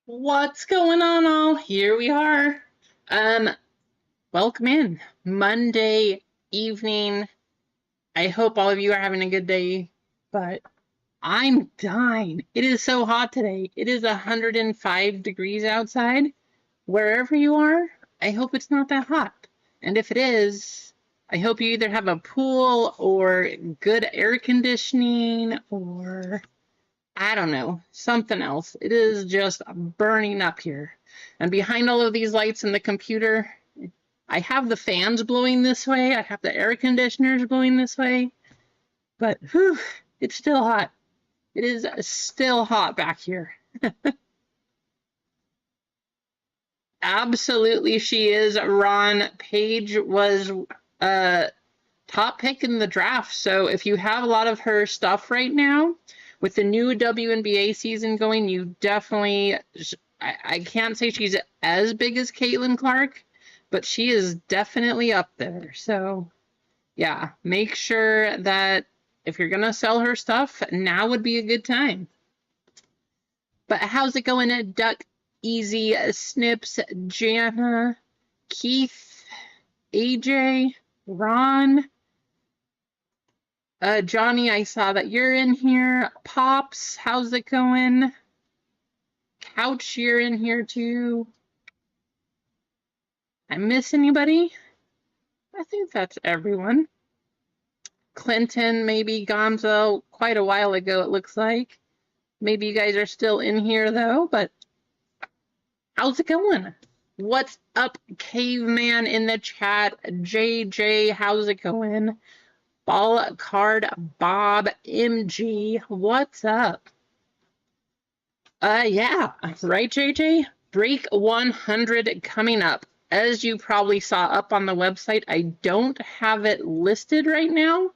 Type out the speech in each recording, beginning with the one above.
What's going on all? Here we are. Um, Welcome in. Monday evening. I hope all of you are having a good day, but I'm dying. It is so hot today. It is 105 degrees outside. Wherever you are, I hope it's not that hot. And if it is, I hope you either have a pool or good air conditioning or I don't know, something else. It is just burning up here. And behind all of these lights in the computer, I have the fans blowing this way, I have the air conditioners blowing this way, but whew, it's still hot. It is still hot back here. Absolutely, she is. Ron Page was uh, top pick in the draft. So if you have a lot of her stuff right now, with the new WNBA season going, you definitely, I can't say she's as big as Caitlin Clark, but she is definitely up there. So yeah, make sure that if you're going to sell her stuff, now would be a good time. But how's it going at Duck, Easy, Snips, Jana, Keith, AJ, Ron? Johnny, I saw that you're in here. Pops, how's it going? Couch, you're in here too. I miss anybody? I think that's everyone. Clinton, maybe Gonzo, quite a while ago it looks like. Maybe you guys are still in here though, but how's it going? What's up, Caveman in the chat? JJ, how's it going? Ball Card Bob MG, what's up? Yeah, right, JJ? Break 100 coming up. As you probably saw up on the website, I don't have it listed right now,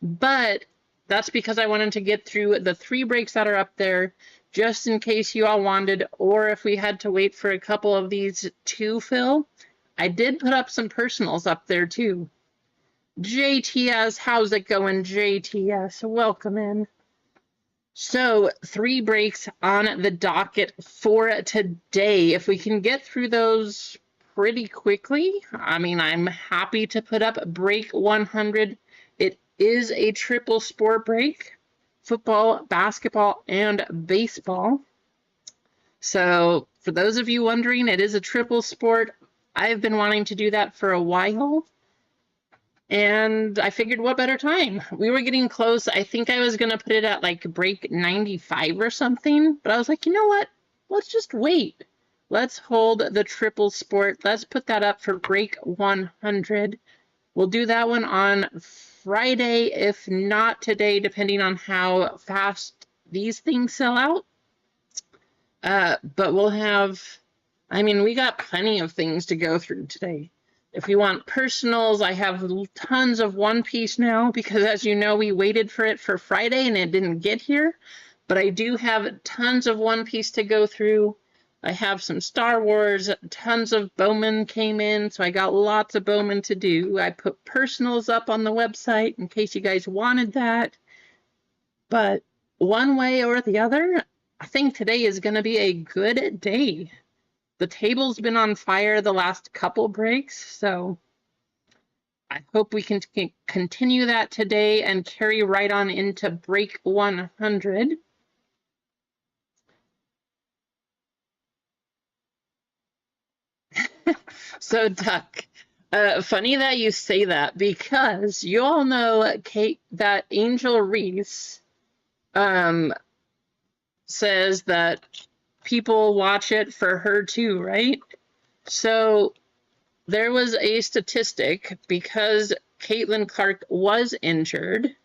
but that's because I wanted to get through the 3 breaks that are up there, just in case you all wanted, or if we had to wait for a couple of these to fill. I did put up some personals up there too. JTS, how's it going, JTS? Welcome in. So 3 breaks on the docket for today. If we can get through those pretty quickly, I mean, I'm happy to put up break 100. It is a triple sport break, football, basketball, and baseball. So for those of you wondering, it is a triple sport. I've been wanting to do that for a while. And I figured what better time? We were getting close. I think I was going to put it at like break 95 or something. But I was like, you know what? Let's just wait. Let's hold the triple sport. Let's put that up for break 100. We'll do that one on Friday, if not today, depending on how fast these things sell out. But we'll have, I mean, we got plenty of things to go through today. If you want personals, I have tons of One Piece now because, as you know, we waited for it for Friday and it didn't get here. But I do have tons of One Piece to go through. I have some Star Wars, tons of Bowman came in, so I got lots of Bowman to do. I put personals up on the website in case you guys wanted that. But one way or the other, I think today is going to be a good day. The table's been on fire the last couple breaks, so I hope we can continue that today and carry right on into break 100. So, Duck, funny that you say that because you all know Kate that Angel Reese says that people watch it for her too, right? So there was a statistic because Caitlin Clark was injured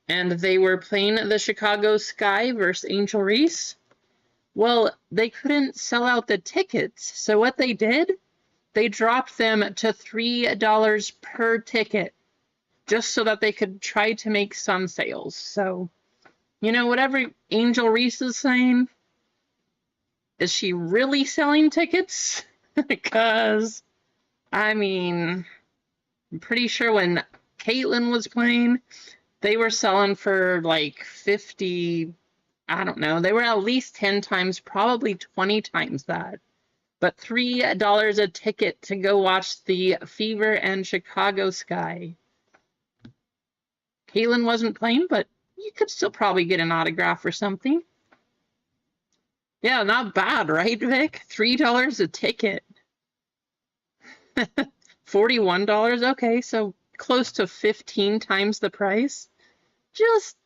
and they were playing the Chicago Sky versus Angel Reese. Well, they couldn't sell out the tickets. So what they did, they dropped them to $3 per ticket just so that they could try to make some sales. So, you know, whatever Angel Reese is saying, is she really selling tickets? Because, I mean, I'm pretty sure when Caitlin was playing, they were selling for like 50, I don't know. They were at least 10 times, probably 20 times that. But $3 a ticket to go watch the Fever and Chicago Sky. Caitlin wasn't playing, but you could still probably get an autograph or something. Yeah, not bad, right, Vic? $3 a ticket. $41? Okay, so close to 15 times the price. Just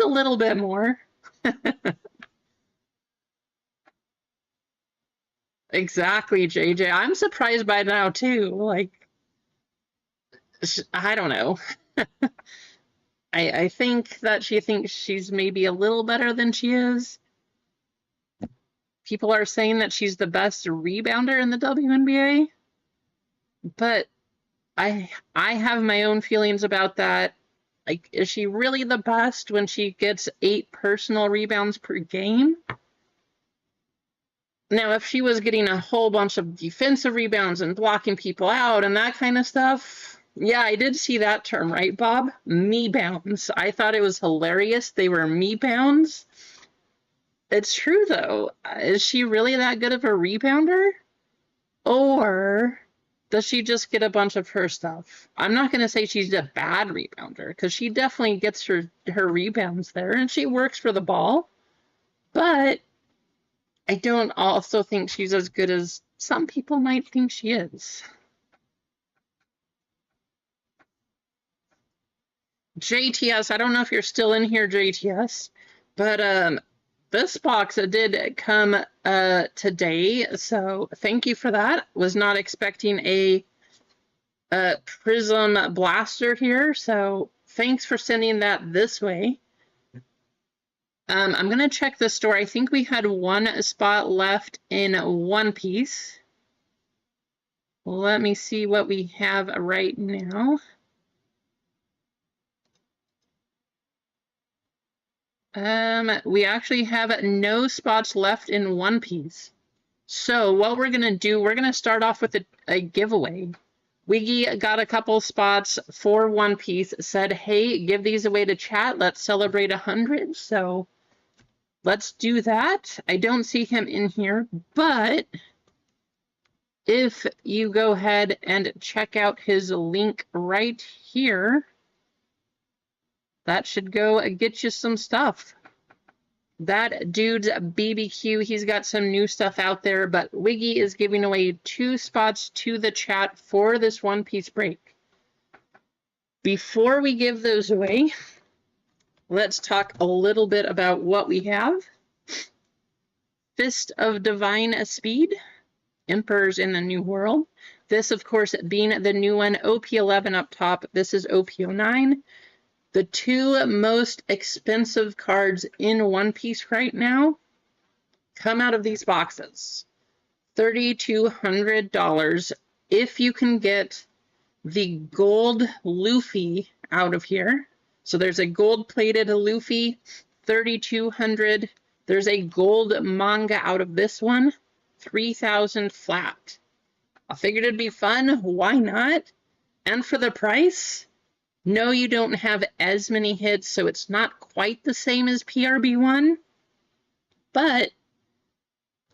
a little bit more. Exactly, JJ. I'm surprised by now too. Like, I don't know. I think that she thinks she's maybe a little better than she is. People are saying that she's the best rebounder in the WNBA, but I have my own feelings about that. Like, is she really the best when she gets 8 personal rebounds per game? Now, if she was getting a whole bunch of defensive rebounds and blocking people out and that kind of stuff, yeah, I did see that term, right, Bob? Me-bounds. I thought it was hilarious. They were me-bounds. It's true, though. Is she really that good of a rebounder? Or does she just get a bunch of her stuff? I'm not going to say she's a bad rebounder, because she definitely gets her rebounds there, and she works for the ball. But I don't also think she's as good as some people might think she is. JTS, I don't know if you're still in here, JTS, but this box did come today, so thank you for that. Was not expecting a Prism Blaster here, so thanks for sending that this way. I'm going to check the store. I think we had one spot left in One Piece. Let me see what we have right now. We actually have no spots left in One Piece. So what we're going to do, we're going to start off with a giveaway. Wiggy got a couple spots for One Piece, said, hey, give these away to chat. Let's celebrate 100. So let's do that. I don't see him in here, but if you go ahead and check out his link right here, that should go get you some stuff. That dude's BBQ, he's got some new stuff out there, but Wiggy is giving away 2 spots to the chat for this One Piece break. Before we give those away, let's talk a little bit about what we have. Fist of Divine Speed, Emperors in the New World. This, of course, being the new one, OP11 up top. This is OP09. The 2 most expensive cards in One Piece right now come out of these boxes. $3,200 if you can get the gold Luffy out of here. So there's a gold-plated Luffy, $3,200. There's a gold manga out of this one, $3,000 flat. I figured it'd be fun. Why not? And for the price, no, you don't have as many hits, so it's not quite the same as PRB1, but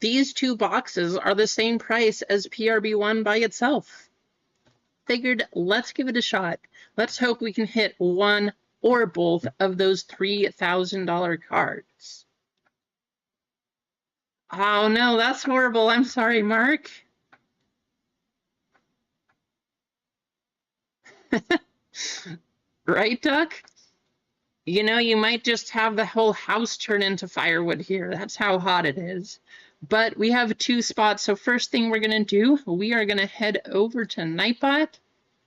these 2 boxes are the same price as PRB1 by itself. Figured, let's give it a shot. Let's hope we can hit one or both of those $3,000 cards. Oh no, that's horrible. I'm sorry, Mark. Right, Duck? You know, you might just have the whole house turn into firewood here. That's how hot it is. But we have 2 spots, so first thing we're going to do, we are going to head over to Nightbot,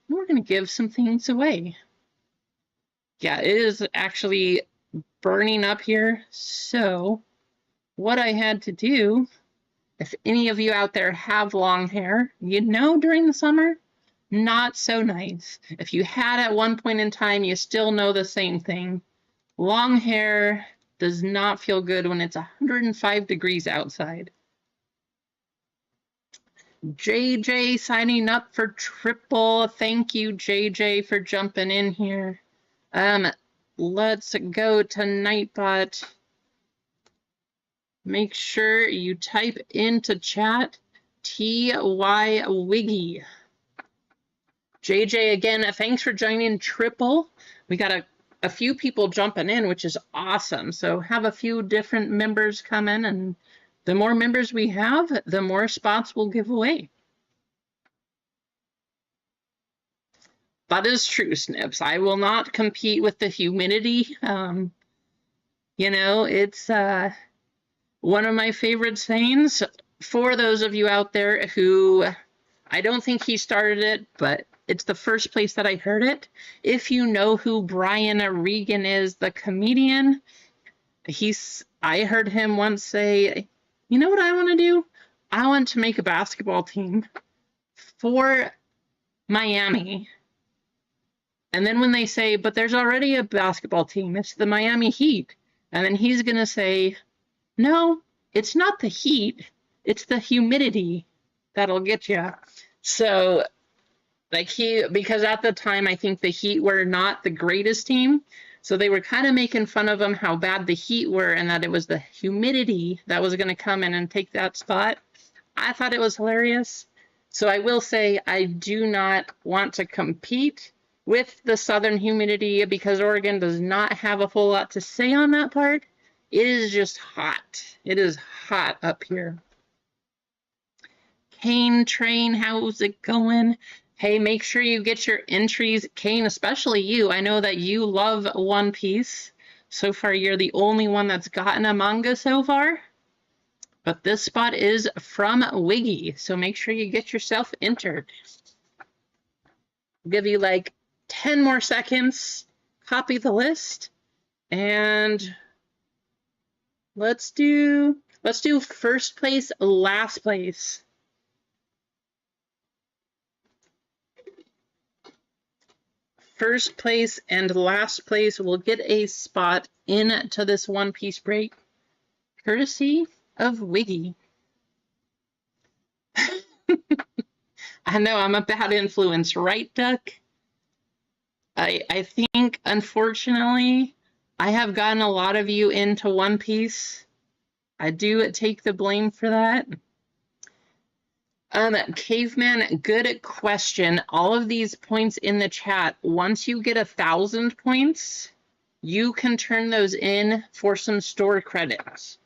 and we're going to give some things away. Yeah, it is actually burning up here, so what I had to do, if any of you out there have long hair, you know during the summer, not so nice. If you had at one point in time, you still know the same thing. Long hair does not feel good when it's 105 degrees outside. JJ signing up for triple. Thank you, JJ, for jumping in here. Let's go to Nightbot. Make sure you type into chat TY Wiggy. JJ, again, thanks for joining Triple. We got a few people jumping in, which is awesome. So have a few different members come in, and the more members we have, the more spots we'll give away. That is true, Snips. I will not compete with the humidity. You know, it's one of my favorite sayings. For those of you out there who, I don't think he started it, but it's the first place that I heard it. If you know who Brian Regan is, the comedian, I heard him once say, you know what I want to do? I want to make a basketball team for Miami. And then when they say, but there's already a basketball team, it's the Miami Heat. And then he's going to say, no, it's not the heat, it's the humidity that'll get you. So, like because at the time, I think the Heat were not the greatest team. So they were kind of making fun of them, how bad the Heat were, and that it was the humidity that was going to come in and take that spot. I thought it was hilarious. So I will say I do not want to compete with the southern humidity because Oregon does not have a whole lot to say on that part. It is just hot. It is hot up here. Kane Train, how's it going? Hey, make sure you get your entries. Kane, especially you. I know that you love One Piece. So far, you're the only one that's gotten a manga so far. But this spot is from Wiggy, so make sure you get yourself entered. I'll give you like 10 more seconds. Copy the list. And let's do first place, last place. First place and last place will get a spot into this One Piece break, courtesy of Wiggy. I know I'm a bad influence, right, Duck? I think, unfortunately, I have gotten a lot of you into One Piece. I do take the blame for that. Caveman, good question. All of these points in the chat, once you get 1,000 points, you can turn those in for some store credits.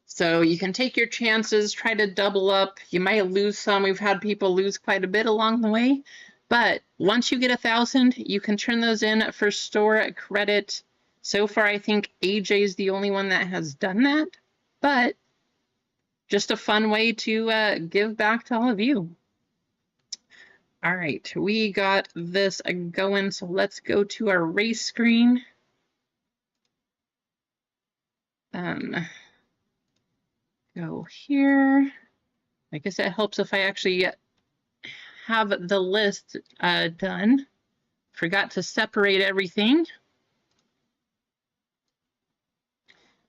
So you can take your chances, try to double up. You might lose some. We've had people lose quite a bit along the way. But once you get 1,000, you can turn those in for store credit. So far, I think AJ is the only one that has done that. But just a fun way to give back to all of you. All right, we got this going, so let's go to our race screen. Go here. I guess it helps if I actually have the list done. Forgot to separate everything.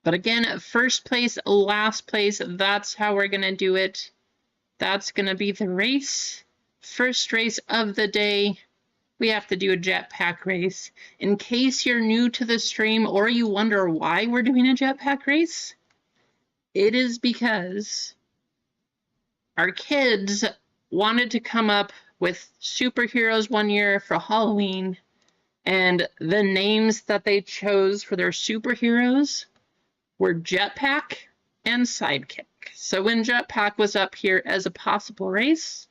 But again, first place, last place, that's how we're going to do it. That's going to be the race. First race of the day, we have to do a jetpack race. In case you're new to the stream or you wonder why we're doing a jetpack race, it is because our kids wanted to come up with superheroes one year for Halloween, and the names that they chose for their superheroes were Jetpack and Sidekick. So when Jetpack was up here as a possible race,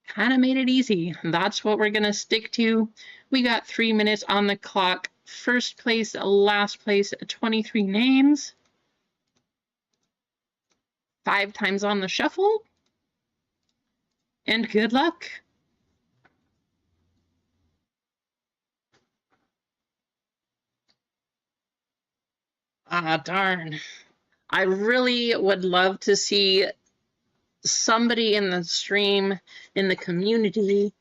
kind of made it easy. That's what we're going to stick to. We got 3 minutes on the clock. First place, last place, 23 names. 5 times on the shuffle. And good luck. Ah, darn. I really would love to see somebody in the stream, in the community,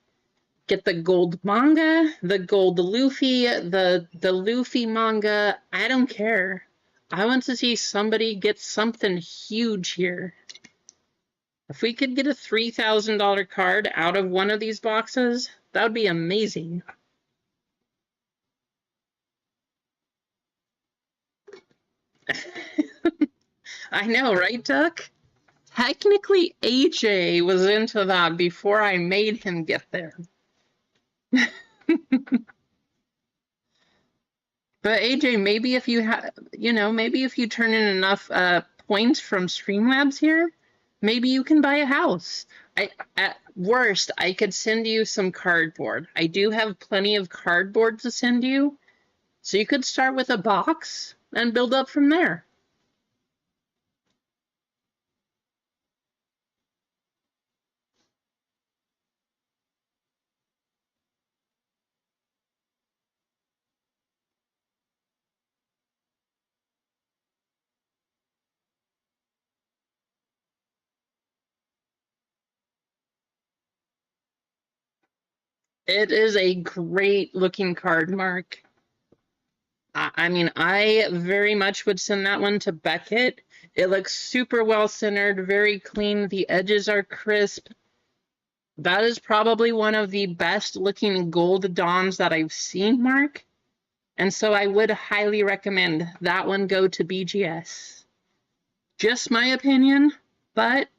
get the gold manga, the gold Luffy, the Luffy manga. I don't care. I want to see somebody get something huge here. If we could get a $3,000 card out of one of these boxes, that would be amazing. I know, right, Duck? Technically, AJ was into that before I made him get there. But AJ, maybe if you have, maybe if you turn in enough points from Streamlabs here, maybe you can buy a house. At worst, I could send you some cardboard. I do have plenty of cardboard to send you, so you could start with a box and build up from there. It is a great looking card, Mark. I mean, I very much would send that one to Beckett. It looks super well centered, very clean. The edges are crisp. That is probably one of the best looking gold dawns that I've seen, Mark. And so I would highly recommend that one go to BGS. Just my opinion, but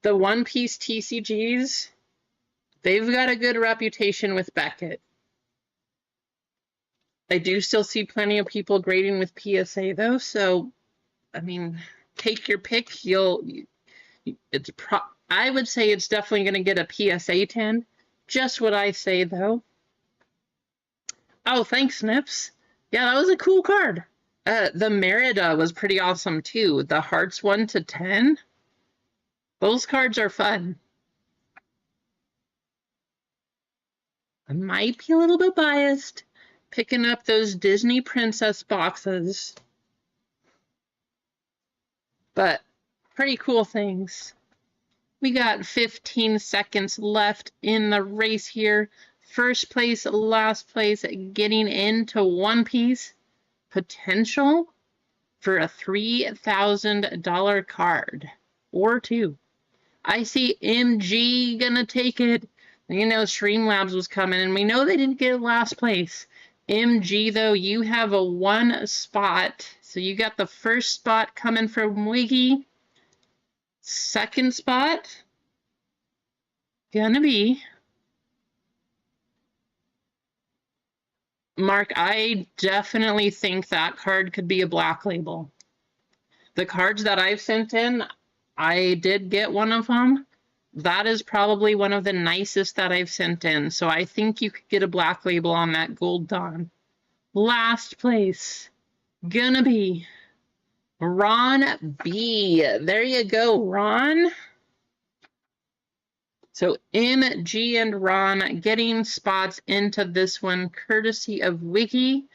the One Piece TCGs, they've got a good reputation with Beckett. I do still see plenty of people grading with PSA though, so I mean, take your pick. I would say it's definitely going to get a PSA 10. Just what I say though. Oh, thanks, Snips. Yeah, that was a cool card. The Merida was pretty awesome too. The Hearts 1 to 10. Those cards are fun. I might be a little bit biased picking up those Disney Princess boxes, but pretty cool things. We got 15 seconds left in the race here. First place, last place, getting into One Piece. Potential for a $3,000 card or two. I see MG gonna take it. You know, Streamlabs was coming, and we know they didn't get last place. MG, though, you have a 1 spot. So you got the first spot coming from Wiggy. Second spot, gonna be Mark. I definitely think that card could be a black label. The cards that I've sent in, I did get one of them. That is probably one of the nicest that I've sent in. So I think you could get a black label on that Gold Dawn. Last place, gonna be Ron B. There you go, Ron. So MG and Ron getting spots into this one, courtesy of Wiki,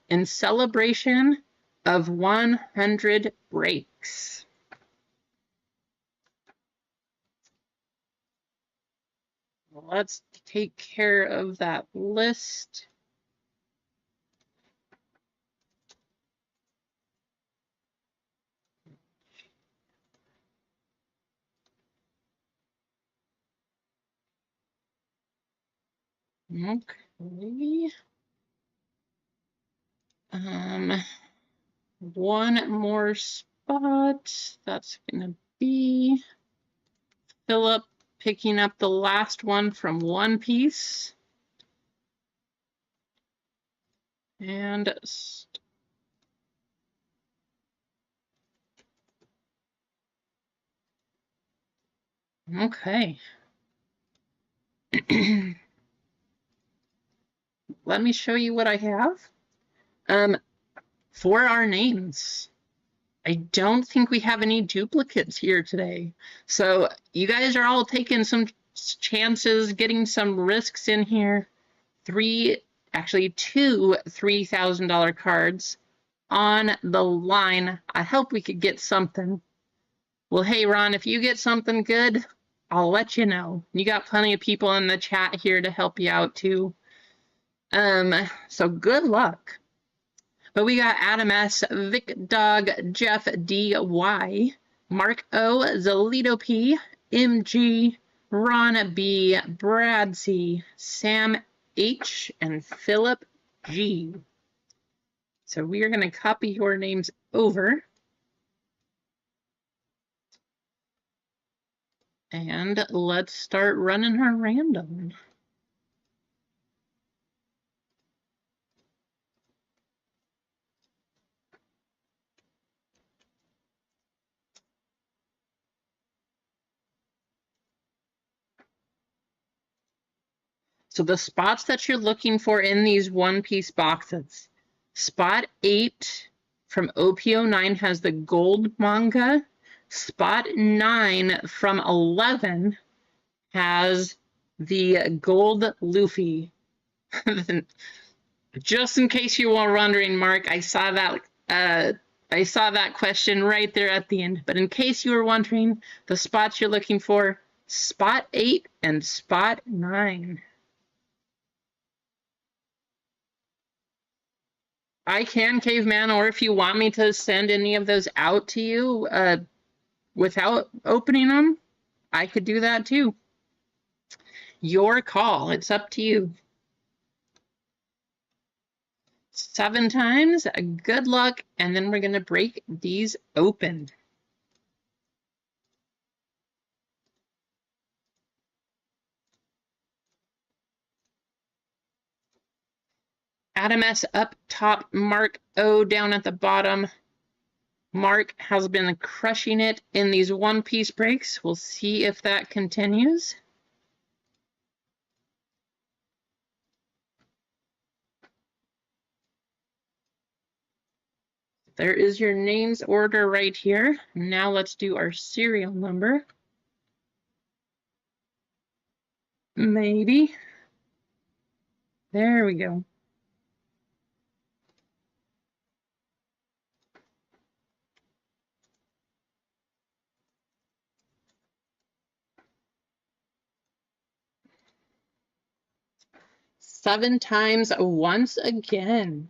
in celebration of 100 breaks. Let's take care of that list. Okay. One more spot. That's gonna be Philip picking up the last one from One Piece. And okay. Let me show you what I have. For our names, I don't think we have any duplicates here today. So you guys are all taking some chances, getting some risks in here. Actually two $3,000 cards on the line. I hope we could get something. Well, hey, Ron, if you get something good, I'll let you know. You got plenty of people in the chat here to help you out too. So good luck. But we got Adam S, Vic Dog, Jeff D.Y, Mark O, Zalito P, MG, Ron B, Brad C, Sam H, and Philip G. So we are going to copy your names over. And let's start running our random. So the spots that you're looking for in these one-piece boxes, spot 8 from OP09 has the gold manga. Spot 9 from 11 has the gold Luffy. Just in case you were wondering, Mark, I saw that question right there at the end. But in case you were wondering, the spots you're looking for, spot 8 and spot 9. I can, Caveman, or if you want me to send any of those out to you without opening them, I could do that too. Your call. It's up to you. 7 times. Good luck. And then we're going to break these open. Adam S up top, Mark O down at the bottom. Mark has been crushing it in these one-piece breaks. We'll see if that continues. There is your names order right here. Now let's do our serial number. Maybe. There we go. Seven times once again.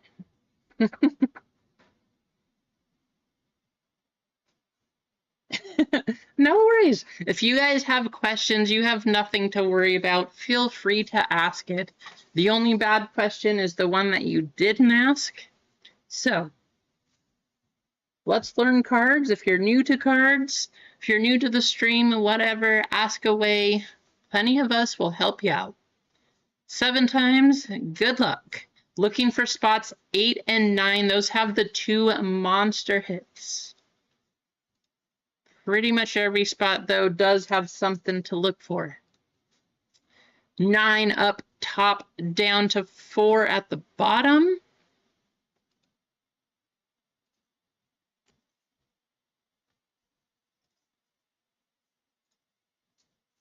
No worries. If you guys have questions, you have nothing to worry about, feel free to ask it. The only bad question is the one that you didn't ask. So, let's learn cards. If you're new to cards, if you're new to the stream, whatever, ask away. Plenty of us will help you out. 7 times, good luck. Looking for spots 8 and 9. Those have the 2 monster hits. Pretty much every spot, though, does have something to look for. 9 up top, down to 4 at the bottom.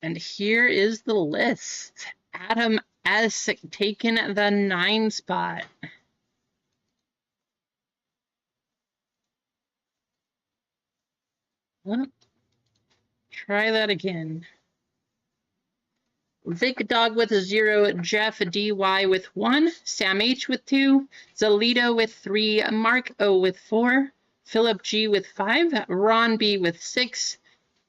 And here is the list. Adam S. taking the 9 spot. Well, try that again. Vic Dog with 0, Jeff DY with 1, Sam H with 2, Zalito with 3, Mark O with 4, Philip G with 5, Ron B with 6,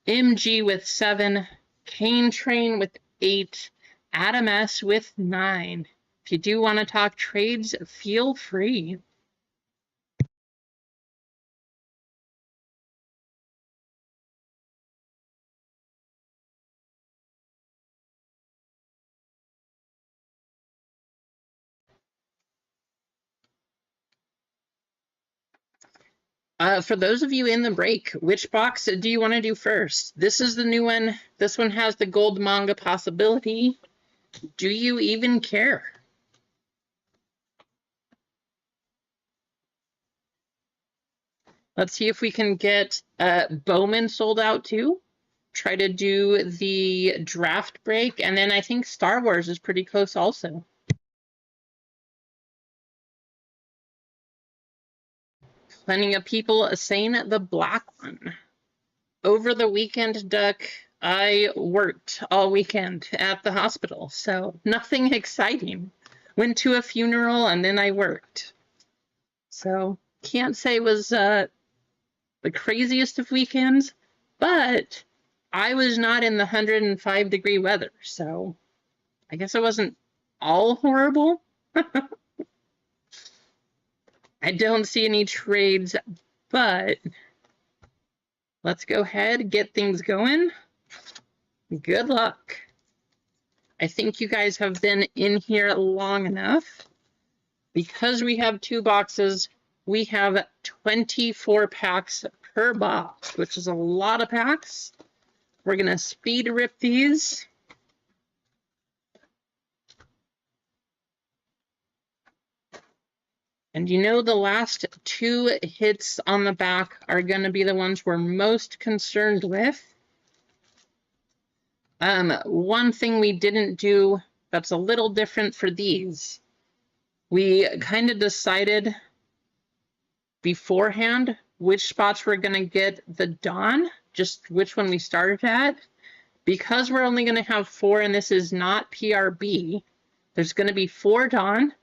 MG with 7, Kane Train with 8, Adam S with 9. If you do want to talk trades, feel free. For those of you in the break, which box do you want to do first? This is the new one. This one has the gold manga possibility. Do you even care? Let's see if we can get Bowman sold out too. Try to do the draft break. And then I think Star Wars is pretty close also. Plenty of people saying the black one. Over the weekend, Duck, I worked all weekend at the hospital, so nothing exciting. Went to a funeral and then I worked. So can't say it was the craziest of weekends, but I was not in the 105-degree weather, so I guess it wasn't all horrible. I don't see any trades, but let's go ahead, get things going. Good luck. I think you guys have been in here long enough. Because we have 2 boxes, we have 24 packs per box, which is a lot of packs. We're going to speed rip these. And you know the last 2 hits on the back are going to be the ones we're most concerned with. One thing we didn't do that's a little different for these, we kind of decided beforehand which spots we're going to get the Dawn, just which one we started at. Because we're only going to have 4 and this is not PRB, there's going to be 4 Dawn.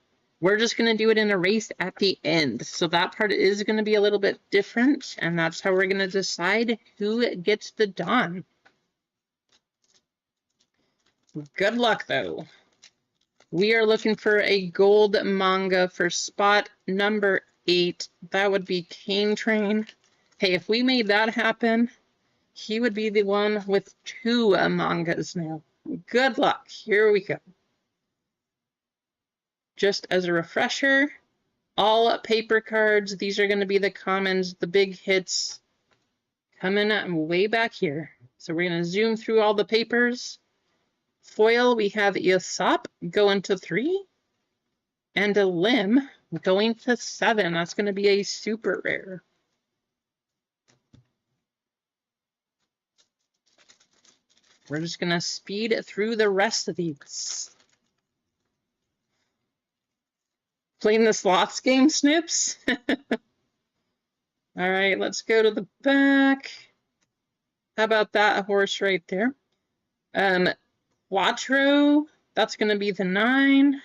We're just going to do it in a race at the end. So that part is going to be a little bit different, and that's how we're going to decide who gets the Dawn. Good luck, though. We are looking for a gold manga for spot number 8. That would be Cane Train. Hey, if we made that happen, he would be the one with 2 mangas now. Good luck. Here we go. Just as a refresher, all paper cards, these are going to be the commons, the big hits, coming way back here. So we're going to zoom through all the papers. Foil, we have Aesop going to 3, and a Limb going to 7. That's going to be a super rare. We're just going to speed through the rest of these. Playing the sloths game, Snips? All right, let's go to the back. How about that horse right there? Quattro, that's going to be the 9.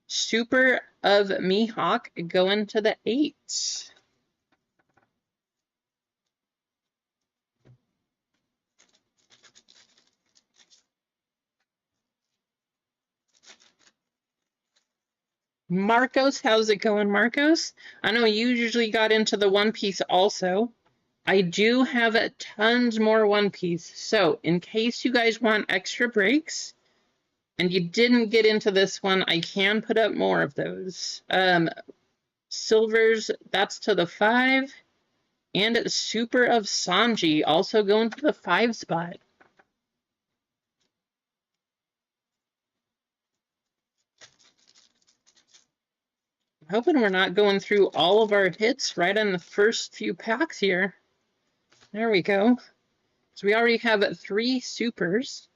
Super of Mihawk going to the 8. Marcos, how's it going, Marcos? I know you usually got into the One Piece also. I do have tons more One Piece. So in case you guys want extra breaks and you didn't get into this one, I can put up more of those. Silvers, that's to the 5. And Super of Sanji also going to the 5 spot. I'm hoping we're not going through all of our hits right in the first few packs here. There we go. So we already have 3 supers.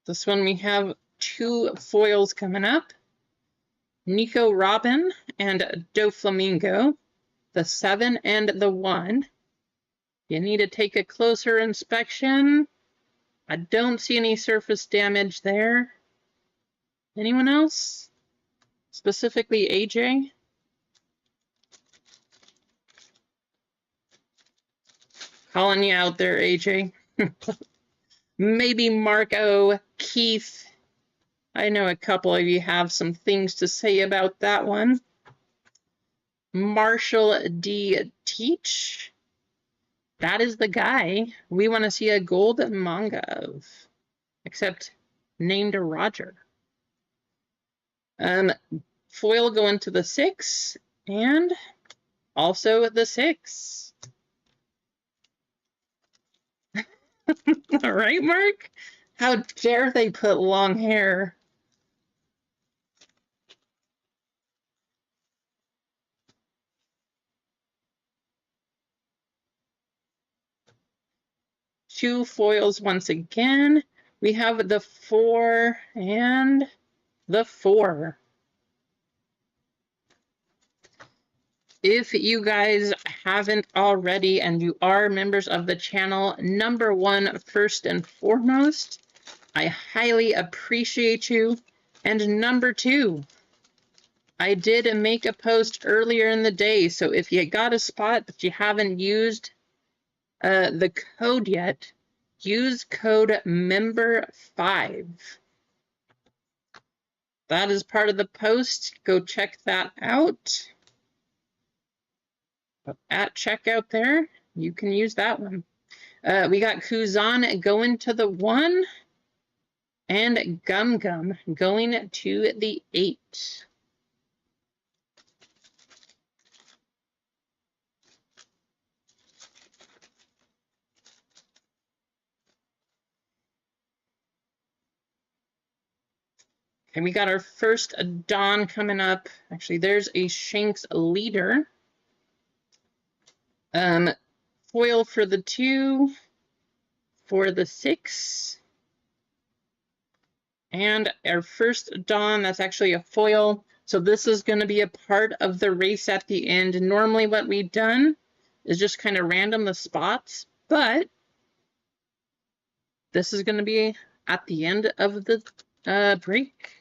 This one we have 2 foils coming up. Nico Robin and Doflamingo, the 7 and the 1. You need to take a closer inspection. I don't see any surface damage there. Anyone else? Specifically AJ? Calling you out there, AJ. Maybe Marco, Keith. I know a couple of you have some things to say about that one. Marshall D. Teach. That is the guy we want to see a gold manga of. Except named Roger. Foil going to the 6. And also the 6. All right, Mark? How dare they put long hair? Two foils once again. We have the 4 and the 4. If you guys haven't already and you are members of the channel, number 1, first and foremost, I highly appreciate you. And number 2, I did make a post earlier in the day, so if you got a spot but you haven't used the code yet, use code MEMBER5. That is part of the post. Go check that out. At checkout there, you can use that one. We got Kuzan going to the 1 and Gum Gum going to the 8. And we got our first Dawn coming up. Actually, there's a Shanks leader. Foil for the 2, for the 6, and our first Dawn, that's actually a foil. So this is going to be a part of the race at the end. Normally what we've done is just kind of random the spots, but this is going to be at the end of the break.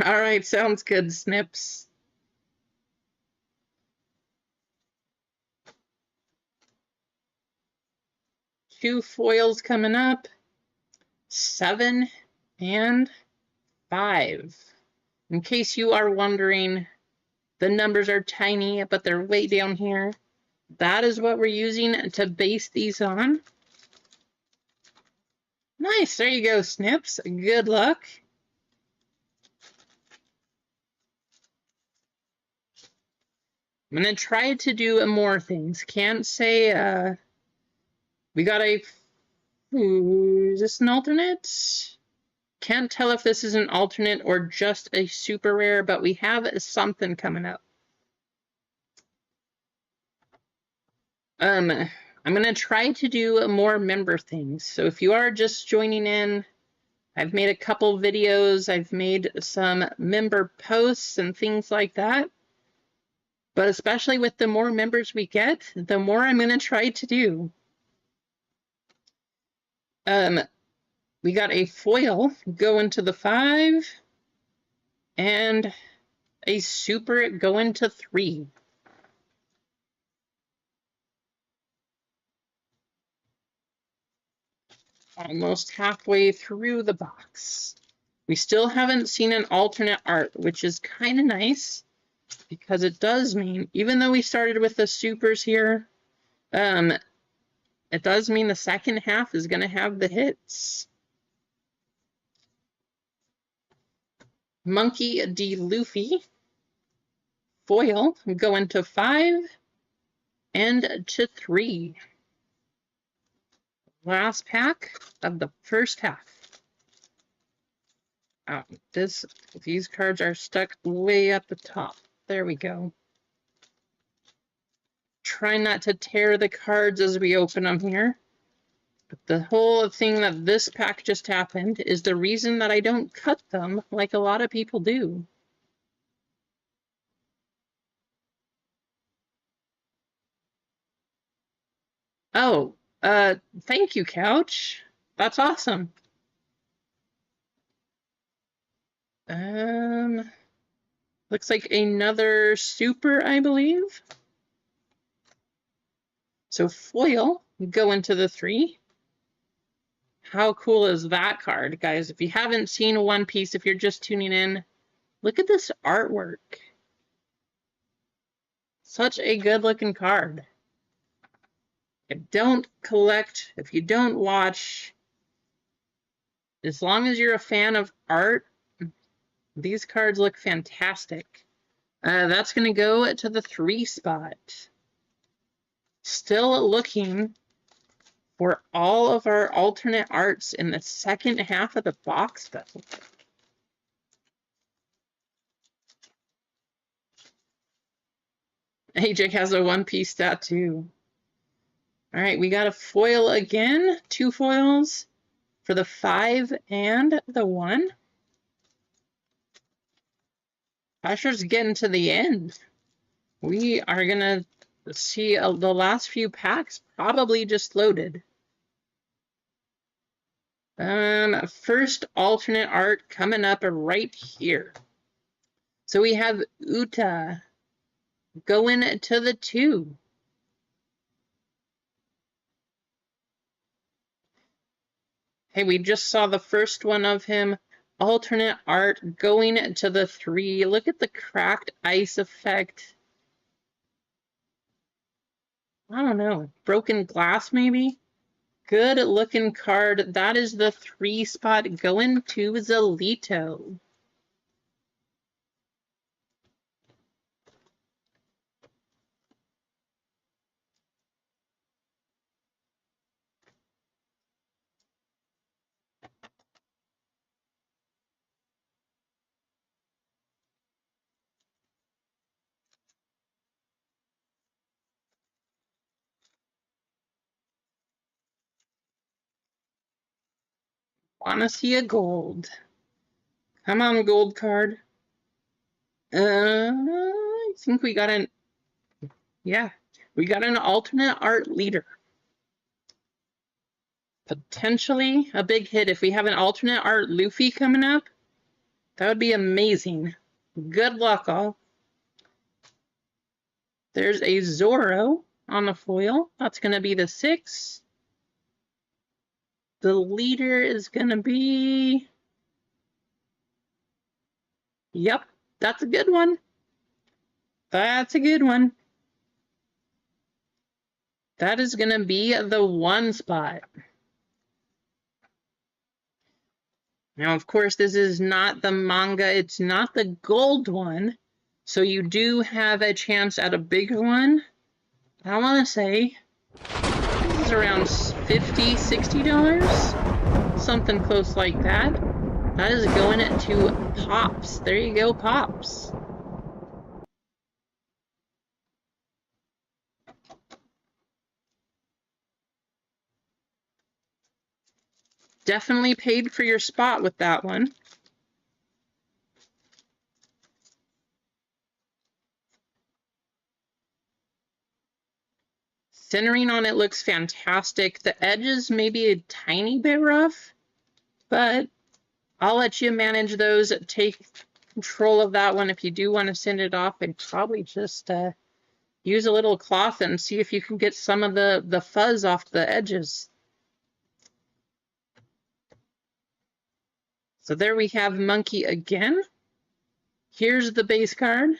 All right, sounds good, Snips. Two foils coming up, 7 and 5. In case you are wondering, the numbers are tiny, but they're way down here. That is what we're using to base these on. Nice, there you go, Snips. Good luck. I'm gonna try to do more things. Can't say, we got a, is this an alternate? Can't tell if this is an alternate or just a super rare, but we have something coming up. I'm gonna try to do more member things. So if you are just joining in, I've made a couple videos, I've made some member posts and things like that. But especially with the more members we get, the more I'm going to try to do. We got a foil going to the 5 and a super going to 3. Almost halfway through the box. We still haven't seen an alternate art, which is kind of nice because it does mean, even though we started with the supers here, it does mean the second half is going to have the hits. Monkey D. Luffy, foil, going to 5 and to 3. Last pack of the first half. These cards are stuck way up the top. There we go. Try not to tear the cards as we open them here. But the whole thing that this pack just happened is the reason that I don't cut them like a lot of people do. Oh, thank you, Couch. That's awesome. Looks like another super, I believe. So foil, go into the 3. How cool is that card, guys? If you haven't seen One Piece, if you're just tuning in, look at this artwork. Such a good looking card. If you don't collect, if you don't watch, as long as you're a fan of art, these cards look fantastic. That's going to go to the 3 spot. Still looking for all of our alternate arts in the second half of the box, though. AJ has a One Piece tattoo. All right, we got a foil again. 2 foils for the 5 and the 1. Pressure's getting to the end. We are going to see the last few packs probably just loaded. First alternate art coming up right here. So we have Uta going to the 2. Hey, we just saw the first one of him. Alternate art going to the 3. Look at the cracked ice effect. I don't know. Broken glass, maybe? Good looking card. That is the 3 spot going to Zelito. Wanna see a gold? Come on, gold card. I think we got an, yeah, we got an alternate art leader. Potentially a big hit. If we have an alternate art Luffy coming up, that would be amazing. Good luck, all. There's a Zoro on the foil. That's going to be the 6. The leader is going to be... Yep, that's a good one. That's a good one. That is going to be the 1 spot. Now, of course, this is not the manga. It's not the gold one. So you do have a chance at a bigger one. I want to say this is around $50, $60. Something close like that. That is going to Pops. There you go, Pops. Definitely paid for your spot with that one. Centering on it looks fantastic. The edges may be a tiny bit rough, but I'll let you manage those. Take control of that one. If you do want to send it off, and probably just use a little cloth and see if you can get some of the fuzz off the edges. So there we have Monkey again. Here's the base card.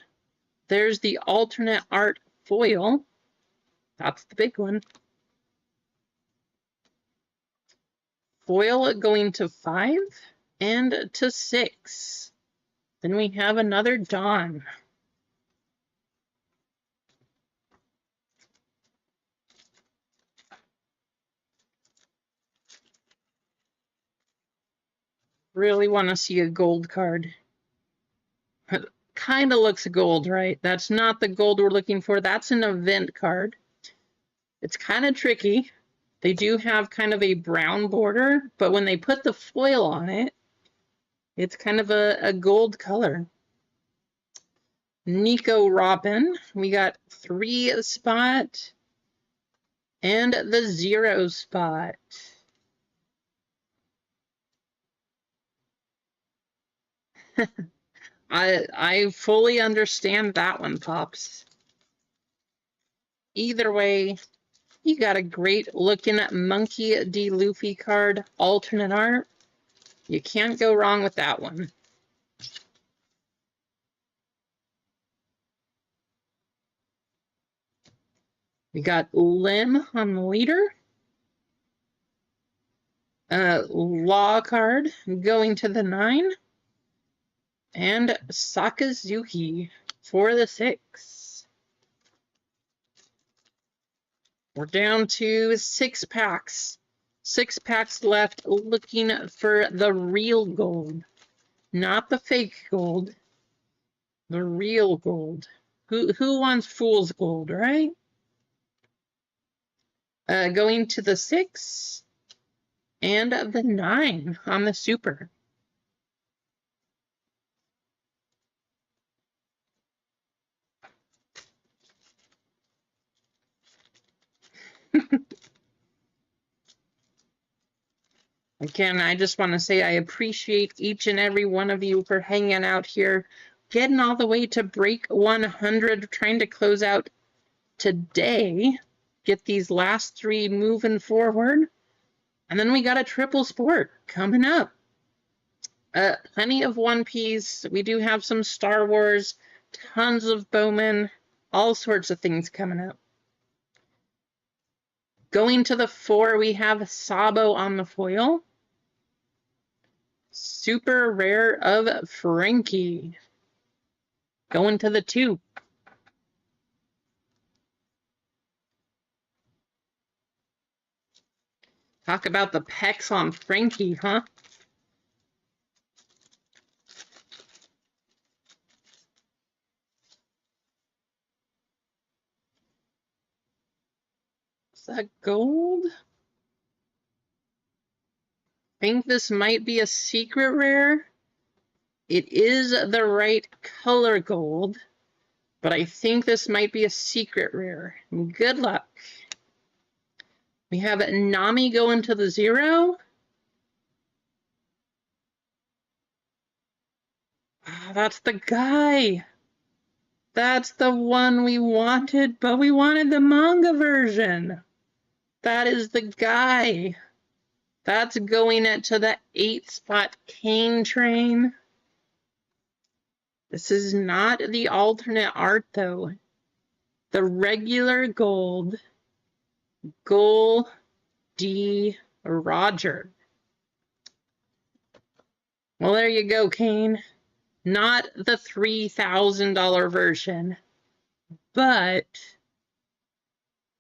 There's the alternate art foil. That's the big one. Foil going to 5 and to 6. Then we have another Dawn. Really want to see a gold card. Kind of looks gold, right? That's not the gold we're looking for. That's an event card. It's kind of tricky. They do have kind of a brown border, but when they put the foil on it, it's kind of a gold color. Nico Robin, we got 3 spot and the 0 spot. I fully understand that one, Pops. Either way, you got a great looking Monkey D. Luffy card, alternate art. You can't go wrong with that one. We got Lim on the leader. Law card going to the 9. And Sakazuki for the 6. We're down to 6 packs. 6 packs left, looking for the real gold. Not the fake gold. The real gold. Who wants fool's gold, right? Going to the 6 and the 9 on the super. Again, I just want to say I appreciate each and every one of you for hanging out here, getting all the way to break 100, trying to close out today, get these last 3 moving forward. And then we got a triple sport coming up. Plenty of One Piece. We do have some Star Wars, tons of Bowman, all sorts of things coming up. Going to the 4, we have Sabo on the foil. Super rare of Frankie. Going to the 2. Talk about the pecs on Frankie, huh? Is that gold? I think this might be a secret rare. It is the right color gold, but I think this might be a secret rare. Good luck. We have Nami going to the 0. Oh, that's the guy. That's the one we wanted, but we wanted the manga version. That is the guy. That's going to the 8-spot cane train. This is not the alternate art, though. The regular gold, Gold D. Roger. Well, there you go, Kane. Not the $3,000 version, but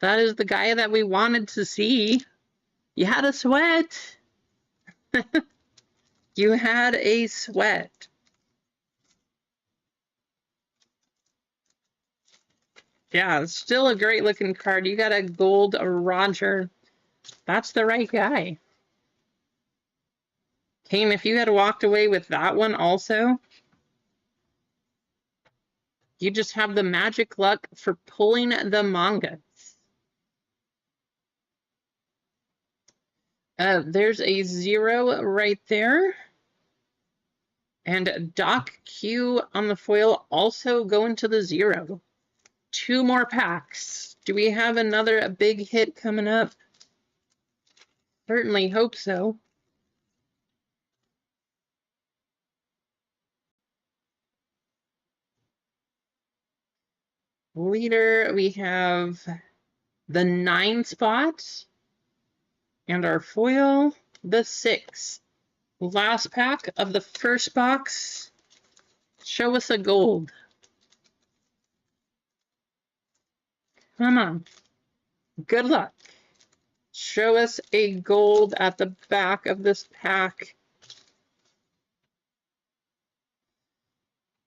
that is the guy that we wanted to see. You had a sweat. You had a sweat. Yeah, it's still a great looking card. You got a gold Roger. That's the right guy. Kane, if you had walked away with that one also, you just have the magic luck for pulling the mangas. There's a 0 right there. And Doc Q on the foil also going to the 0. 2 more packs. Do we have another big hit coming up? Certainly hope so. Leader, we have the 9 spot. And our foil, the 6. Last pack of the first box. Show us a gold. Come on. Good luck. Show us a gold at the back of this pack.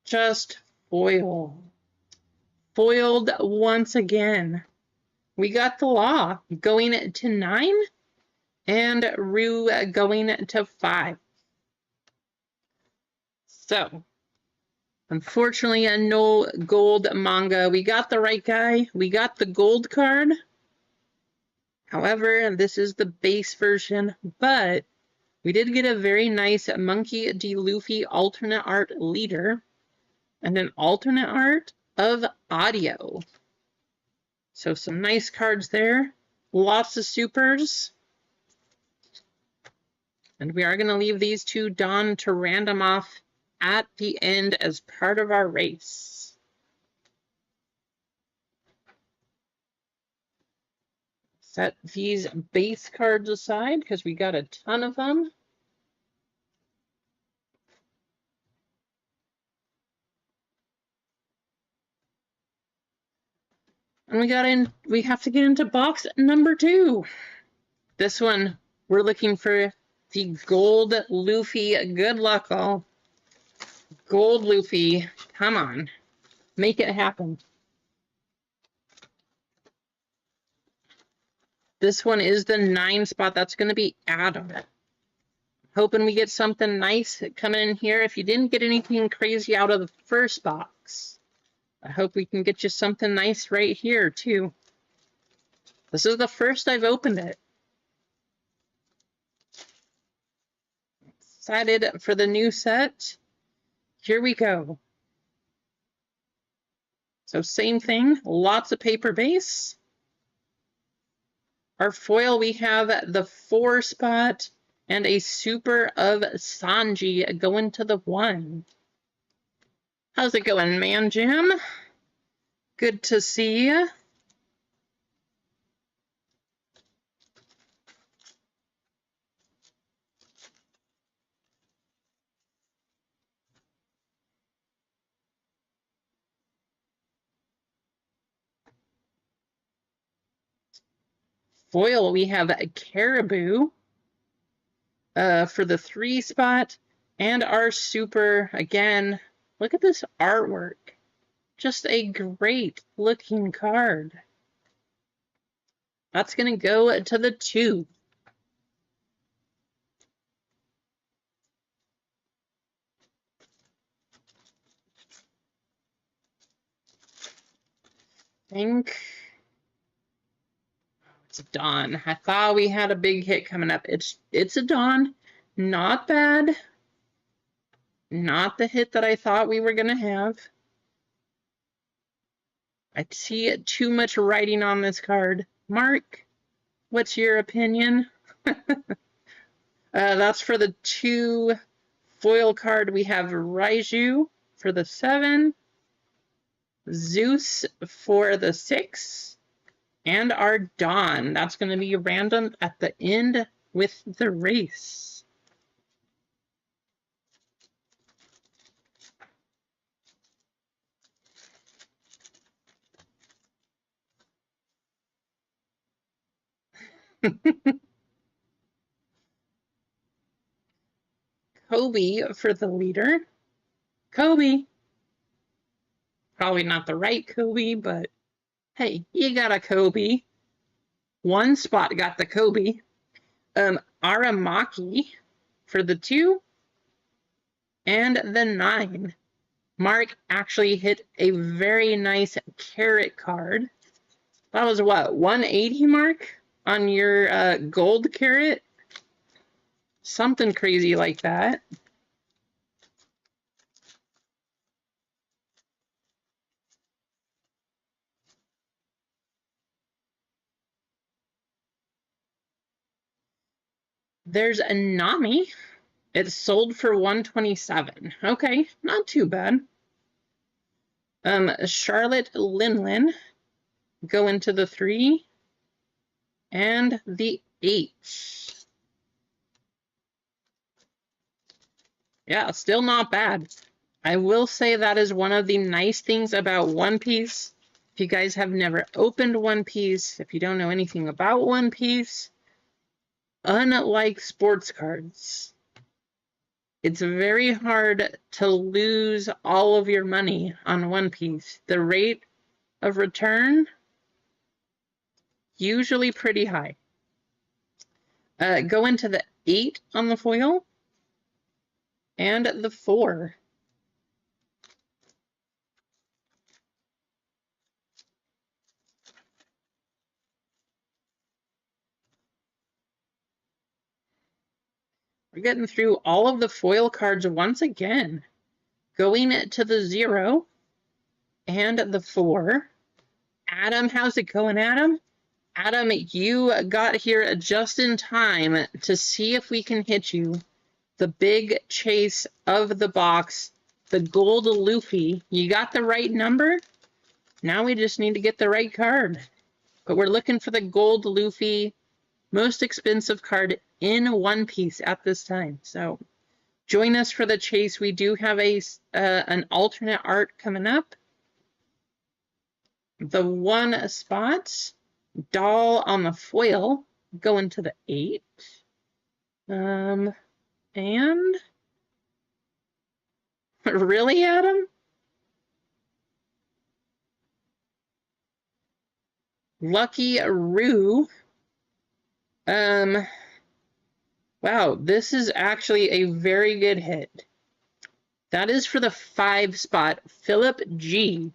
Just foil. Foiled once again. We got the Law going to 9 and Rue going to 5. So, unfortunately, no gold manga. We got the right guy. We got the gold card. However, this is the base version, but we did get a very nice Monkey D. Luffy alternate art leader and an alternate art of Audio. So some nice cards there. Lots of supers. And we are going to leave these 2 done to random off at the end as part of our race. Set these base cards aside because we got a ton of them. And we have to get into box number 2. This one, we're looking for the gold Luffy. Good luck, all. Gold Luffy. Come on. Make it happen. This one is the 9 spot. That's going to be Adam. Hoping we get something nice coming in here. If you didn't get anything crazy out of the first box, I hope we can get you something nice right here, too. This is the first I've opened it. Excited for the new set. Here we go. So same thing, lots of paper base. Our foil, we have the 4 spot and a super of Sanji going to the 1. How's it going, man, Jim? Good to see you. Foil, we have a Caribou for the 3 spot. And our super, again, look at this artwork. Just a great looking card. That's going to go to the 2. I think it's a Dawn. I thought we had a big hit coming up. It's a Dawn. Not bad. Not the hit that I thought we were going to have. I see too much writing on this card. Mark, what's your opinion? That's for the 2 foil card. We have Raiju for the 7. Zeus for the 6. And our Dawn. That's going to be random at the end with the race. Kobe for the leader. Kobe. Probably not the right Kobe, but hey, you got a Kobe. 1 spot got the Kobe. Aramaki for the 2. And the 9. Mark actually hit a very nice carrot card. That was what, 180, Mark? On your gold carrot? Something crazy like that. There's a Nami. It's sold for 127. Okay, not too bad. Charlotte Linlin go into the 3 and the 8. Yeah, still not bad. I will say that is one of the nice things about One Piece. If you guys have never opened One Piece, if you don't know anything about One Piece, unlike sports cards, it's very hard to lose all of your money on One Piece. The rate of return, usually pretty high. Go into the 8 on the foil and the 4. We're getting through all of the foil cards once again. Going to the 0 and the 4. Adam, how's it going, Adam? Adam, you got here just in time to see if we can hit you. The big chase of the box, the gold Luffy. You got the right number. Now we just need to get the right card. But we're looking for the gold Luffy, most expensive card in One Piece at this time. So join us for the chase. We do have an alternate art coming up. The 1 spot, doll on the foil, going to the 8. And really, Adam? Lucky Roo. Wow, this is actually a very good hit. That is for the 5 spot, Philip G.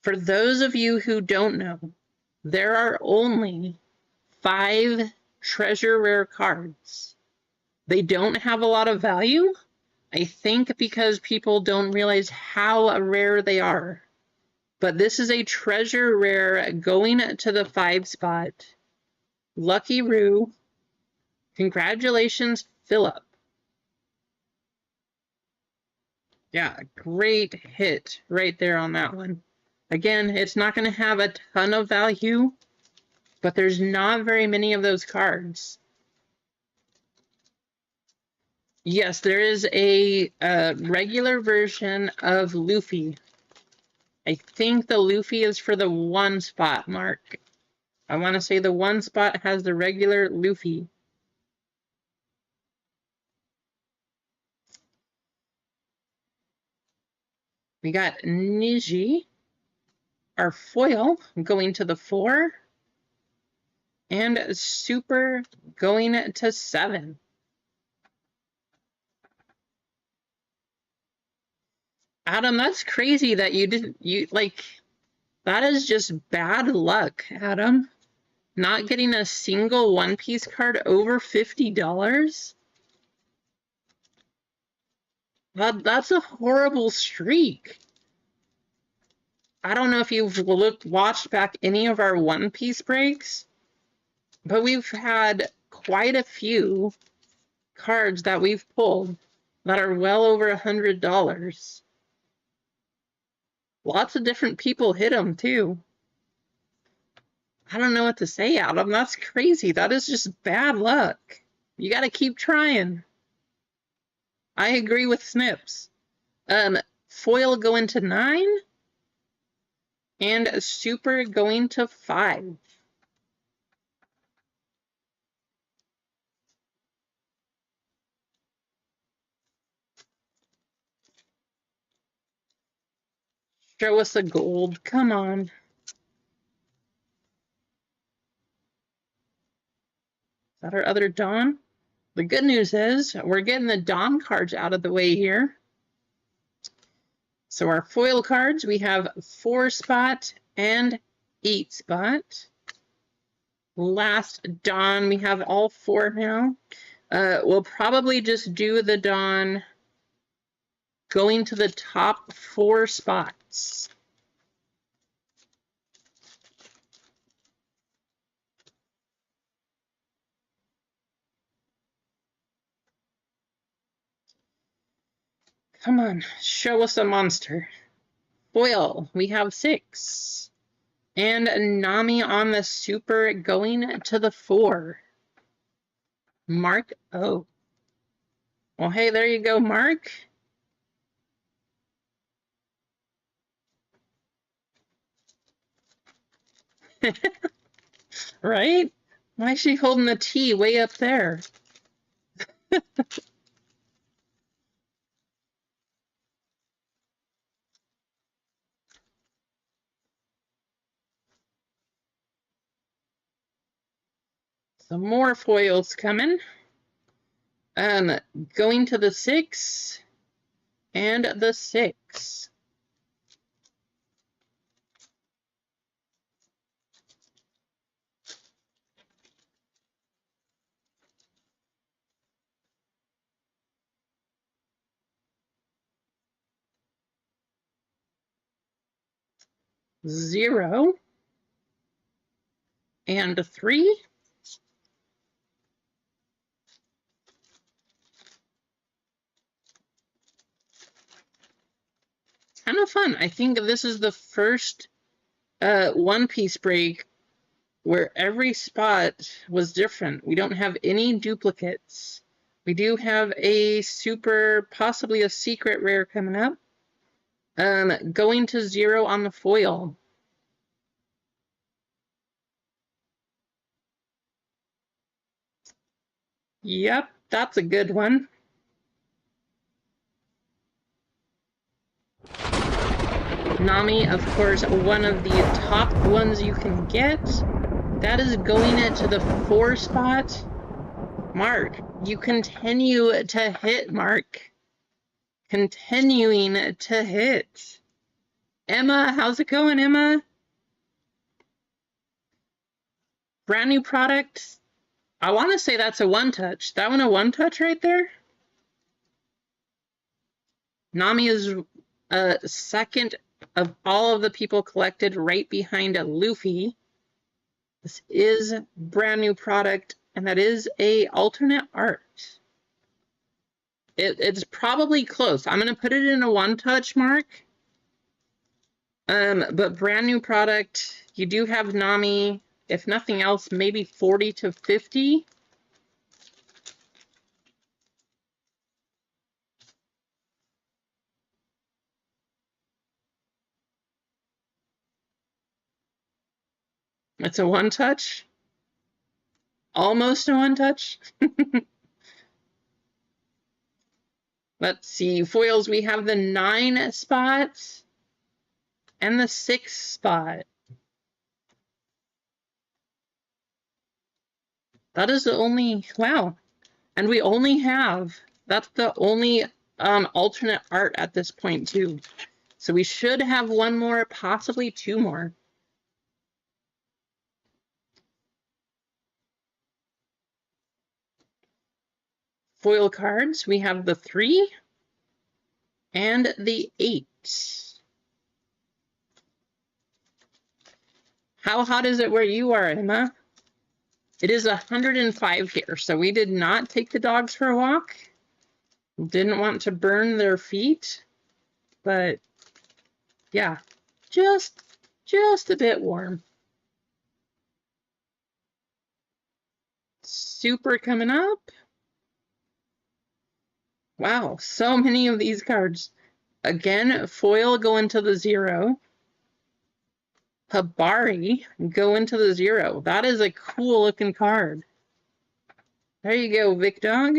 For those of you who don't know, there are only 5 treasure rare cards. They don't have a lot of value, I think because people don't realize how rare they are. But this is a treasure rare going to the 5 spot. Lucky Roo. Congratulations, Philip. Yeah, great hit right there on that one. Again, it's not going to have a ton of value, but there's not very many of those cards. Yes, there is a regular version of Luffy. I think the Luffy is for the 1 spot, Mark. I want to say the 1 spot has the regular Luffy. We got Niji, our foil, going to the 4. And Super going to 7. Adam, that's crazy that that is just bad luck, Adam. Not getting a single One Piece card over $50. That's a horrible streak. I don't know if you've watched back any of our One Piece breaks, but we've had quite a few cards that we've pulled that are well over $100. Lots of different people hit them too. I don't know what to say, Adam. That's crazy. That is just bad luck. You got to keep trying. I agree with Snips. Foil going to 9. And Super going to 5. Show us the gold. Come on. Is that our other Dawn? The good news is we're getting the Dawn cards out of the way here. So our foil cards, we have 4 spot and 8 spot. Last Dawn, we have all 4 now. We'll probably just do the Dawn going to the top 4 spots. Come on, show us a monster. Foil, we have 6. And Nami on the Super going to the 4. Mark O. Well, hey, there you go, Mark. Right? Why is she holding the T way up there? Some more foils coming. Going to the 6 and the 6. Zero and 3. Kind of fun. I think this is the first One Piece break where every spot was different. We don't have any duplicates. We do have a super, possibly a secret rare coming up. Going to 0 on the foil. Yep, that's a good one. Nami, of course, one of the top ones you can get. That is going into the 4 spot. Mark, you continue to hit, Mark. Continuing to hit. Emma, how's it going, Emma? Brand new product. I want to say that's a 1-touch. That one a 1-touch right there? Nami is second of all of the people collected right behind Luffy. This is brand new product, and that is a alternate art. It's probably close. I'm going to put it in a one-touch mark. But brand new product. You do have Nami. If nothing else, maybe 40 to 50. It's a one-touch. Almost a one-touch. Let's see. Foils, we have the 9 spot and the 6 spot. That is the only, wow. And we only have, that's the only alternate art at this point too. So we should have one more, possibly 2 more. Foil cards, we have the 3 and the 8. How hot is it where you are, Emma? It is 105 here, so we did not take the dogs for a walk. Didn't want to burn their feet, but yeah, just a bit warm. Super coming up. Wow, so many of these cards. Again, foil go into the 0. Habari go into the 0. That is a cool looking card. There you go, Vic Dog.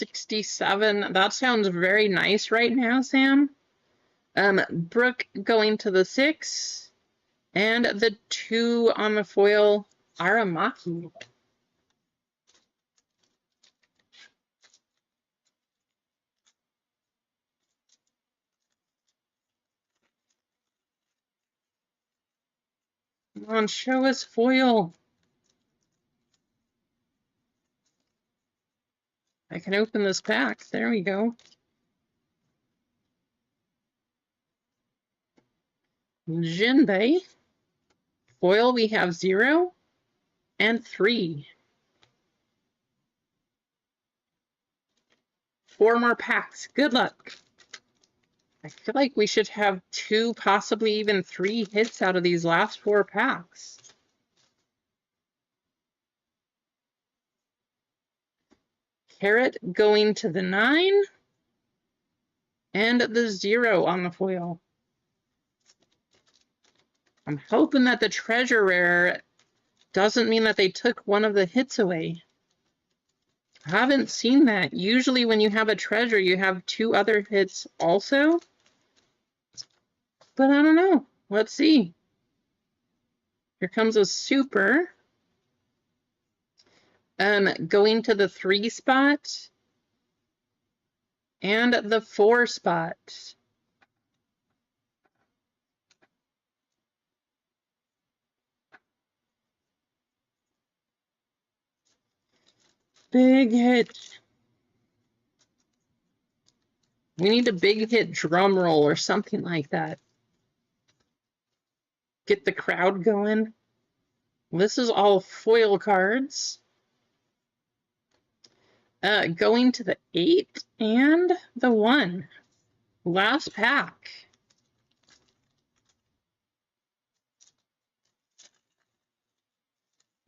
$67. That sounds very nice right now, Sam. Brooke going to the 6. And the 2 on the foil, Aramaki. Come on, show us foil. I can open this pack. There we go. Jinbei. Foil, we have 0 and 3. 4 more packs. Good luck. I feel like we should have 2, possibly even 3 hits out of these last 4 packs. Carrot going to the 9 and the 0 on the foil. I'm hoping that the treasure rare doesn't mean that they took one of the hits away. I haven't seen that. Usually when you have a treasure, you have 2 other hits also. But I don't know. Let's see. Here comes a super. Going to the 3 spot and the 4 spot. Big hit. We need a big hit drum roll or something like that. Get the crowd going. This is all foil cards. Going to the 8 and the 1. Last pack.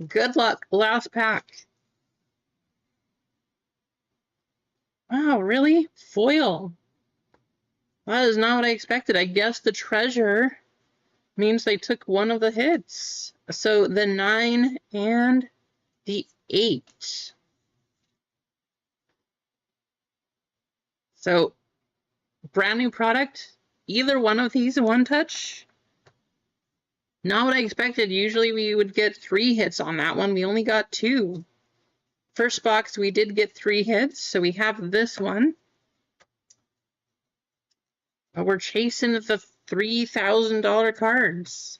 Good luck. Last pack. Wow, really? Foil. That is not what I expected. I guess the treasure means they took one of the hits. So the 9 and the 8. So brand new product. Either one of these in one touch. Not what I expected. Usually we would get 3 hits on that one. We only got 2. First box, we did get 3 hits, so we have this one. But we're chasing the $3,000 cards.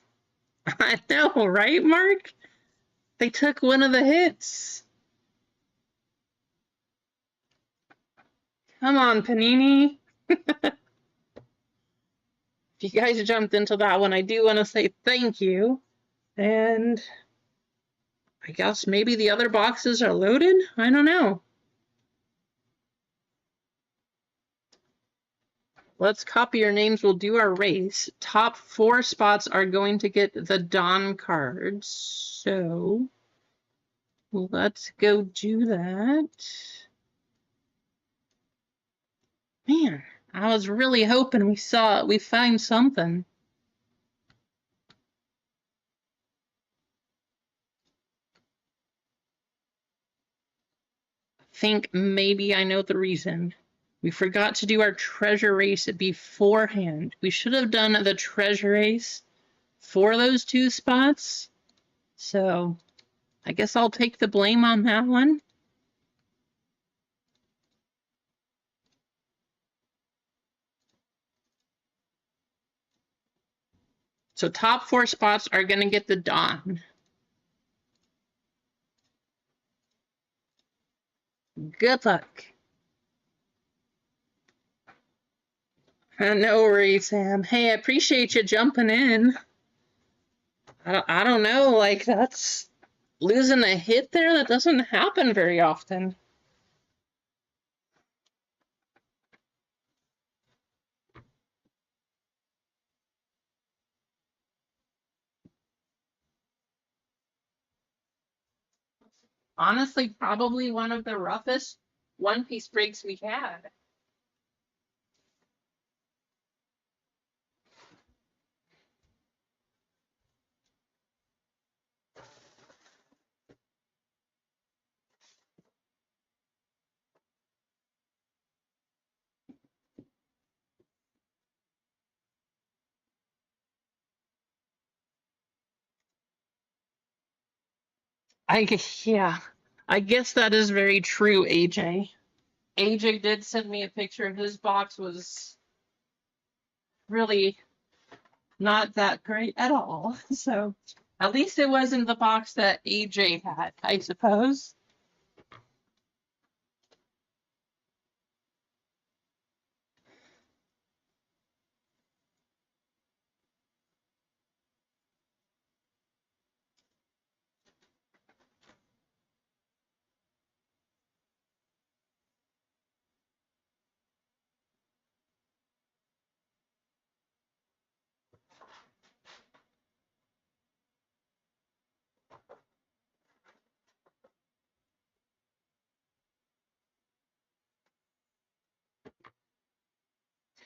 I know, right, Mark? They took one of the hits. Come on, Panini. If you guys jumped into that one, I do want to say thank you. And I guess maybe the other boxes are loaded? I don't know. Let's copy your names. We'll do our race. Top 4 spots are going to get the Dawn cards. So let's go do that. Man, I was really hoping we find something. I think maybe I know the reason. We forgot to do our treasure race beforehand. We should have done the treasure race for those 2 spots. So I guess I'll take the blame on that one. So top 4 spots are going to get the Dawn. Good luck. No worries, Sam. Hey, I appreciate you jumping in. I don't know, like that's losing a hit there. That doesn't happen very often. Honestly, probably one of the roughest one-piece breaks we had. Yeah, I guess that is very true, AJ. AJ did send me a picture. His box was really not that great at all. So at least it wasn't the box that AJ had, I suppose.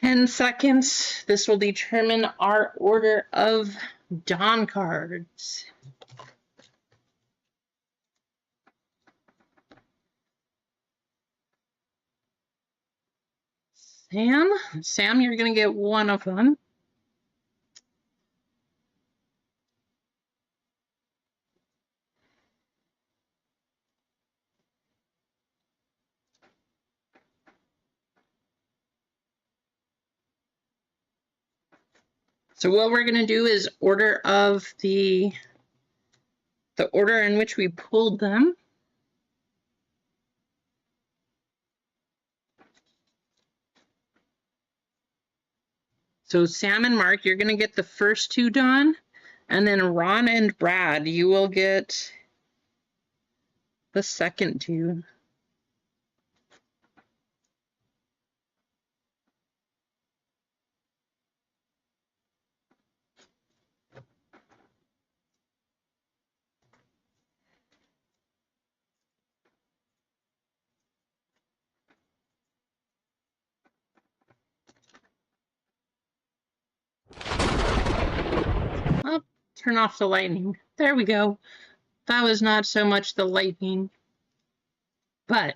"10 seconds. This will determine our order of Dawn cards." Sam, you're going to get one of them. So what we're going to do is order of the order in which we pulled them. So Sam and Mark, you're going to get the first 2 Dawn, and then Ron and Brad, you will get the second 2. I'll turn off the lightning. There we go. That was not so much the lightning. But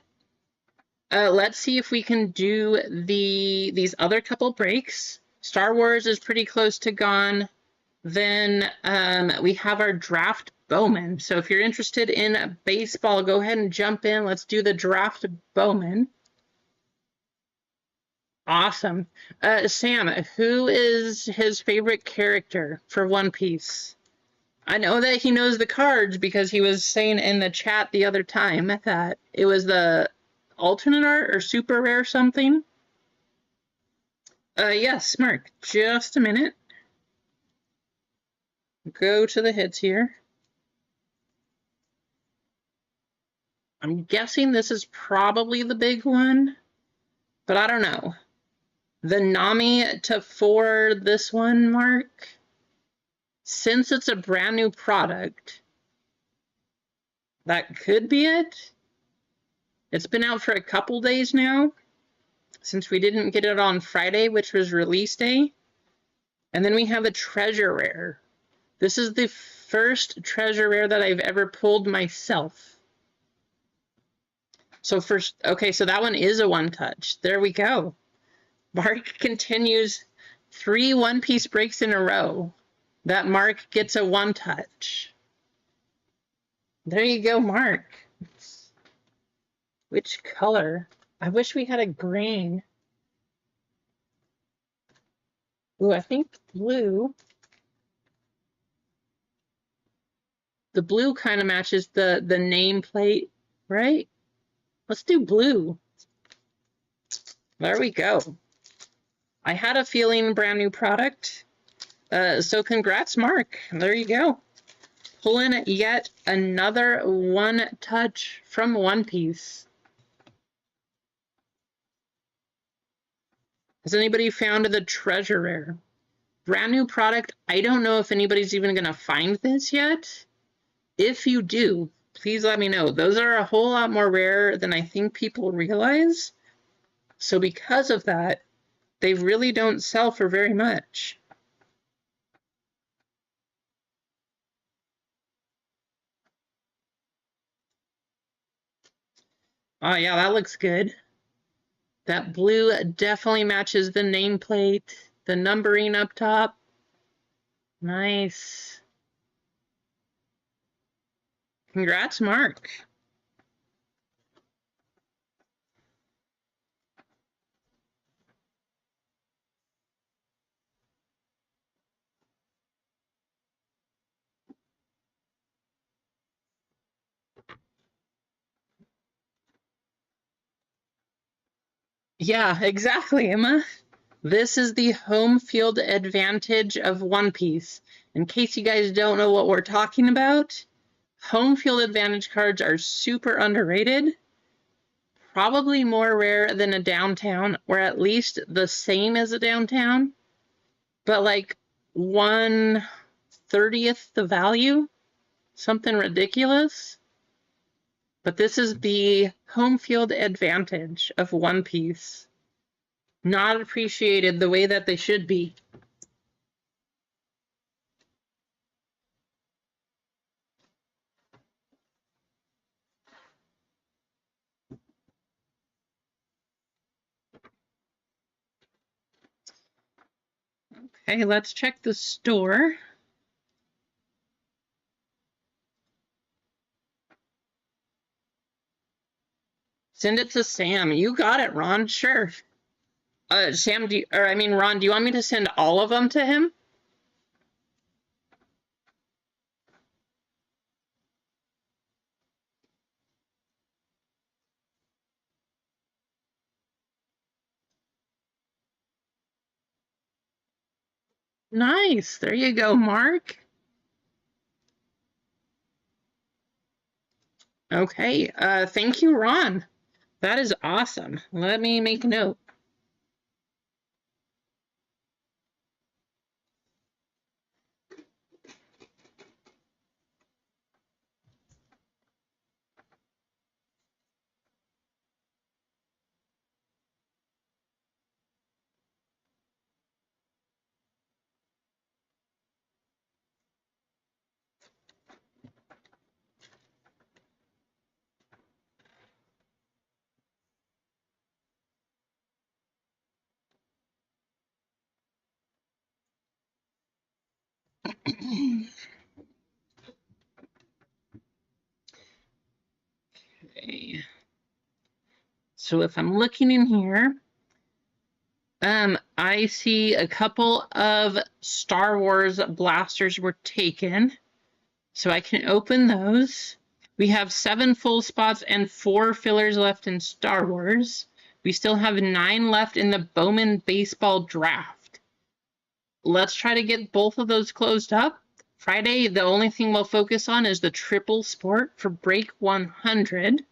let's see if we can do these other couple breaks. Star Wars is pretty close to gone. Then we have our draft Bowman. So if you're interested in baseball, go ahead and jump in. Let's do the draft Bowman. Awesome. Sam, who is his favorite character for One Piece? I know that he knows the cards because he was saying in the chat the other time that it was the alternate art or super rare something. Yes, Mark. Just a minute. Go to the hits here. I'm guessing this is probably the big one, but I don't know. The Nami to 4 this one, Mark. Since it's a brand new product, that could be it. It's been out for a couple days now, since we didn't get it on Friday, which was release day. And then we have a treasure rare. This is the first treasure rare that I've ever pulled myself. So first, okay, so that one is a one touch. There we go. Mark continues 3 One Piece breaks in a row. That Mark gets a one touch. There you go, Mark. Which color? I wish we had a green. Ooh, I think blue. The blue kind of matches the nameplate, right? Let's do blue. There we go. I had a feeling brand new product. So congrats, Mark. There you go. Pulling yet another one touch from One Piece. Has anybody found the treasure rare? Brand new product. I don't know if anybody's even going to find this yet. If you do, please let me know. Those are a whole lot more rare than I think people realize. So because of that, they really don't sell for very much. Oh yeah, that looks good. That blue definitely matches the nameplate, the numbering up top. Nice. Congrats, Mark. Yeah, exactly, Emma. This is the home field advantage of One Piece. In case you guys don't know what we're talking about, home field advantage cards are super underrated. Probably more rare than a downtown, or at least the same as a downtown, but like 1/30th the value, something ridiculous. But this is the home field advantage of One Piece. Not appreciated the way that they should be. Okay, let's check the store. Send it to Sam. You got it, Ron. Sure. Sam, Ron, do you want me to send all of them to him? Nice. There you go, Mark. Okay. Thank you, Ron. That is awesome. Let me make a note. So if I'm looking in here, I see a couple of Star Wars blasters were taken. So I can open those. We have 7 full spots and 4 fillers left in Star Wars. We still have 9 left in the Bowman baseball draft. Let's try to get both of those closed up. Friday, the only thing we'll focus on is the triple sport for break 100.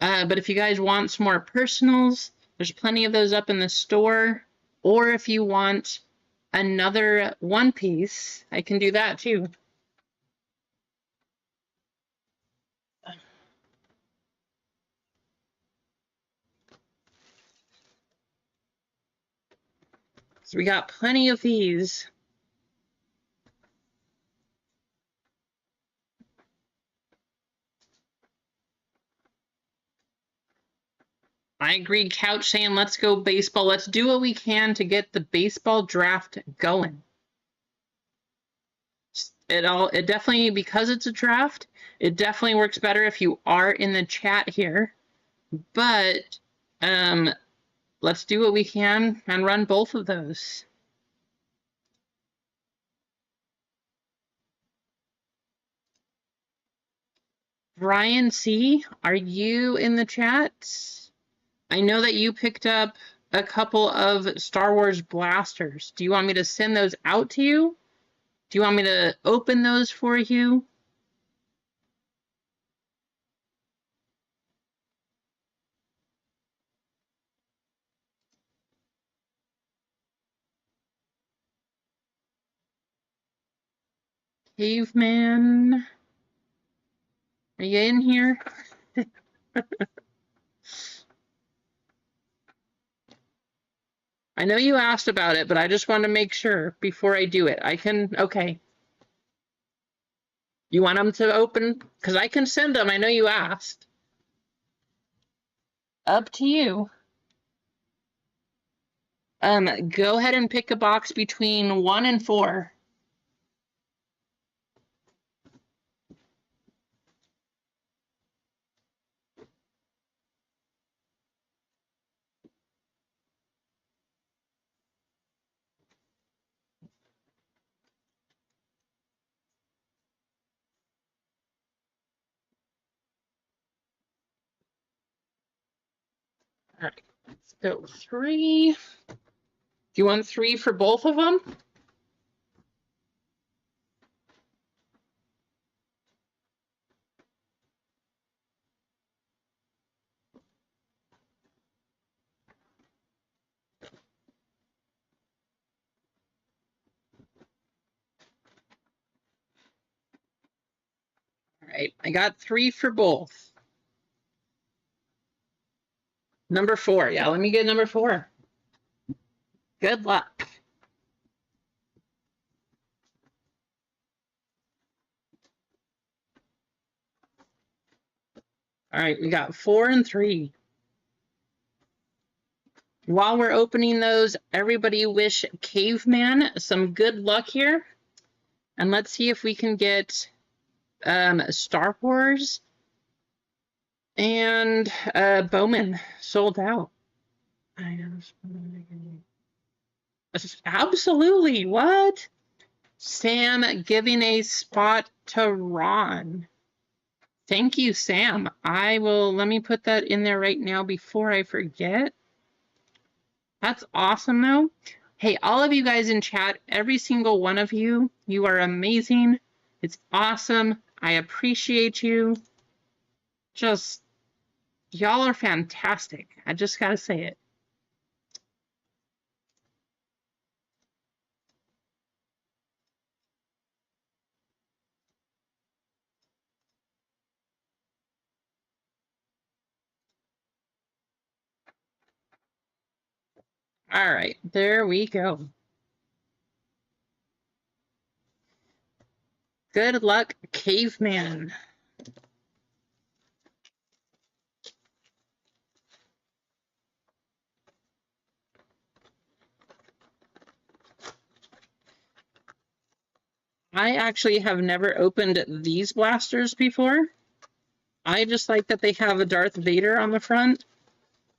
But if you guys want some more personals, there's plenty of those up in the store. Or if you want another one piece, I can do that too. So we got plenty of these. I agree, Couch saying let's go baseball. Let's do what we can to get the baseball draft going. It definitely, because it's a draft, it definitely works better if you are in the chat here. But let's do what we can and run both of those. Brian C., are you in the chat? I know that you picked up a couple of Star Wars blasters. Do you want me to send those out to you? Do you want me to open those for you? Caveman, are you in here? I know you asked about it, but I just want to make sure before I do it. I can, okay. You want them to open? Because I can send them. I know you asked. Up to you. Go ahead and pick a box between 1 and 4. All right, let's go 3. Do you want 3 for both of them? All right, I got 3 for both. Number 4. Yeah, let me get number 4. Good luck. All right, we got 4 and 3. While we're opening those, everybody wish Caveman some good luck here. And let's see if we can get Star Wars and Bowman sold out. Absolutely. What? Sam giving a spot to Ron. Thank you, Sam. Let me put that in there right now before I forget. That's awesome, though. Hey, all of you guys in chat, every single one of you, you are amazing. It's awesome. I appreciate you. Just, y'all are fantastic. I just gotta say it. All right, there we go. Good luck, Caveman. I actually have never opened these blasters before. I just like that they have a Darth Vader on the front,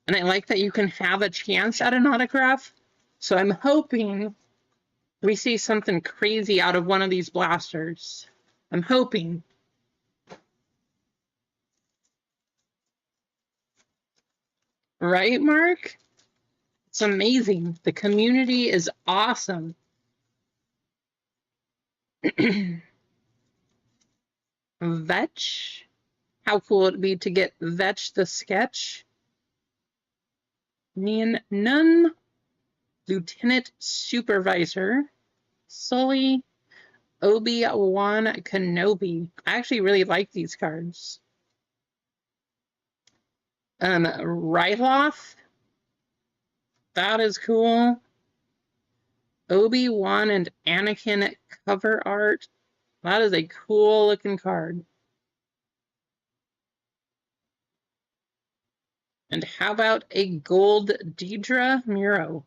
and I like that you can have a chance at an autograph. So I'm hoping we see something crazy out of one of these blasters. I'm hoping. Right, Mark? It's amazing. The community is awesome. Vetch. How cool would it be to get Vetch the sketch? Nian Nun. Lieutenant Supervisor. Sully. Obi-Wan Kenobi. I actually really like these cards. Ryloth. That is cool. Obi-Wan and Anakin cover art. That is a cool looking card. And how about a gold Deidre Muro?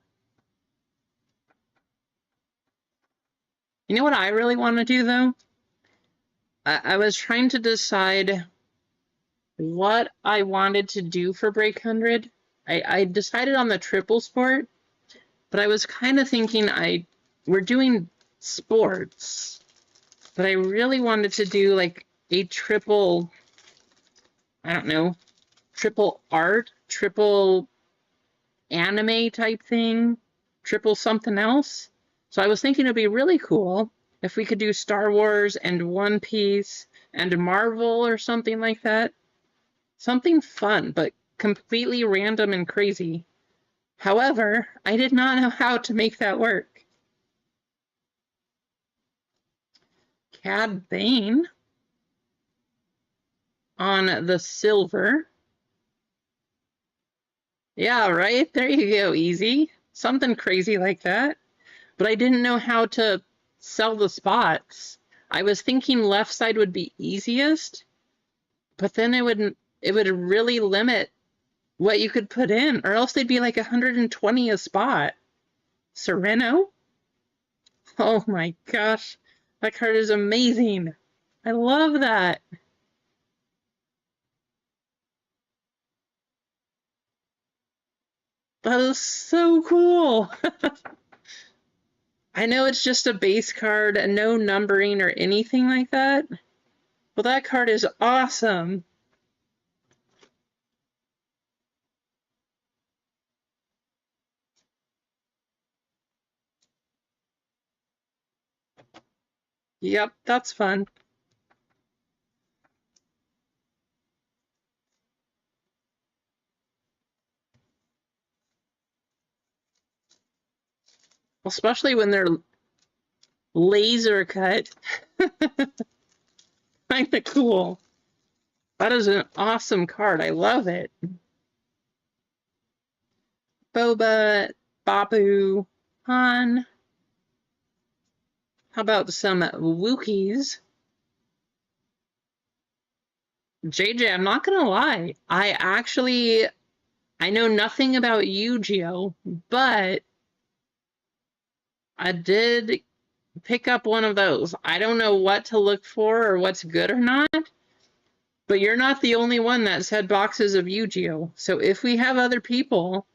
You know what I really want to do, though? I was trying to decide what I wanted to do for Break 100. I decided on the triple sport, but I was kind of thinking we're doing sports, but I really wanted to do like a triple, I don't know, triple art, triple anime type thing, triple something else. So I was thinking it'd be really cool if we could do Star Wars and One Piece and Marvel or something like that. Something fun, but completely random and crazy. However, I did not know how to make that work. Cad Bane on the silver. Yeah, right? There you go, easy. Something crazy like that. But I didn't know how to sell the spots. I was thinking left side would be easiest, but then it would really limit what you could put in, or else they'd be like 120 a spot. Sereno? Oh my gosh, that card is amazing. I love that. That is so cool. I know it's just a base card and no numbering or anything like that, but that card is awesome. Yep, that's fun. Especially when they're laser cut. Kind of cool. That is an awesome card. I love it. Boba, Babu, Han. How about some Wookiees? JJ, I'm not gonna lie. I know nothing about Yu-Gi-Oh, but I did pick up one of those. I don't know what to look for or what's good or not, but you're not the only one that's had boxes of Yu-Gi-Oh. So if we have other people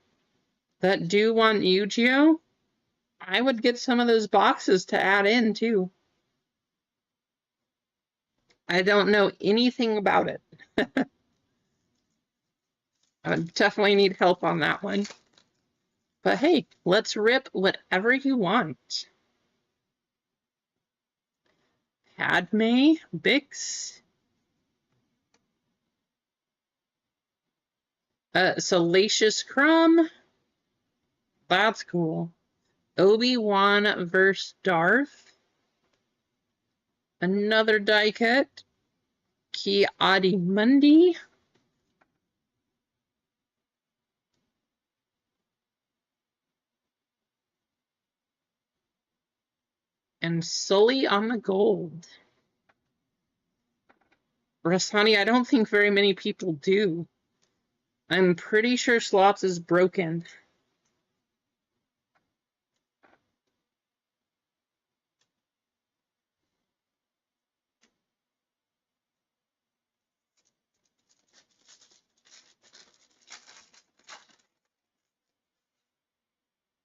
that do want Yu-Gi-Oh, I would get some of those boxes to add in too. I don't know anything about it. I would definitely need help on that one. But hey, let's rip whatever you want. Padme, Bix, Salacious Crumb. That's cool. Obi-Wan versus Darth. Another die cut. Ki-Adi-Mundi. And Sully on the gold. Rasani, I don't think very many people do. I'm pretty sure Slots is broken.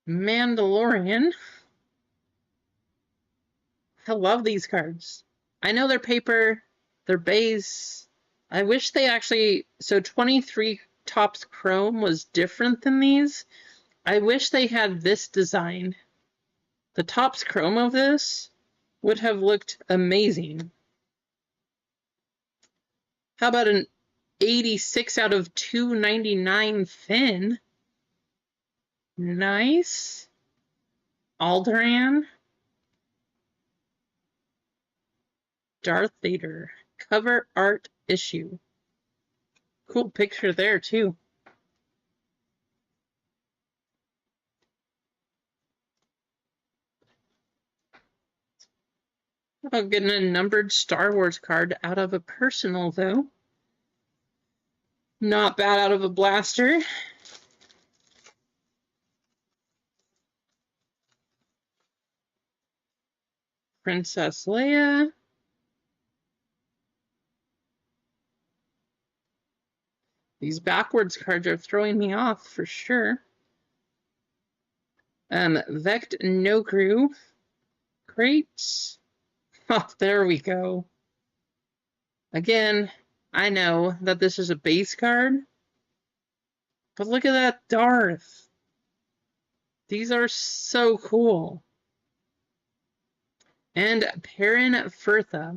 Mandalorian. I love these cards. I know they're paper, they're base. I wish they actually, so 23 Topps Chrome was different than these. I wish they had this design. The Topps Chrome of this would have looked amazing. How about an 86 out of 299 Finn? Nice. Alderaan. Darth Vader. Cover art issue. Cool picture there, too. How about getting a numbered Star Wars card out of a personal, though? Not bad out of a blaster. Princess Leia. These backwards cards are throwing me off for sure. Vect Nokru. Crates. Oh, there we go. Again, I know that this is a base card, but look at that Darth. These are so cool. And Perrin Firtha.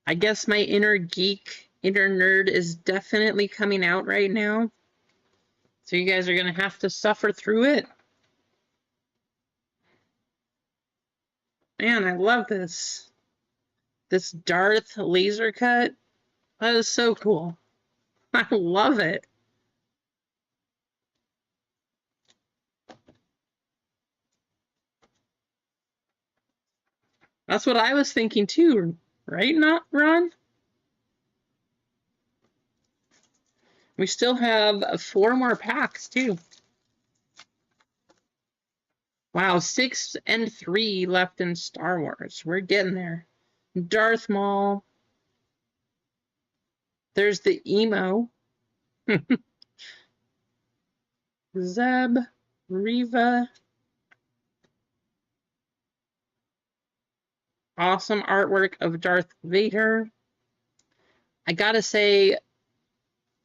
I guess my inner geek, inner nerd is definitely coming out right now. So you guys are going to have to suffer through it. Man, I love this. This Darth laser cut. That is so cool. I love it. That's what I was thinking too, right? Not Ron? We still have 4 more packs too. Wow, 6 and 3 left in Star Wars. We're getting there. Darth Maul. There's the emo. Zeb, Reva. Awesome artwork of Darth Vader. I gotta say,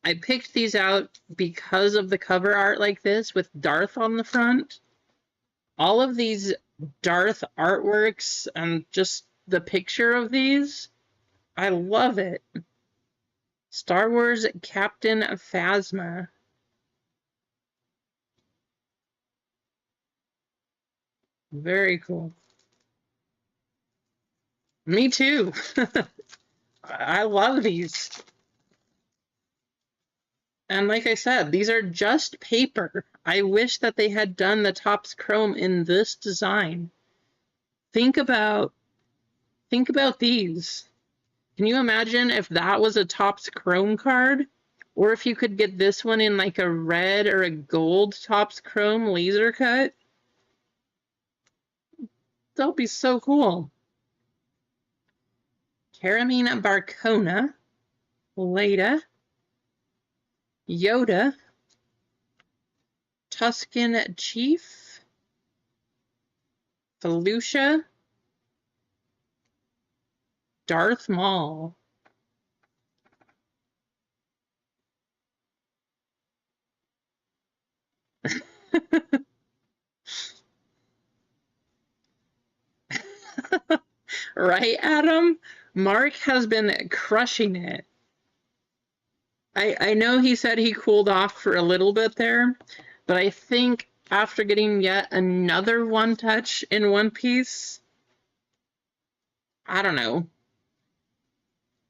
I picked these out because of the cover art like this with Darth on the front. All of these Darth artworks and just the picture of these, I love it. Star Wars Captain Phasma. Very cool. Me too. I love these. And like I said, these are just paper. I wish that they had done the Topps Chrome in this design. Think about these. Can you imagine if that was a Topps Chrome card? Or if you could get this one in like a red or a gold Topps Chrome laser cut? That would be so cool. Caramine Barcona, Leda, Yoda, Tusken Chief, Felucia, Darth Maul. Right, Adam? Mark has been crushing it. I know he said he cooled off for a little bit there, but I think after getting yet another one touch in One Piece, I don't know.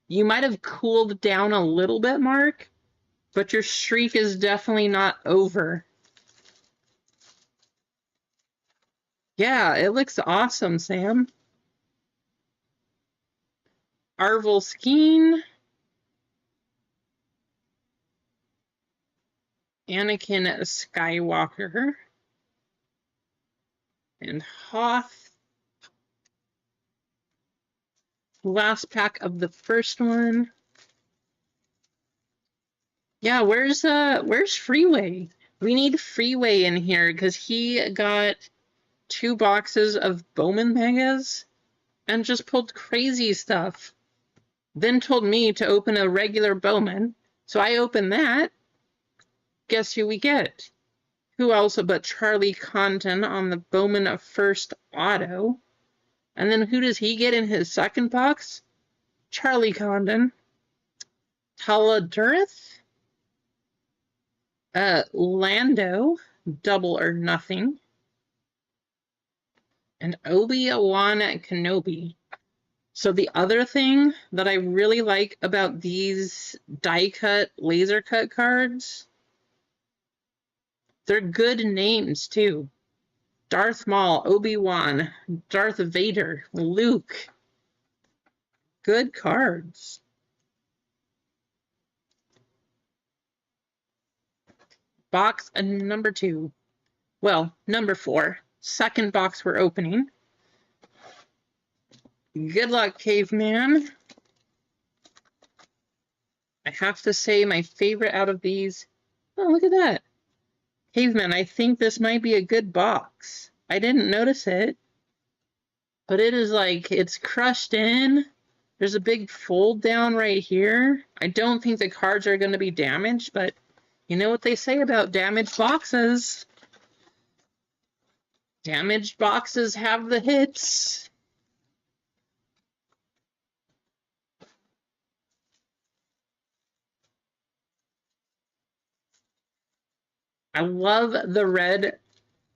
You might have cooled down a little bit, Mark, but your streak is definitely not over. Yeah, it looks awesome, Sam. Arvel Skeen. Anakin Skywalker. And Hoth. Last pack of the first one. Yeah, where's Freeway? We need Freeway in here because he got 2 boxes of Bowman Megas and just pulled crazy stuff. Then told me to open a regular Bowman. So I opened that. Guess who we get? Who else but Charlie Condon on the Bowman First Auto. And then who does he get in his second box? Charlie Condon. Taladurith. Lando. Double or Nothing. And Obi-Wan Kenobi. So the other thing that I really like about these die-cut, laser-cut cards, they're good names too. Darth Maul, Obi-Wan, Darth Vader, Luke. Good cards. Box number 2. Well, number 4. Second box we're opening. Good luck, Caveman. I have to say my favorite out of these. Oh, look at that. Caveman, I think this might be a good box. I didn't notice it, but it is like it's crushed in. There's a big fold down right here. I don't think the cards are going to be damaged, but you know what they say about damaged boxes. Damaged boxes have the hits. I love the red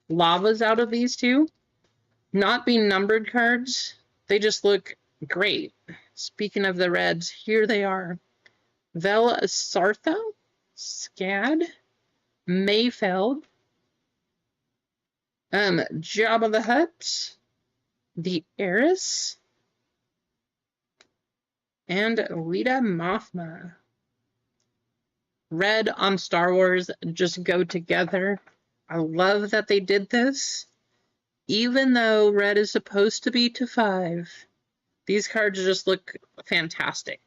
lavas out of these two. Not being numbered cards, they just look great. Speaking of the reds, here they are. Vel Sartha, Scad, Mayfeld, Jabba the Hutt, the Heiress, and Lita Mothma. Red on Star Wars just go together. I love that they did this. Even though red is supposed to be to 5, these cards just look fantastic.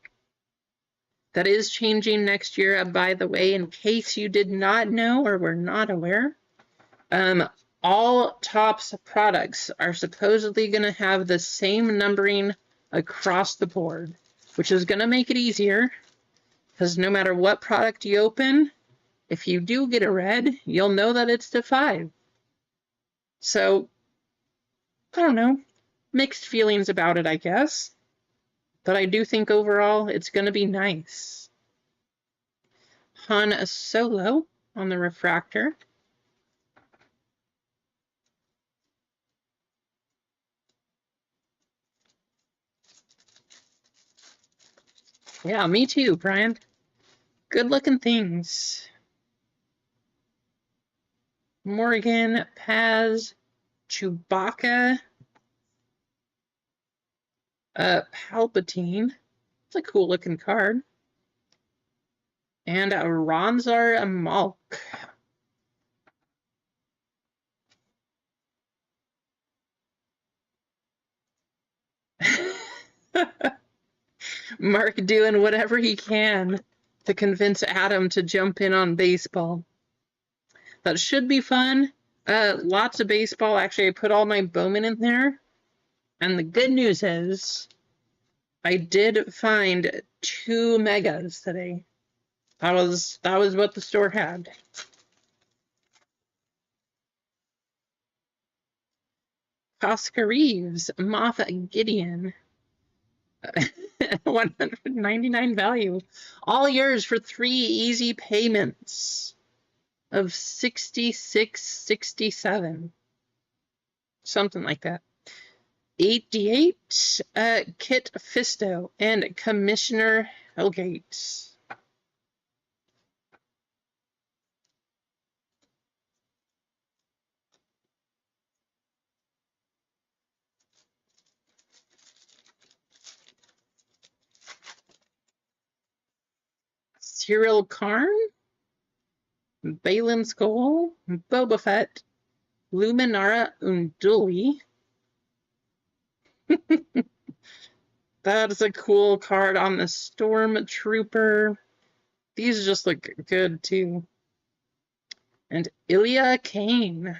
That is changing next year, by the way, in case you did not know or were not aware. All Topps products are supposedly going to have the same numbering across the board, which is going to make it easier. Because no matter what product you open, if you do get a red, you'll know that it's to 5. So, I don't know. Mixed feelings about it, I guess. But I do think overall it's going to be nice. Han Solo on the refractor. Yeah, me too, Brian. Good looking things. Morgan, Paz, Chewbacca, Palpatine. It's a cool looking card. And Ronzar Malk. Mark doing whatever he can to convince Adam to jump in on baseball. That should be fun. Lots of baseball. Actually, I put all my Bowman in there. And the good news is I did find 2 megas today. That was what the store had. Oscar Reeves, Moth Gideon. 199 value. All yours for 3 easy payments of 66.67. Something like that. 88, Kit Fisto and Commissioner Hellgate. Cyril Karn, Balin Skull, Boba Fett, Luminara Unduli. That is a cool card on the Stormtrooper. These just look good too. And Ilya Kane.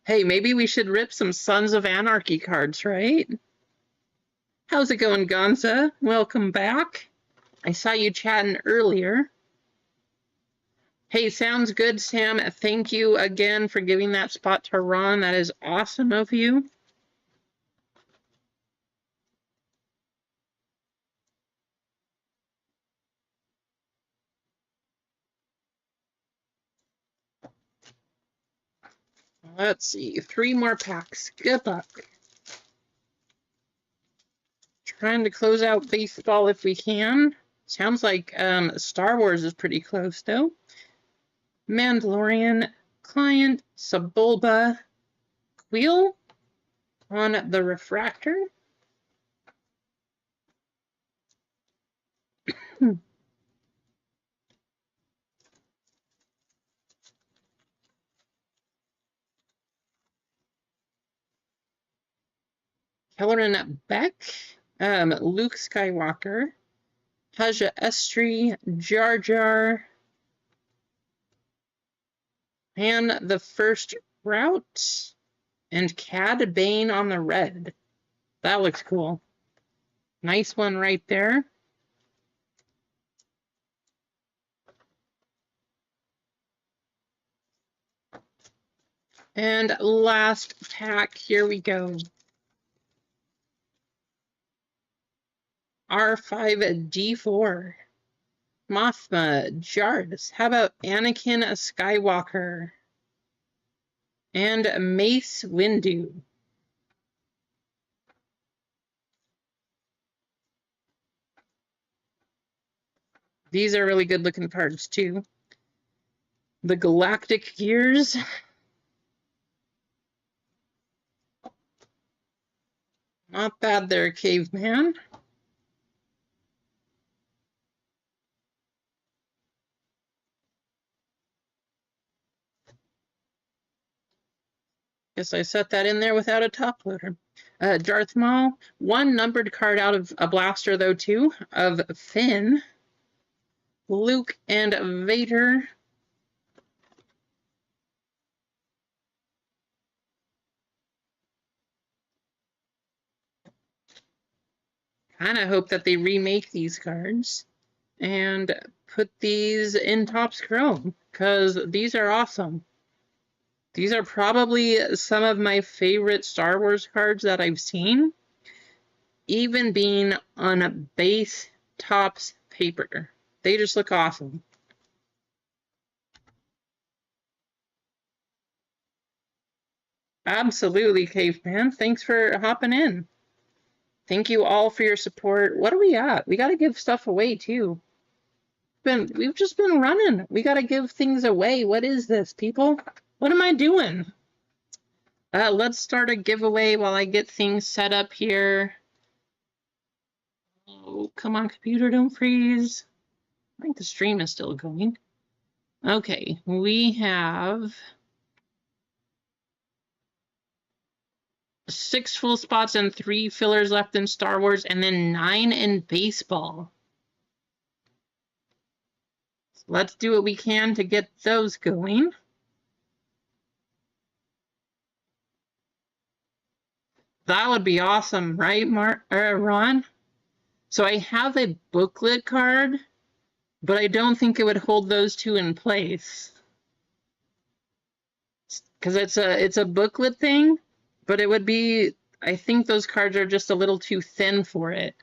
Hey, maybe we should rip some Sons of Anarchy cards, right? How's it going, Gonza? Welcome back. I saw you chatting earlier. Hey, sounds good, Sam. Thank you again for giving that spot to Ron. That is awesome of you. Let's see, 3 more packs. Good luck. Trying to close out baseball if we can. Sounds like Star Wars is pretty close, though. Mandalorian, Client, Sebulba, Wheel on the refractor. Kellerin Beck, Luke Skywalker, Haja Estri, Jar Jar, and the first route, and Cad Bane on the red. That looks cool. Nice one right there. And last pack, here we go. R5D4. Mothma, Jards. How about Anakin Skywalker? And Mace Windu. These are really good looking cards too. The Galactic Gears. Not bad there, Caveman. Guess I set that in there without a top loader. Darth Maul. 1 numbered card out of a blaster, though, too, of Finn. Luke and Vader. Kind of hope that they remake these cards and put these in Topps Chrome, because these are awesome. These are probably some of my favorite Star Wars cards that I've seen, even being on a base Topps paper. They just look awesome. Absolutely, Caveman. Thanks for hopping in. Thank you all for your support. What are we at? We got to give stuff away, too. We've just been running. We got to give things away. What is this, people? What am I doing? Let's start a giveaway while I get things set up here. Oh, come on, computer, don't freeze. I think the stream is still going. Okay, we have 6 full spots and 3 fillers left in Star Wars, and then 9 in baseball. So let's do what we can to get those going. That would be awesome, right, Ron? So I have a booklet card, but I don't think it would hold those 2 in place. Because it's a booklet thing, but it would be, I think those cards are just a little too thin for it.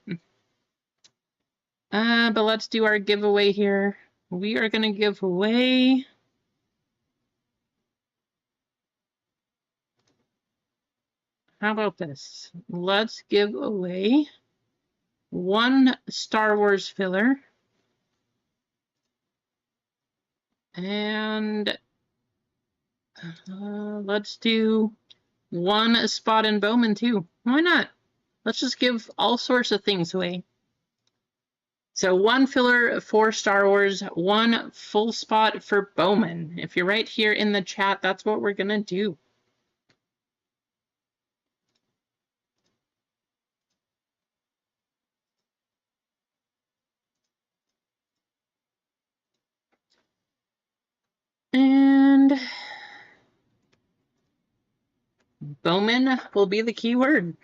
But let's do our giveaway here. We are going to give away how about this? Let's give away 1 Star Wars filler. And let's do 1 spot in Bowman too. Why not? Let's just give all sorts of things away. So 1 filler for Star Wars, 1 full spot for Bowman. If you're right here in the chat, that's what we're going to do. Bowman will be the keyword.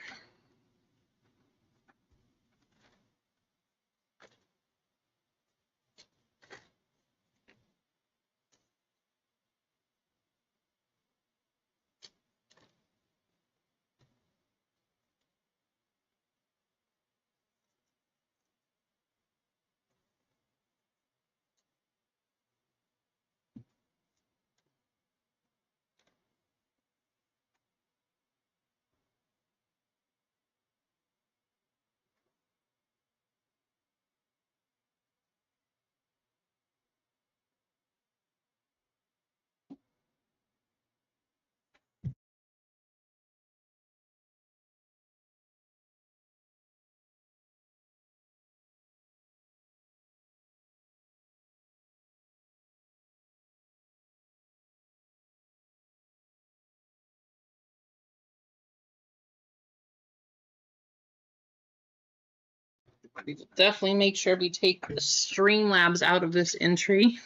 We will definitely make sure we take the Streamlabs out of this entry.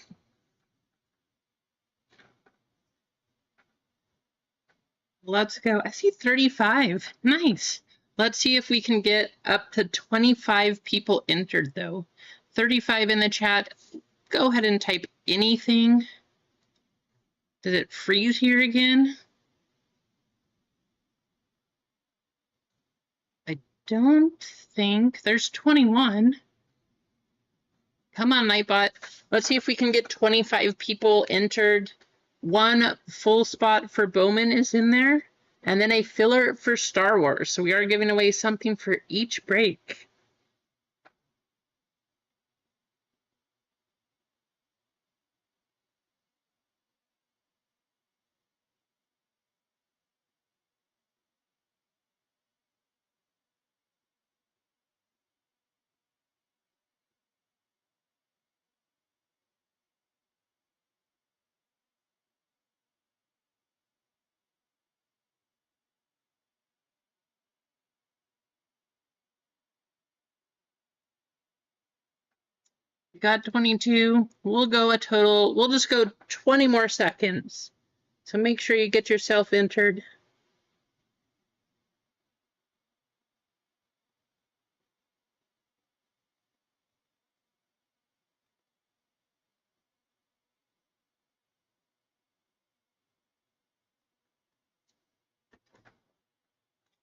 Let's go. I see 35. Nice. Let's see if we can get up to 25 people entered, though. 35 in the chat. Go ahead and type anything. Did it freeze here again? I don't think. There's 21. Come on, Nightbot. Let's see if we can get 25 people entered. One full spot for Bowman is in there, and then a filler for Star Wars. So we are giving away something for each break. Got 22. We'll go a total. We'll just go 20 more seconds. So make sure you get yourself entered.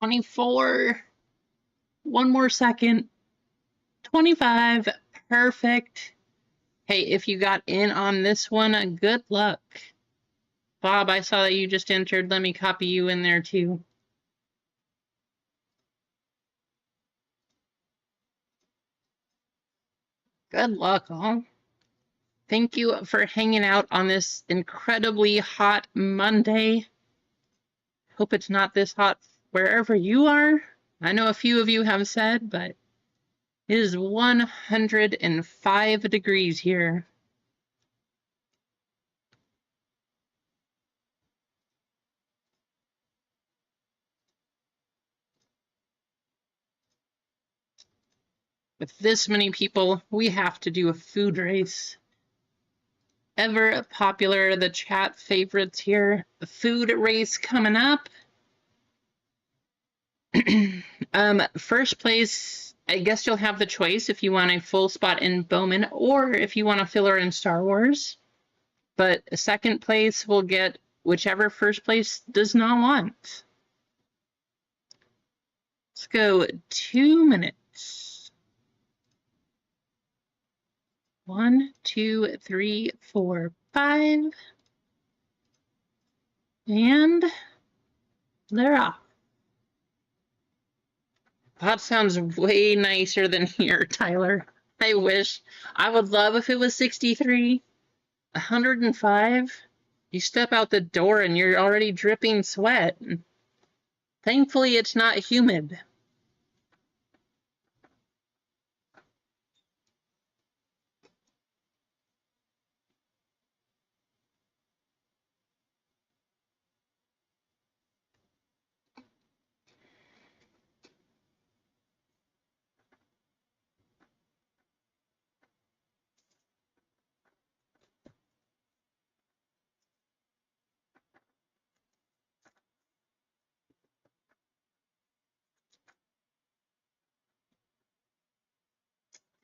$24. One more second. $25. Perfect. Hey, if you got in on this one, good luck. Bob, I saw that you just entered. Let me copy you in there too. Good luck, all. Thank you for hanging out on this incredibly hot Monday. Hope it's not this hot wherever you are. I know a few of you have said, but it is 105 degrees here. With this many people, we have to do a food race. Ever popular, the chat favorites here. The food race coming up. First place, I guess you'll have the choice if you want a full spot in Bowman or if you want a filler in Star Wars. But second place will get whichever first place does not want. Let's go 2 minutes. 1, 2, 3, 4, 5. And they're off. That sounds way nicer than here, Tyler. I wish. I would love if it was 63. 105. You step out the door and you're already dripping sweat. Thankfully, it's not humid.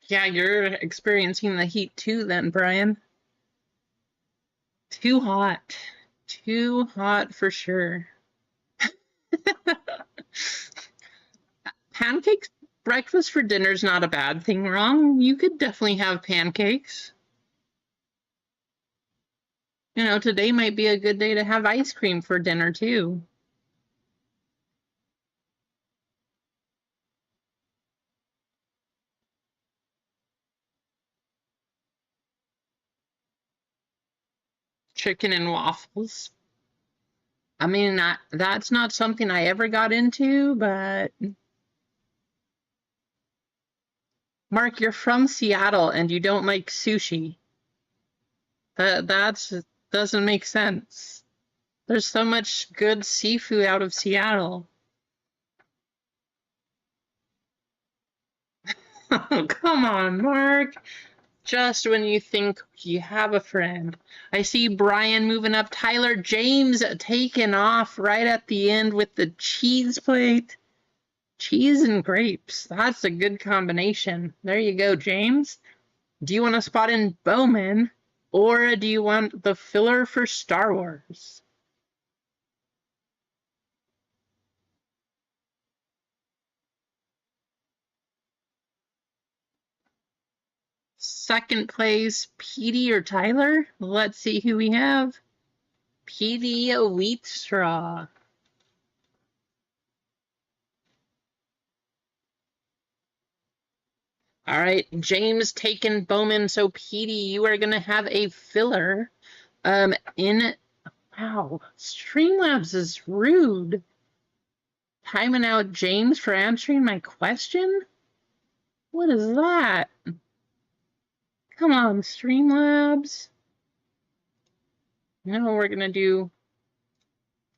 Yeah, you're experiencing the heat too then, Brian. Too hot. Too hot for sure. Pancakes breakfast for dinner is not a bad thing, wrong? You could definitely have pancakes. You know, today might be a good day to have ice cream for dinner too. Chicken and waffles. I mean, that's not something I ever got into, but Mark, you're from Seattle and you don't like sushi. That's doesn't make sense. There's so much good seafood out of Seattle. Oh, come on, Mark. Just when you think you have a friend. I see Brian moving up. Tyler James taking off right at the end with the cheese plate. Cheese and grapes. That's a good combination. There you go, James. Do you want a spot in Bowman, or do you want the filler for Star Wars? Second place, Petey or Tyler? Let's see who we have. Petey Wheat Straw. All right, James taking Bowman. So Petey, you are gonna have a filler. In wow, Streamlabs is rude. Timing out James for answering my question? What is that? Come on, Streamlabs. No, we're gonna do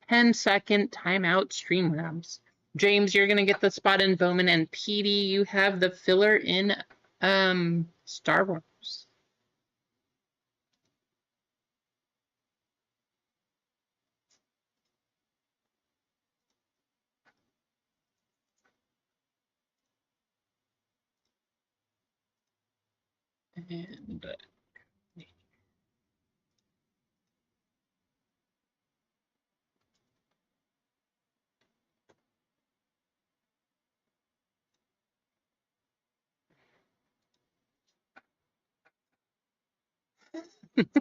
10-second timeout Streamlabs. James, you're gonna get the spot in Bowman, and Petey, you have the filler in Star Wars. And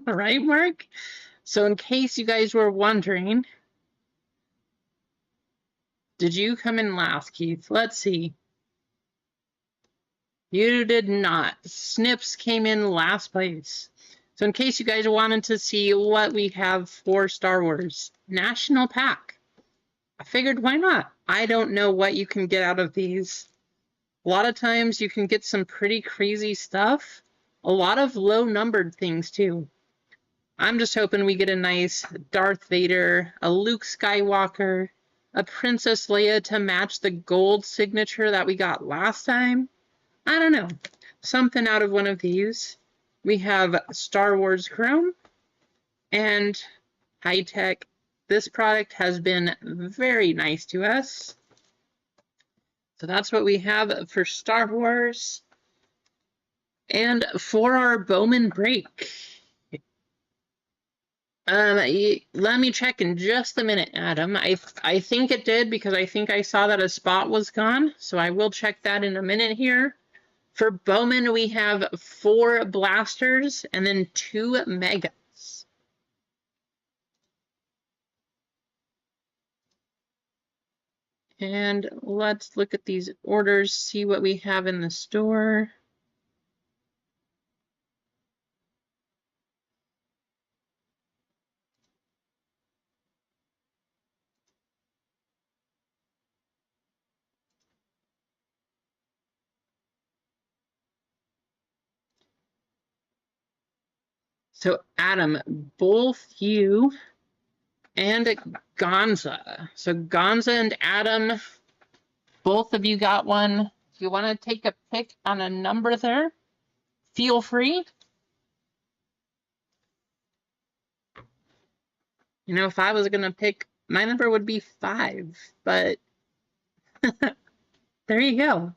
right, Mark? So in case you guys were wondering, did you come in last, Keith? Let's see. You did not. Snips came in last place. So in case you guys wanted to see what we have for Star Wars, National Pack. I figured why not? I don't know what you can get out of these. A lot of times you can get some pretty crazy stuff. A lot of low numbered things too. I'm just hoping we get a nice Darth Vader, a Luke Skywalker, a Princess Leia to match the gold signature that we got last time. I don't know. Something out of one of these. We have Star Wars Chrome and High Tech. This product has been very nice to us. So that's what we have for Star Wars. And for our Bowman break, let me check in just a minute, Adam. I think it did because I think I saw that a spot was gone. So I will check that in a minute here. For Bowman, we have 4 blasters and then 2 megas. And let's look at these orders, see what we have in the store. So Adam, both you and Gonza. So Gonza and Adam, both of you got one. If you want to take a pick on a number there, feel free. You know, if I was going to pick, my number would be 5, but there you go.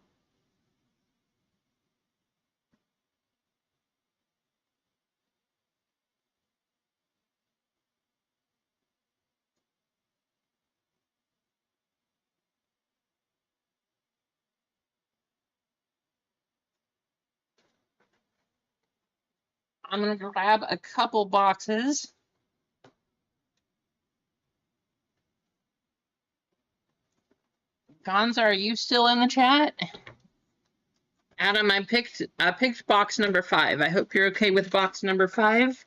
I'm going to grab a couple boxes. Gonza, are you still in the chat? Adam, I picked box number 5. I hope you're okay with box number 5.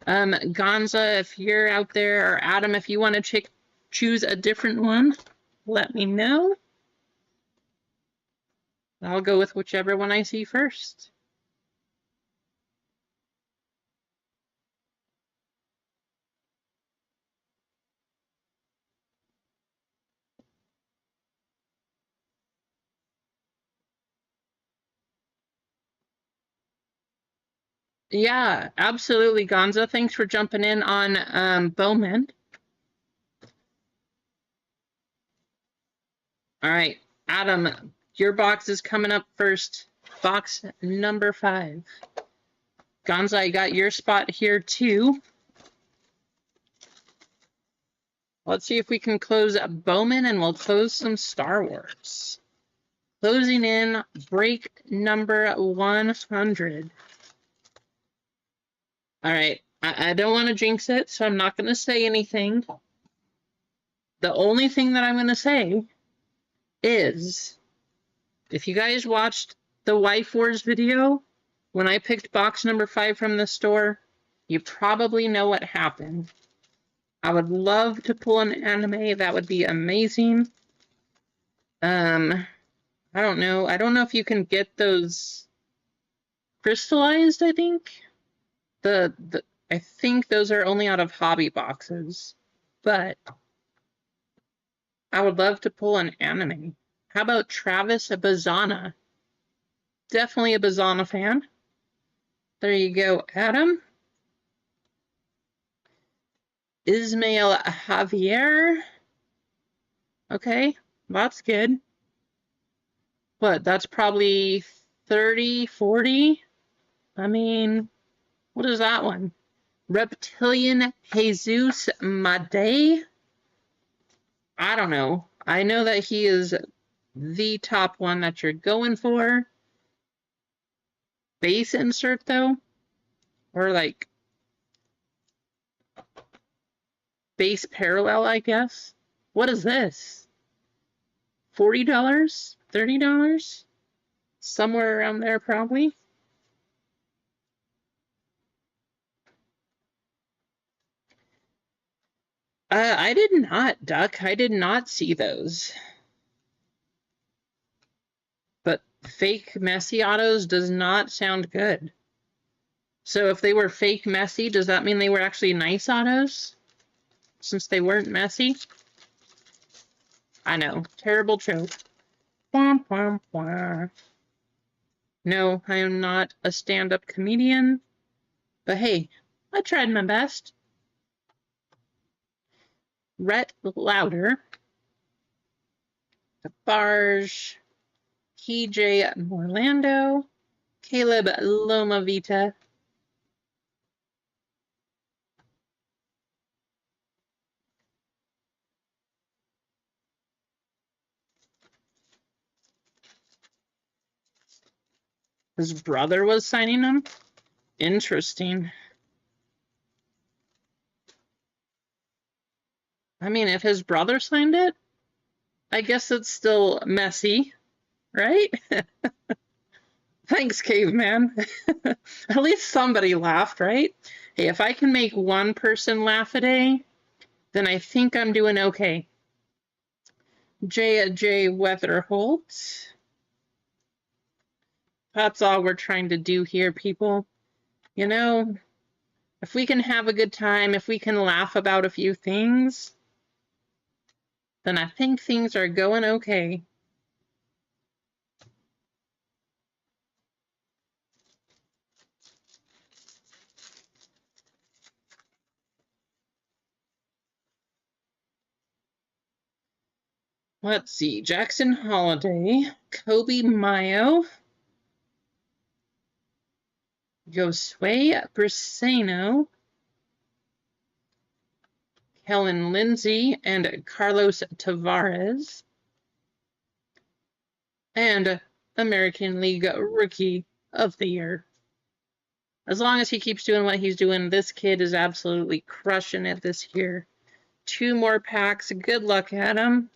Gonza, if you're out there, or Adam, if you want to choose a different one, let me know. I'll go with whichever one I see first. Yeah, absolutely, Gonza. Thanks for jumping in on Bowman. All right, Adam, your box is coming up first. Box number 5. Gonza, I got your spot here too. Let's see if we can close Bowman, and we'll close some Star Wars. Closing in break number 100. All right, I don't want to jinx it, so I'm not going to say anything. The only thing that I'm going to say is, if you guys watched the Wife Wars video, when I picked box number 5 from the store, you probably know what happened. I would love to pull an anime. That would be amazing. I don't know. I don't know if you can get those crystallized, I think. I think those are only out of hobby boxes. But I would love to pull an anime. How about Travis Bazana? Definitely a Bazana fan. There you go, Adam. Ismail Javier. Okay, that's good. What, that's probably 30, 40? I mean, what is that one? Reptilian Jesus Made? I don't know. I know that he is the top one that you're going for. Base insert, though? Or like base parallel, I guess. What is this? $40? $30? Somewhere around there, probably. I did not, Duck. I did not see those. But fake messy autos does not sound good. So if they were fake messy, does that mean they were actually nice autos? Since they weren't messy? I know. Terrible joke. Womp, womp, womp. No, I am not a stand-up comedian. But hey, I tried my best. Rhett Louder. Barge. TJ Morlando. Caleb Lomavita. His brother was signing them? Interesting. I mean, if his brother signed it, I guess it's still messy, right? Thanks, caveman. At least somebody laughed, right? Hey, if I can make one person laugh a day, then I think I'm doing okay. J. Weatherholt. That's all we're trying to do here, people. You know, if we can have a good time, if we can laugh about a few things, then I think things are going okay. Let's see, Jackson Holiday, Kobe Mayo, Josue Briseno, Helen Lindsay, and Carlos Tavares, and American League Rookie of the Year. As long as he keeps doing what he's doing, this kid is absolutely crushing it this year. 2 more packs. Good luck, Adam.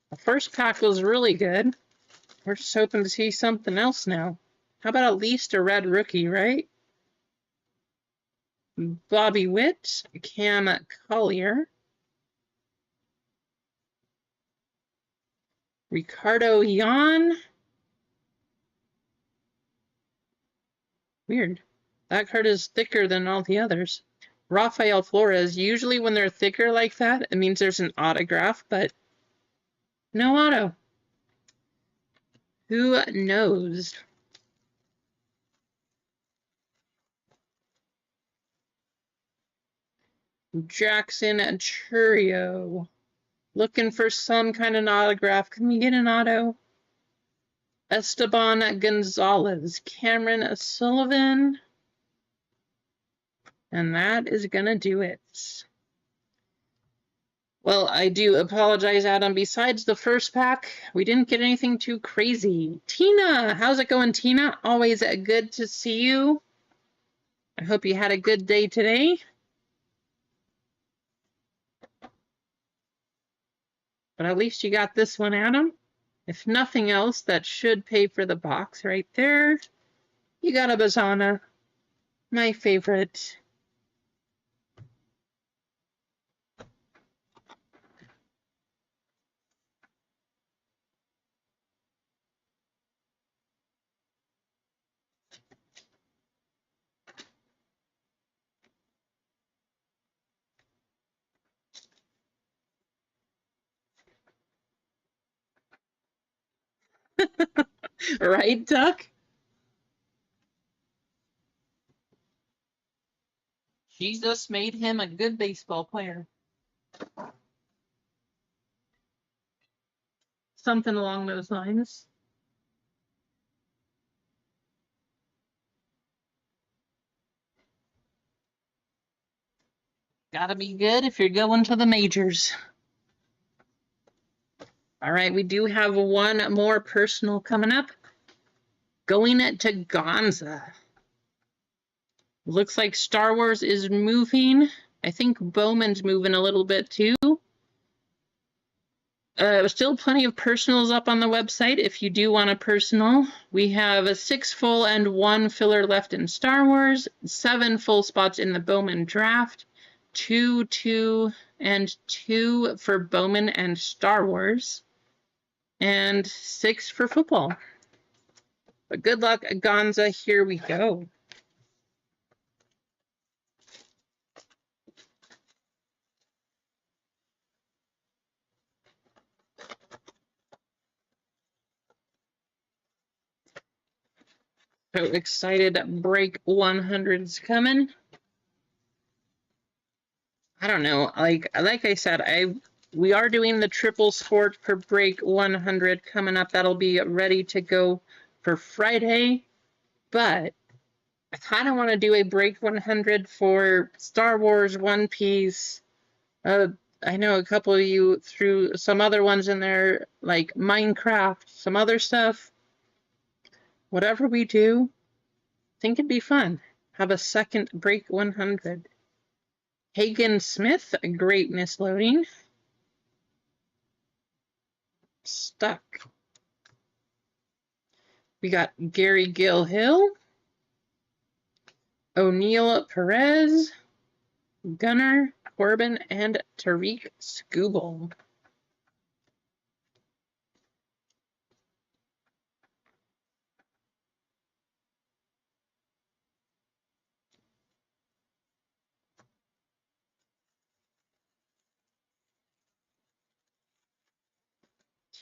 The first pack was really good. We're just hoping to see something else now. How about at least a red rookie, right? Bobby Witt, Cam Collier, Ricardo Yan. Weird. That card is thicker than all the others. Rafael Flores. Usually when they're thicker like that, it means there's an autograph, but no auto. Who knows? Jackson Churio. Looking for some kind of autograph. Can we get an auto? Esteban Gonzalez. Cameron Sullivan. And that is going to do it. Well, I do apologize, Adam. Besides the first pack, we didn't get anything too crazy. Tina, how's it going, Tina? Always good to see you. I hope you had a good day today. But at least you got this one, Adam. If nothing else, that should pay for the box right there. You got a Bazana, my favorite. Right, Duck? Jesus made him a good baseball player. Something along those lines. Gotta be good if you're going to the majors. All right, we do have one more personal coming up. Going to Gonza. Looks like Star Wars is moving. I think Bowman's moving a little bit too. Still plenty of personals up on the website if you do want a personal. We have a 6 full and 1 filler left in Star Wars, 7 full spots in the Bowman draft, 2, 2, and 2 for Bowman and Star Wars, and 6 for football. But good luck, Gonza. Here we go. So excited, break 100's coming. I don't know, like I said, we are doing the triple sport per break 100 coming up. That'll be ready to go for Friday, but I kind of want to do a break 100 for Star Wars, One Piece. I know a couple of you threw some other ones in there, like Minecraft, some other stuff. Whatever we do, I think it'd be fun. Have a second break 100. Hagen Smith, great misloading. Stuck. We got Gary Gilhill, O'Neill Perez, Gunnar Corbin, and Tariq Skubal.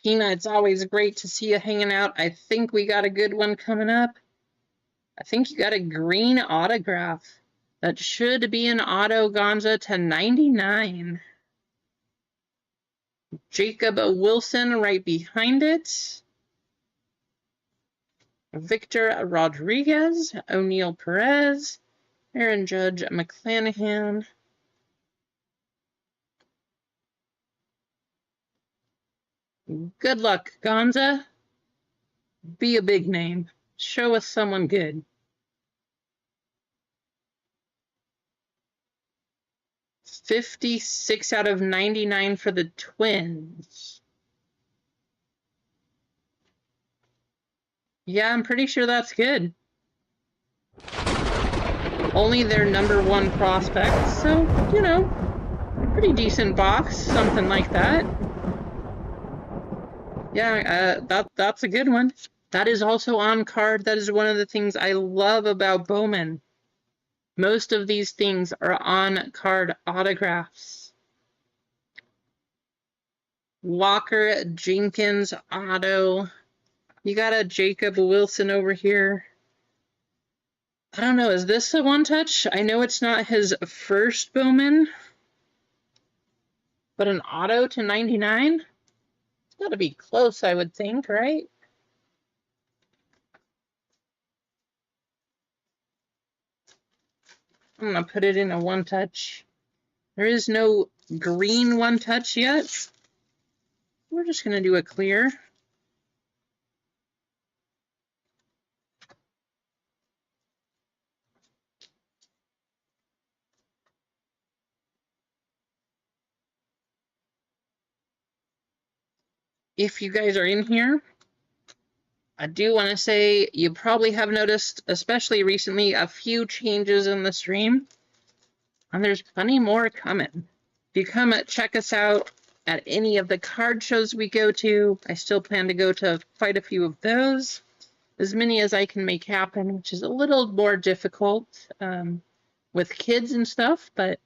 Tina, it's always great to see you hanging out. I think we got a good one coming up. I think you got a green autograph. That should be an auto, Gonza, to 99. Jacob Wilson right behind it. Victor Rodriguez, O'Neill Perez, Aaron Judge McClanahan. Good luck, Gonza. Be a big name. Show us someone good. 56 out of 99 for the Twins. Yeah, I'm pretty sure that's good. Only their #1 prospect, so, you know, pretty decent box, something like that. Yeah, that's a good one. That is also on card. That is one of the things I love about Bowman. Most of these things are on card autographs. Walker, Jenkins, auto. You got a Jacob Wilson over here. I don't know, is this a one-touch? I know it's not his first Bowman, but an auto to 99? It's got to be close, I would think, right? I'm going to put it in a one-touch. There is no green one-touch yet. We're just going to do a clear. If you guys are in here, I do want to say you probably have noticed, especially recently, a few changes in the stream. And there's plenty more coming. If you come check us out at any of the card shows we go to, I still plan to go to quite a few of those. As many as I can make happen, which is a little more difficult with kids and stuff, but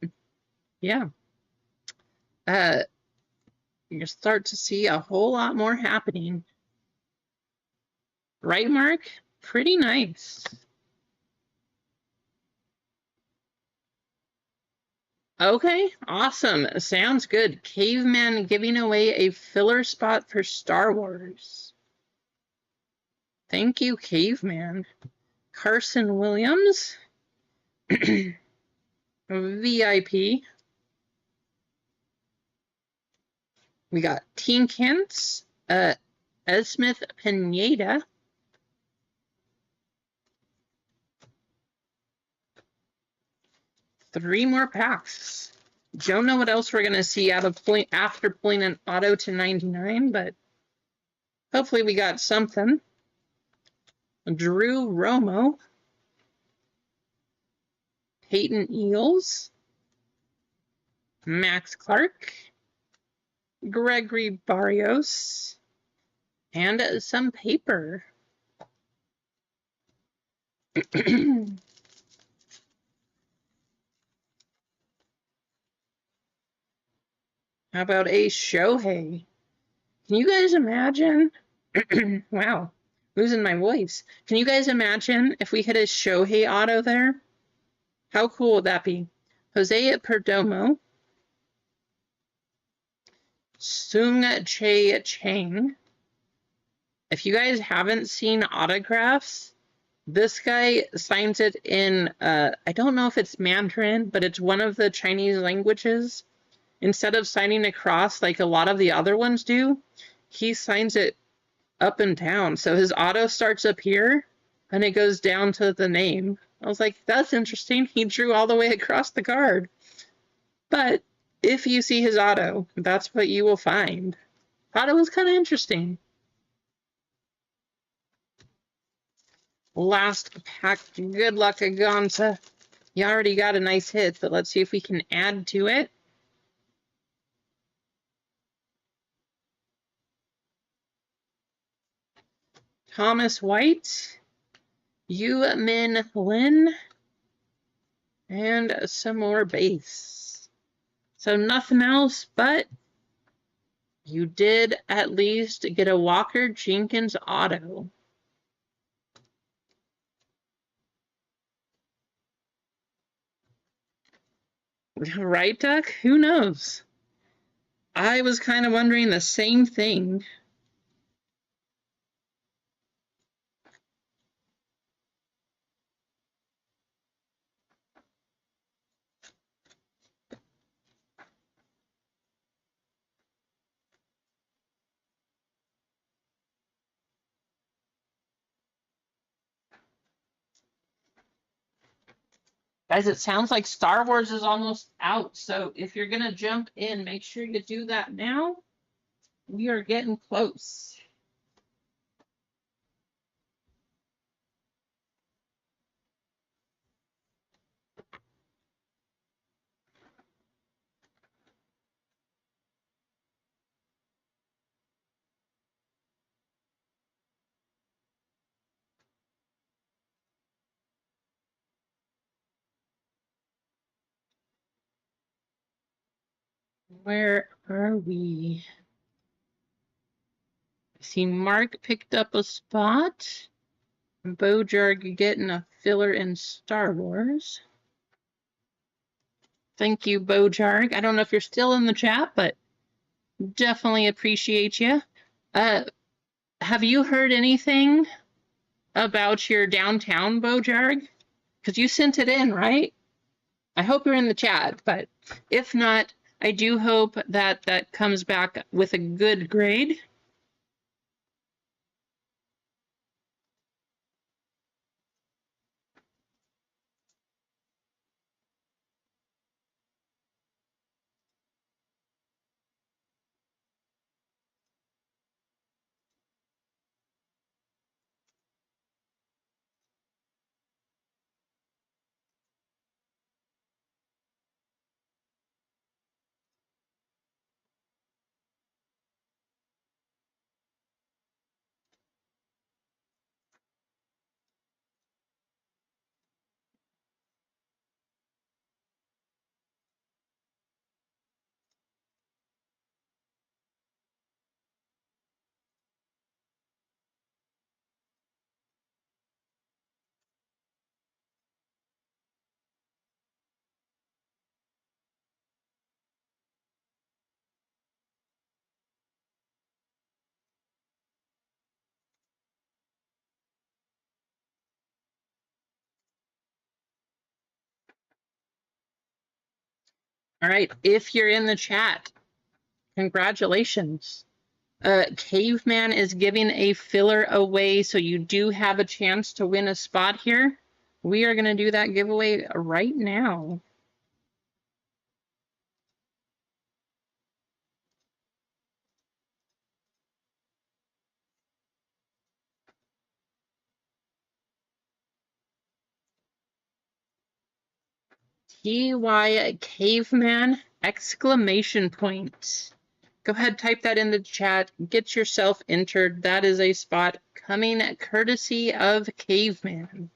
yeah. You start to see a whole lot more happening. Right, Mark? Pretty nice. Okay, awesome. Sounds good. Caveman giving away a filler spot for Star Wars. Thank you, Caveman. Carson Williams. VIP. We got Teen Kents. Esmith Pineda. Three more packs. Don't know what else we're going to see out of after pulling an auto to 99, but hopefully we got something. Drew Romo. Peyton Eels. Max Clark. Gregory Barrios. And some paper. How about a Shohei? Can you guys imagine? Wow, losing my voice. Can you guys imagine if we hit a Shohei auto there? How cool would that be? Jose Perdomo. Sung Chae Chang. If you guys haven't seen autographs, this guy signs it in, I don't know if it's Mandarin, but it's one of the Chinese languages. Instead of signing across like a lot of the other ones do, he signs it up and down. So his auto starts up here and it goes down to the name. I was like, that's interesting. He drew all the way across the card. But if you see his auto, that's what you will find. Thought it was kind of interesting. Last pack. Good luck, Agonza. You already got a nice hit, but let's see if we can add to it. Thomas White, Yu Min Lin, and some more base. So nothing else, but you did at least get a Walker Jenkins auto. Right, Duck? Who knows? I was kind of wondering the same thing. Guys, it sounds like Star Wars is almost out. So if you're going to jump in, make sure you do that now. We are getting close. Where are we? See, Mark picked up a spot. Bojarg getting a filler in Star Wars. Thank you, Bojarg. I don't know if you're still in the chat, but definitely appreciate you. Have you heard anything about your downtown, Bojarg? Because you sent it in, right? I hope you're in the chat, but if not, I do hope that that comes back with a good grade. All right, if you're in the chat, congratulations. Caveman is giving a filler away, so you do have a chance to win a spot here. We are going to do that giveaway right now. TY Caveman exclamation point. Go ahead, type that in the chat. Get yourself entered. That is a spot coming courtesy of Caveman.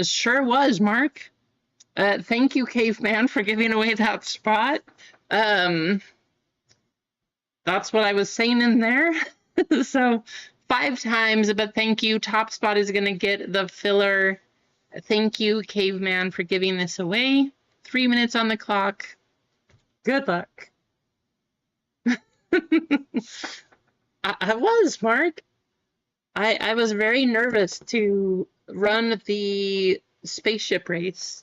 Sure was, Mark. Thank you, Caveman, for giving away that spot. Um, that's what I was saying in there. So 5 times, but thank you. Top spot is going to get the filler. Thank you, Caveman, for giving this away. 3 minutes on the clock. Good luck. I was, Mark. I was very nervous to run the spaceship race.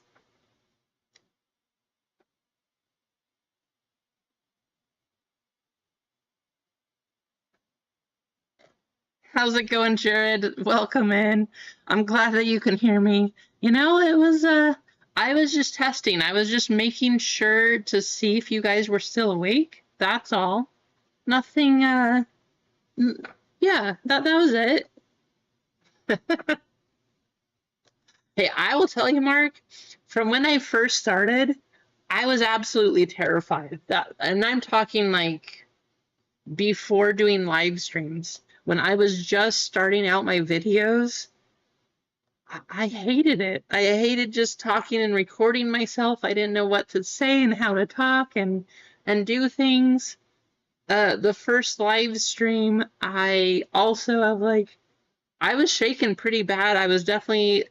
How's it going, Jared? Welcome in. I'm glad that you can hear me. You know, it was I was just testing. I was just making sure to see if you guys were still awake. That's all. Nothing yeah, that was it. Hey, I will tell you, Mark, from when I first started, I was absolutely terrified. And I'm talking like before doing live streams. When I was just starting out my videos, I hated it. I hated just talking and recording myself. I didn't know what to say and how to talk and do things. The first live stream, I also have like I was shaking pretty bad. I was definitely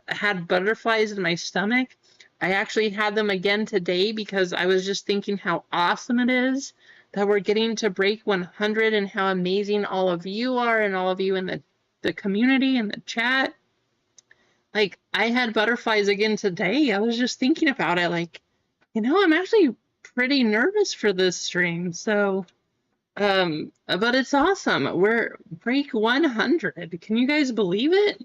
had butterflies in my stomach. I actually had them again today because I was just thinking how awesome it is that we're getting to break 100 and how amazing all of you are and all of you in the community and the chat. Like, I had butterflies again today. I was just thinking about it. Like, you know, I'm actually pretty nervous for this stream. So, but it's awesome. We're break 100. Can you guys believe it?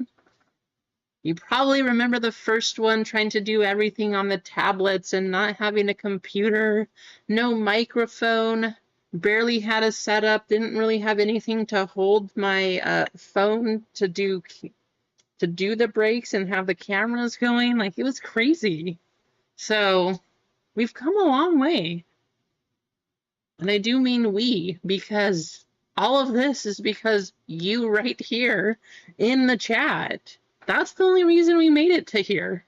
You probably remember the first one trying to do everything on the tablets and not having a computer, no microphone, barely had a setup, didn't really have anything to hold my phone to do the breaks and have the cameras going. Like, it was crazy. So we've come a long way. And I do mean we, because all of this is because you right here in the chat. That's the only reason we made it to here.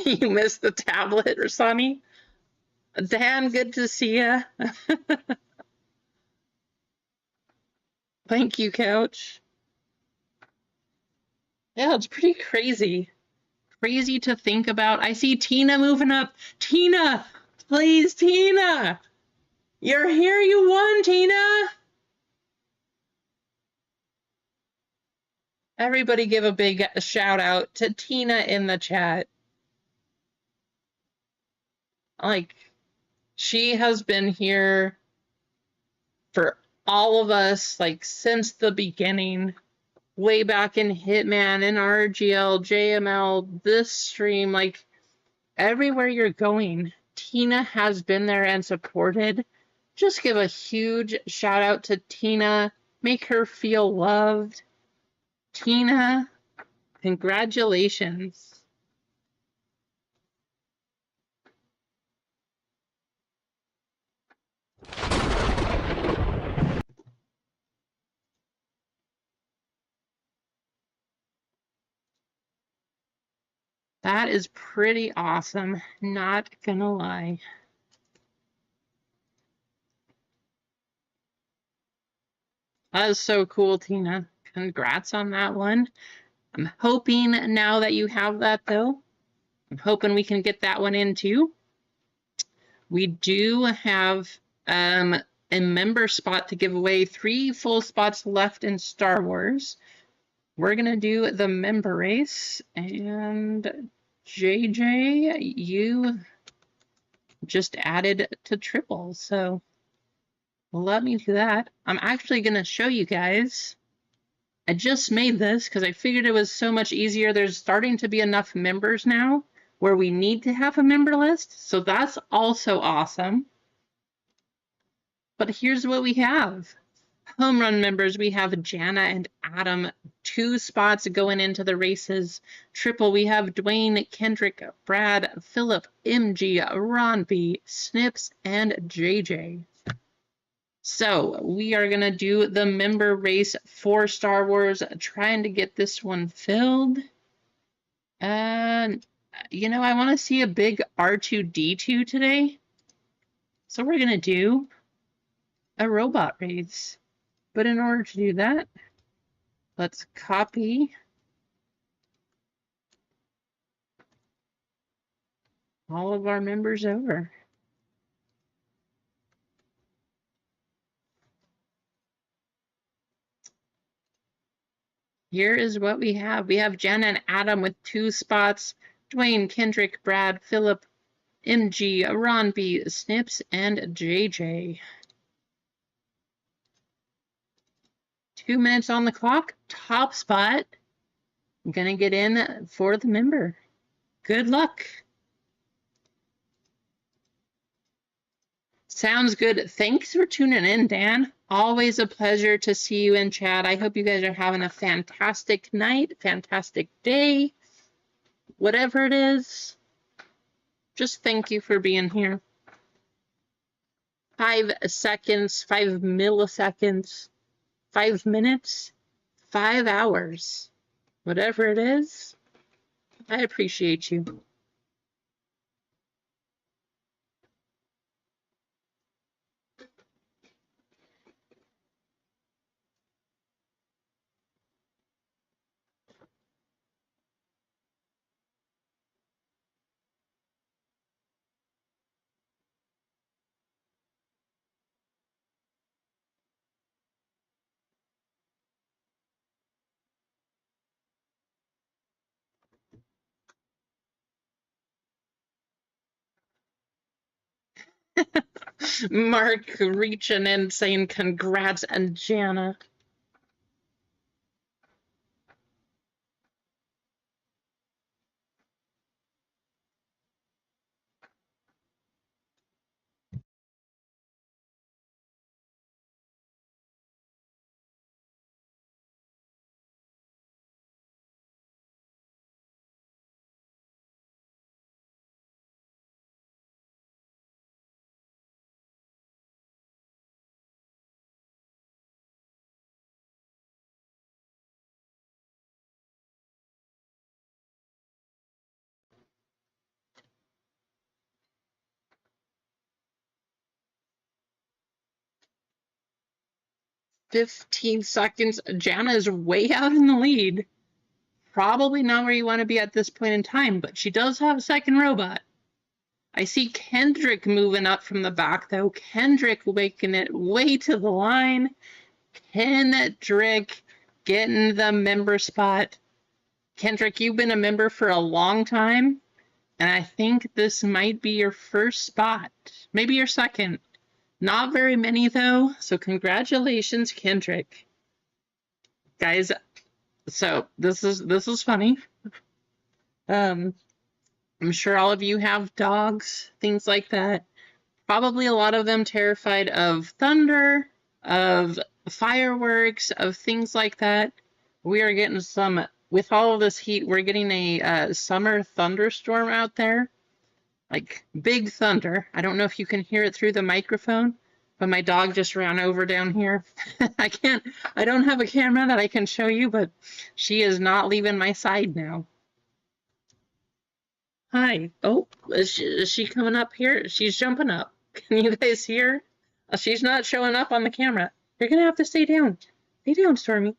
You missed the tablet, or Sonny? Dan, good to see ya. Thank you, Couch. Yeah, it's pretty crazy. Crazy to think about. I see Tina moving up. Tina, please, Tina. You're here, you won, Tina. Everybody give a big shout out to Tina in the chat. Like, she has been here for all of us, like, since the beginning, way back in Hitman, in RGL, JML, this stream, like, everywhere you're going, Tina has been there and supported. Just give a huge shout out to Tina. Make her feel loved. Tina, congratulations. That is pretty awesome, not gonna lie. That is so cool, Tina. Congrats on that one. I'm hoping now that you have that, though, I'm hoping we can get that one in, too. We do have a member spot to give away. 3 full spots left in Star Wars. We're going to do the member race. And JJ, you just added to triple. So let me do that. I'm actually going to show you guys. I just made this because I figured it was so much easier. There's starting to be enough members now where we need to have a member list. So that's also awesome. But here's what we have. Home run members, we have Jana and Adam, 2 spots going into the races. Triple, we have Dwayne, Kendrick, Brad, Philip, MG, Ron B, Snips, and JJ. So we are going to do the member race for Star Wars, trying to get this one filled. And, you know, I want to see a big R2-D2 today. So we're going to do a robot race. But in order to do that, let's copy all of our members over. Here is what we have. We have Jen and Adam with 2 spots, Dwayne, Kendrick, Brad, Philip, MG, Ron B, Snips, and JJ. 2 minutes on the clock, top spot. I'm gonna get in for the member. Good luck. Sounds good. Thanks for tuning in, Dan. Always a pleasure to see you in chat. I hope you guys are having a fantastic night, fantastic day, whatever it is. Just thank you for being here. 5 seconds, 5 milliseconds, 5 minutes, 5 hours, whatever it is. I appreciate you. Mark reaching in saying congrats, and Jana. "15 seconds. Jana is way out in the lead. Probably not where you want to be at this point in time, but she does have a second robot. I see Kendrick moving up from the back, though. Kendrick making it way to the line. Kendrick getting the member spot. Kendrick, you've been a member for a long time, and I think this might be your first spot. Maybe your second. Not very many, though, so congratulations, Kendrick. Guys, so this is funny. I'm sure all of you have dogs, things like that. Probably a lot of them terrified of thunder, of fireworks, of things like that. We are getting some, with all of this heat, we're getting a summer thunderstorm out there. Like big thunder. I don't know if you can hear it through the microphone, but my dog just ran over down here. I don't have a camera that I can show you, but she is not leaving my side now. Hi. Oh, is she coming up here? She's jumping up. Can you guys hear? She's not showing up on the camera. You're gonna have to stay down. Stay down, Stormy.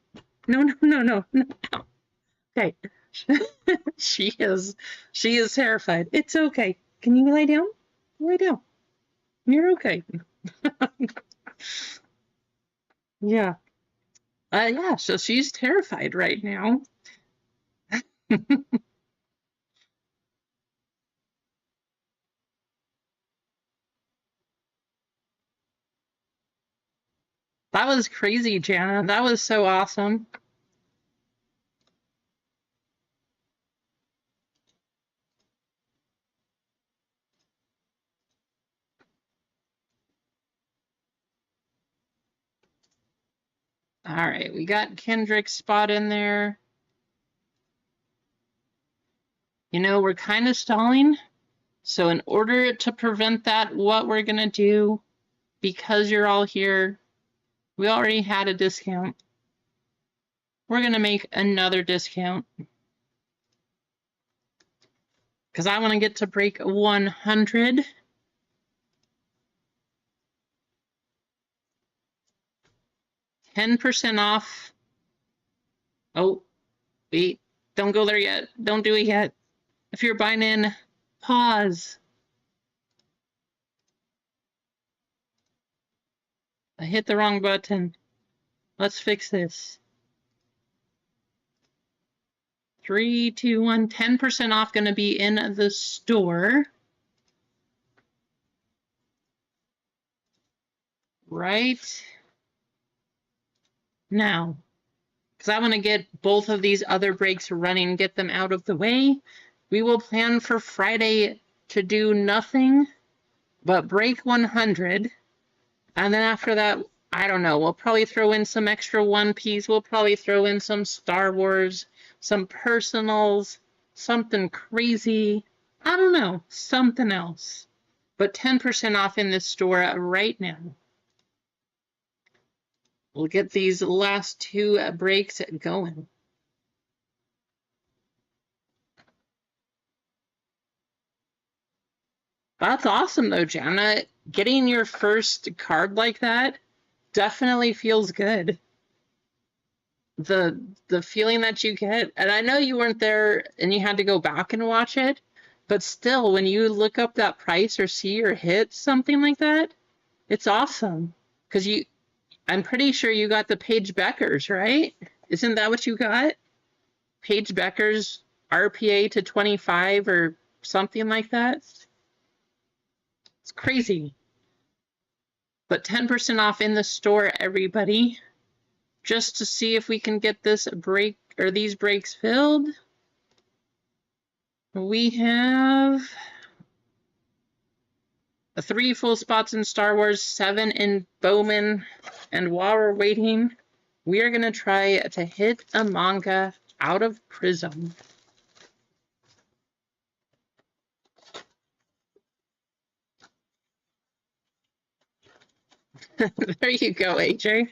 No. Okay. She is terrified. It's okay. Can you lay down? Lay down. You're okay. Yeah. Yeah, so she's terrified right now. That was crazy, Jana. That was so awesome. All right, we got Kendrick's spot in there. You know, we're kind of stalling. So in order to prevent that, what we're going to do, because you're all here, we already had a discount. We're going to make another discount because I want to get to break 100. $10% off. Oh, wait, don't go there yet. Don't do it yet. If you're buying in, pause. I hit the wrong button. Let's fix this. 3, 2, 1, 10% off going to be in the store. Right now. Because I want to get both of these other breaks running, get them out of the way. We will plan for Friday to do nothing but break 100. And then after that, I don't know, we'll probably throw in some extra One Piece. We'll probably throw in some Star Wars, some personals, something crazy. I don't know, something else. But 10% off in this store right now. We'll get these last 2 breaks going. That's awesome though, Jana. Getting your first card like that definitely feels good. The feeling that you get, and I know you weren't there and you had to go back and watch it, but still, when you look up that price or see your hit, something like that, it's awesome. Because I'm pretty sure you got the Paige Beckers, right? Isn't that what you got? Paige Beckers RPA to 25 or something like that? It's crazy. But 10% off in the store, everybody. Just to see if we can get this break or these breaks filled. We have 3 full spots in Star Wars, 7 in Bowman, and while we're waiting, we are going to try to hit a manga out of Prism. There you go, AJ.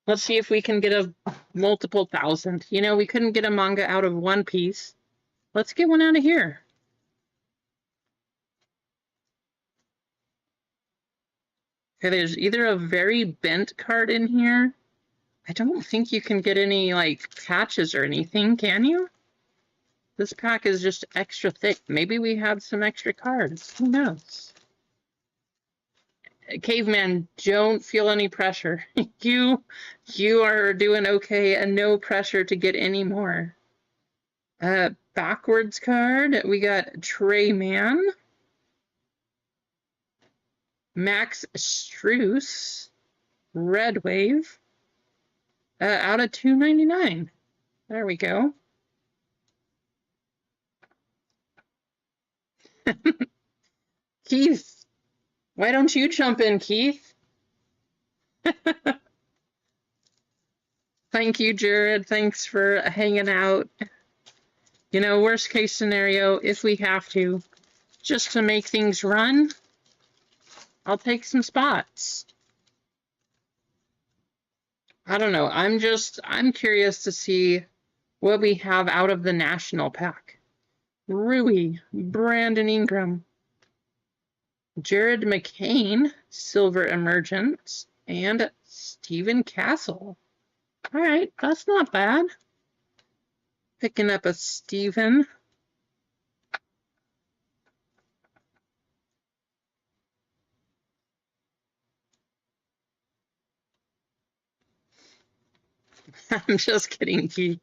Let's see if we can get a multiple thousand. You know, we couldn't get a manga out of One Piece. Let's get one out of here. Okay, there's either a very bent card in here. I don't think you can get any, like, patches or anything, can you? This pack is just extra thick. Maybe we have some extra cards. Who knows? Caveman, don't feel any pressure. You are doing okay and no pressure to get any more. Backwards card, we got Trayman. Max Struess. Red Wave. Out of $2.99. There we go. Keith, why don't you jump in, Keith? Thank you, Jared. Thanks for hanging out. You know, worst case scenario, if we have to, just to make things run, I'll take some spots. I don't know. I'm curious to see what we have out of the national pack. Rui, Brandon Ingram, Jared McCain, Silver Emergence, and Stephen Castle. All right, that's not bad. Picking up a Stephen. I'm just kidding, Keith.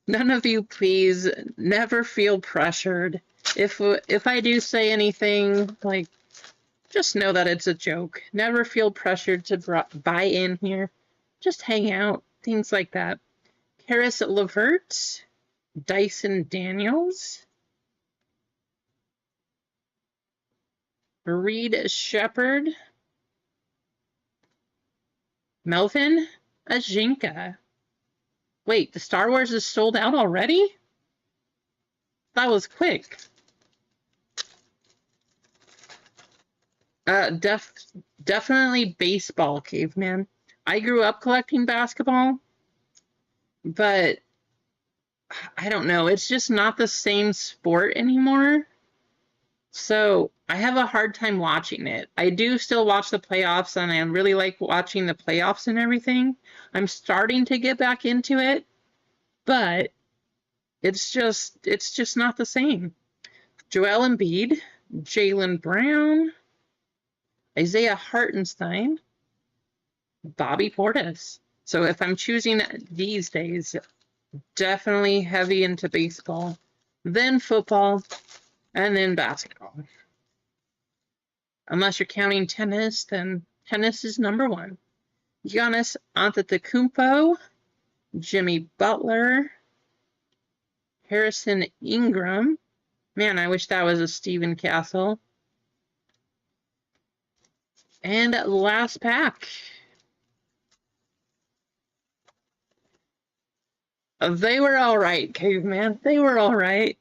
None of you, please, never feel pressured. If I do say anything, like, just know that it's a joke. Never feel pressured to buy in here. Just hang out, things like that. Karis Levert, Dyson Daniels, Reed Shepard, Melvin Ajinka. Wait, the Star Wars is sold out already? That was quick. Definitely baseball, caveman. I grew up collecting basketball, but I don't know. It's just not the same sport anymore. So I have a hard time watching it. I do still watch the playoffs, and I really like watching the playoffs and everything. I'm starting to get back into it, but it's just not the same. Joel Embiid, Jaylen Brown, Isaiah Hartenstein, Bobby Portis. So if I'm choosing these days, definitely heavy into baseball, then football, and then basketball. Unless you're counting tennis, then tennis is number one. Giannis Antetokounmpo, Jimmy Butler, Harrison Ingram. Man, I wish that was a Stephen Castle. And last pack. They were all right, caveman. They were all right.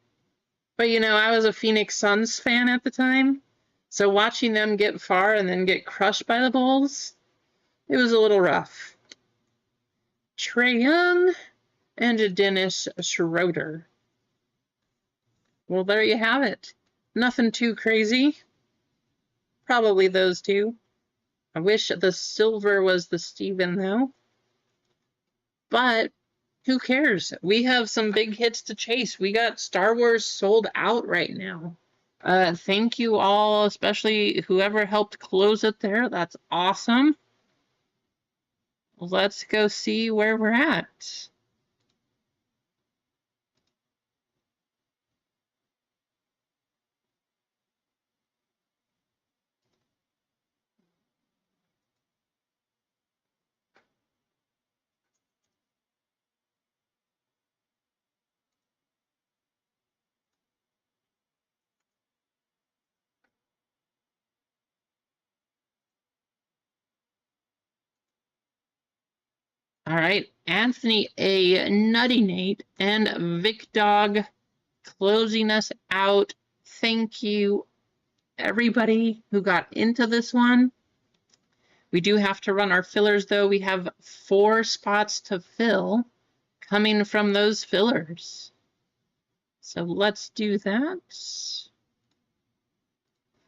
But you know, I was a Phoenix Suns fan at the time. So watching them get far and then get crushed by the Bulls, it was a little rough. Trae Young and Dennis Schroeder. Well, there you have it. Nothing too crazy. Probably those two. I wish the silver was the Steven, though. But who cares? We have some big hits to chase. We got Star Wars sold out right now. Thank you all, especially whoever helped close it there. That's awesome. Let's go see where we're at. All right, Anthony A, Nutty Nate, and Vic Dog closing us out. Thank you, everybody who got into this one. We do have to run our fillers, though. We have 4 spots to fill coming from those fillers. So let's do that.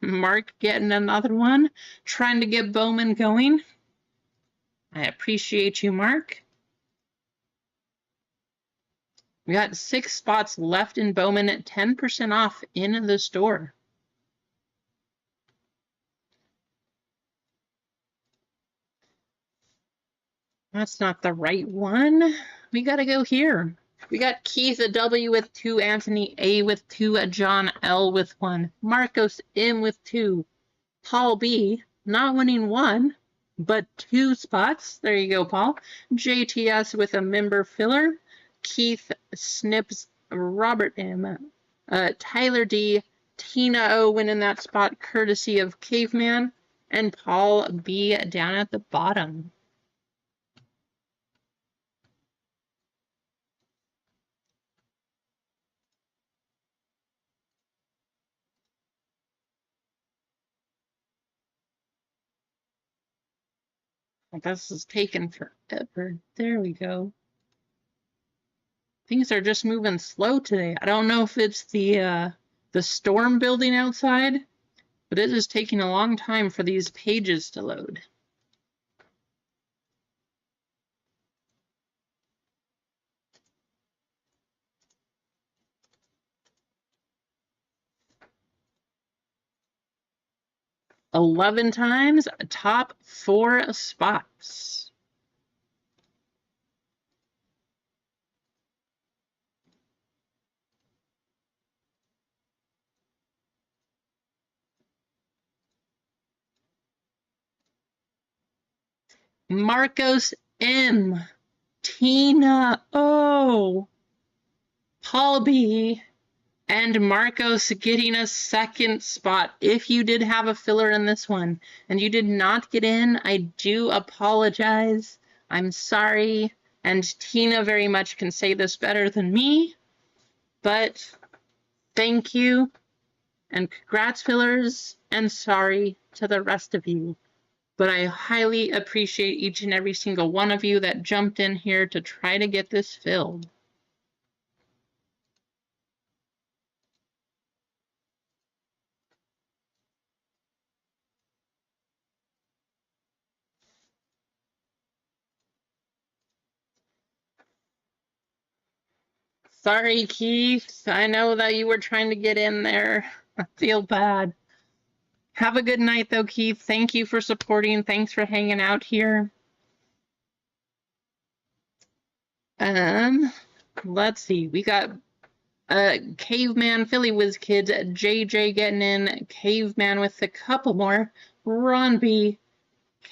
Mark getting another one, trying to get Bowman going. I appreciate you, Mark. We got 6 spots left in Bowman at 10% off in the store. That's not the right one. We got to go here. We got Keith a W with 2, Anthony A with 2, John L with 1, Marcos M with 2, Paul B not winning 1, but 2 spots. There you go, Paul. JTS with a member filler. Keith Snips, Robert M, Tyler D, Tina O winning that spot courtesy of Caveman, and Paul B down at the bottom. This is taking forever. There we go. Things are just moving slow today. I don't know if it's the storm building outside, but it is taking a long time for these pages to load. $11 times, top 4 spots. Marcos M, Tina O, Paul B, and Marcos getting a 2nd spot. If you did have a filler in this one and you did not get in, I do apologize. I'm sorry. And Tina very much can say this better than me, but thank you. And congrats, fillers, and sorry to the rest of you. But I highly appreciate each and every single one of you that jumped in here to try to get this filled. Sorry, Keith. I know that you were trying to get in there. I feel bad. Have a good night, though, Keith. Thank you for supporting. Thanks for hanging out here. Let's see. We got Caveman, Philly Whiz Kids, JJ getting in, Caveman with a couple more, Ron B,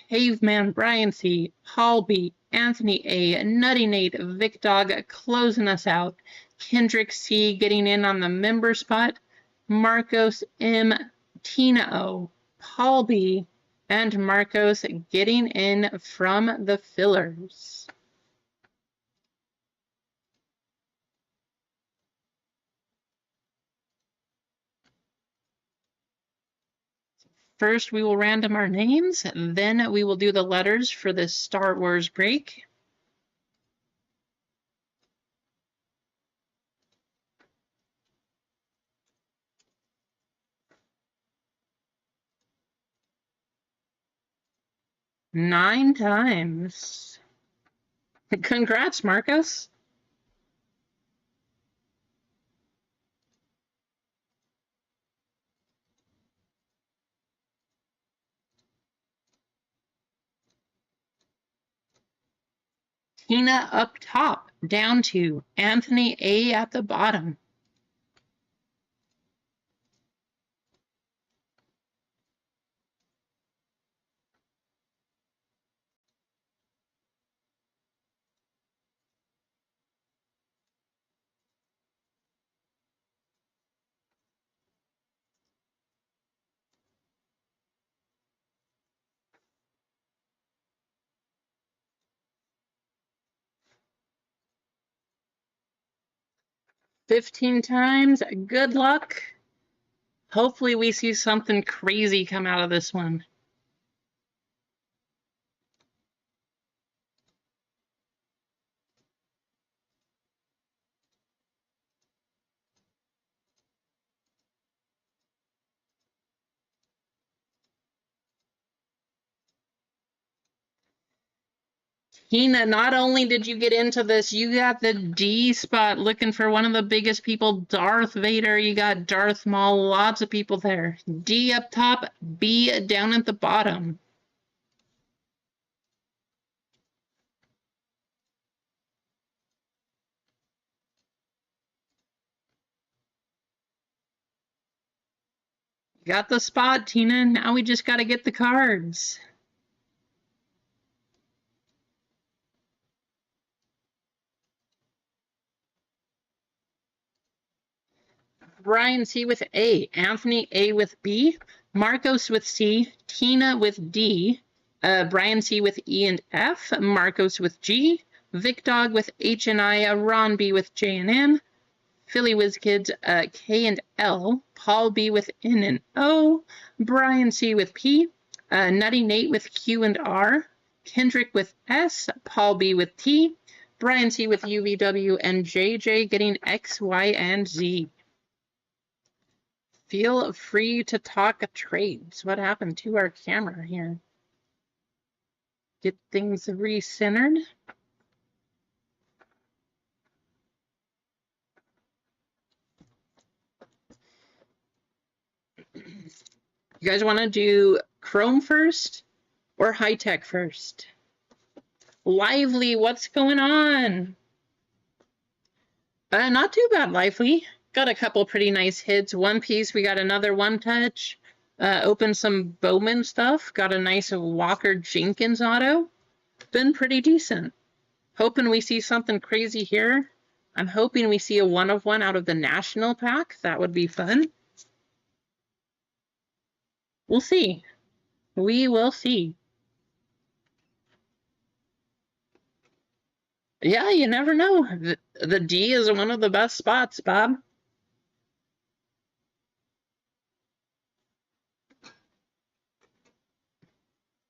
Caveman, Brian C, Paul B, Anthony A, Nutty Nate, Vic Dog closing us out, Kendrick C getting in on the member spot, Marcos M, Tina O, Paul B, and Marcos getting in from the fillers. First, we will random our names, then we will do the letters for this Star Wars break. Nine times. Congrats, Marcos. Tina up top, down to Anthony A at the bottom. $15 times. Good luck. Hopefully we see something crazy come out of this one. Tina, not only did you get into this, you got the D spot looking for one of the biggest people, Darth Vader. You got Darth Maul, lots of people there. D up top, B down at the bottom. You got the spot, Tina. Now we just got to get the cards. Brian C with A, Anthony A with B, Marcos with C, Tina with D, Brian C with E and F, Marcos with G, Vic Dog with H and I, Ron B with J and M, Philly Whiz Kids K and L, Paul B with N and O, Brian C with P, Nutty Nate with Q and R, Kendrick with S, Paul B with T, Brian C with UVW, and JJ getting X, Y, and Z. Feel free to talk trades. What happened to our camera here? Get things recentered. You guys want to do Chrome first or high tech first? Lively, what's going on? Not too bad, Lively. Got a couple pretty nice hits. One Piece, we got another One Touch. Opened some Bowman stuff. Got a nice Walker Jenkins auto. Been pretty decent. Hoping we see something crazy here. I'm hoping we see a 1-of-1 out of the National Pack. That would be fun. We'll see. We will see. Yeah, you never know. The D is one of the best spots, Bob.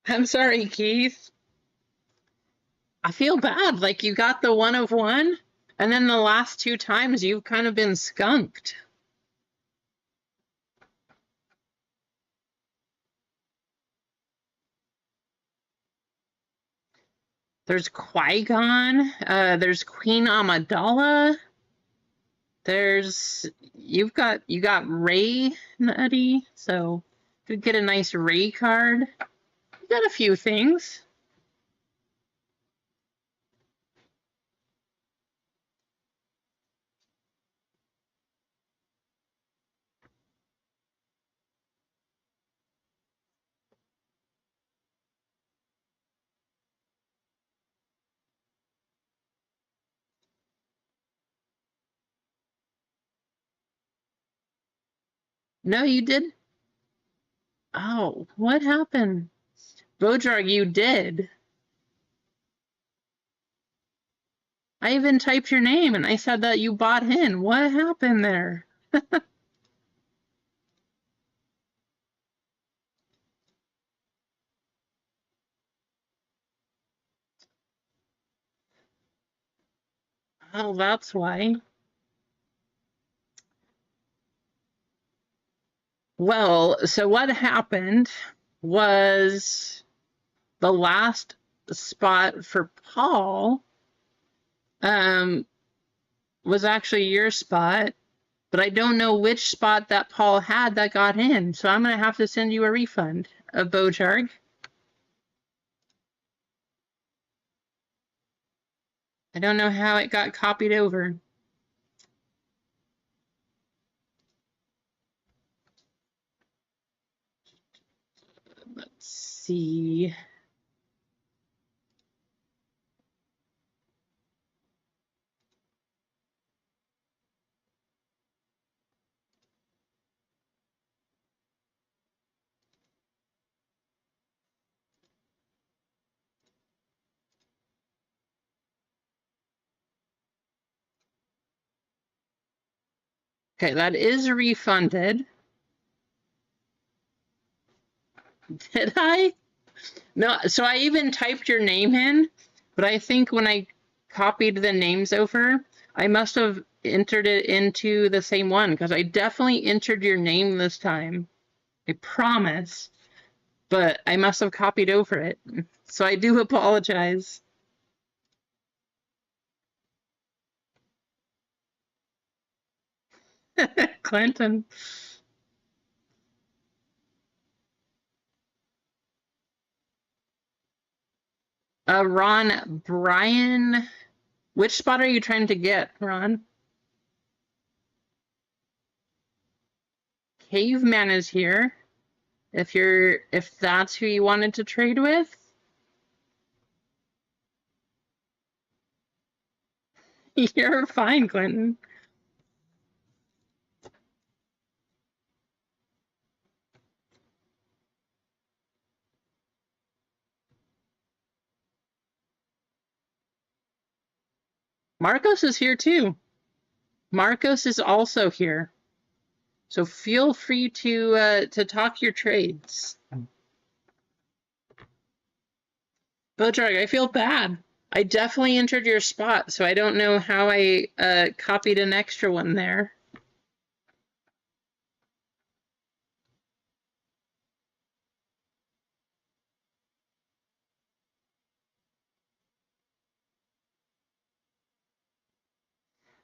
I'm sorry, Keith. I feel bad. Like you got the 1 of 1, and then the last 2 times you've kind of been skunked. There's Qui-Gon. There's Queen Amidala. You got Ray Nutty, so you could get a nice Ray card. You got a few things. No, you did. Oh, what happened? Bojarg, you did. I even typed your name and I said that you bought in. What happened there? Oh, that's why. Well, so what happened was the last spot for Paul was actually your spot, but I don't know which spot that Paul had that got in, so I'm going to have to send you a refund of Bojarg. I don't know how it got copied over. Let's see. Okay, that is refunded. Did I? No, so I even typed your name in, but I think when I copied the names over, I must have entered it into the same one because I definitely entered your name this time. I promise, but I must have copied over it. So I do apologize. Clinton. Ron, Brian, which spot are you trying to get, Ron? Caveman is here. If that's who you wanted to trade with. You're fine, Clinton. Marcos is here too. Marcos is also here. So feel free to talk your trades. Bojarg, I feel bad. I definitely entered your spot, so I don't know how I copied an extra one there.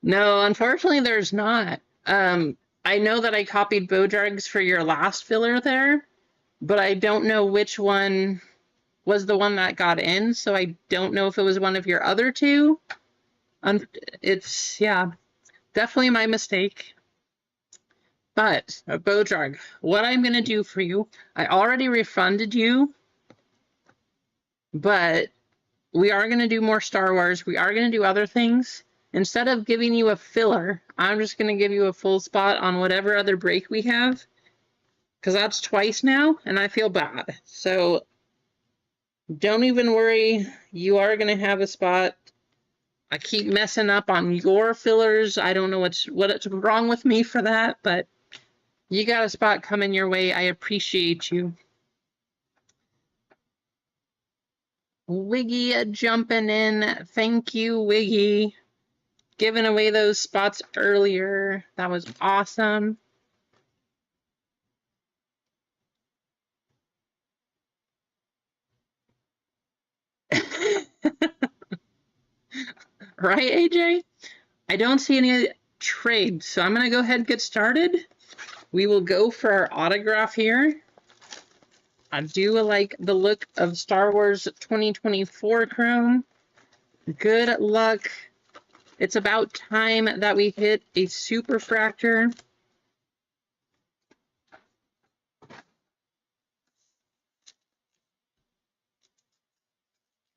No, unfortunately, there's not. I know that I copied Bojarg's for your last filler there, but I don't know which one was the one that got in, so I don't know if it was one of your other two. It's, yeah, definitely my mistake. But, Bojarg, what I'm going to do for you, I already refunded you, but we are going to do more Star Wars. We are going to do other things. Instead of giving you a filler, I'm just going to give you a full spot on whatever other break we have, because that's twice now, and I feel bad. So don't even worry. You are going to have a spot. I keep messing up on your fillers. I don't know what's wrong with me for that, but you got a spot coming your way. I appreciate you. Wiggy jumping in. Thank you, Wiggy. Giving away those spots earlier. That was awesome. Right, AJ? I don't see any trades, so I'm going to go ahead and get started. We will go for our autograph here. I do like the look of Star Wars 2024 Chrome. Good luck. It's about time that we hit a superfractor.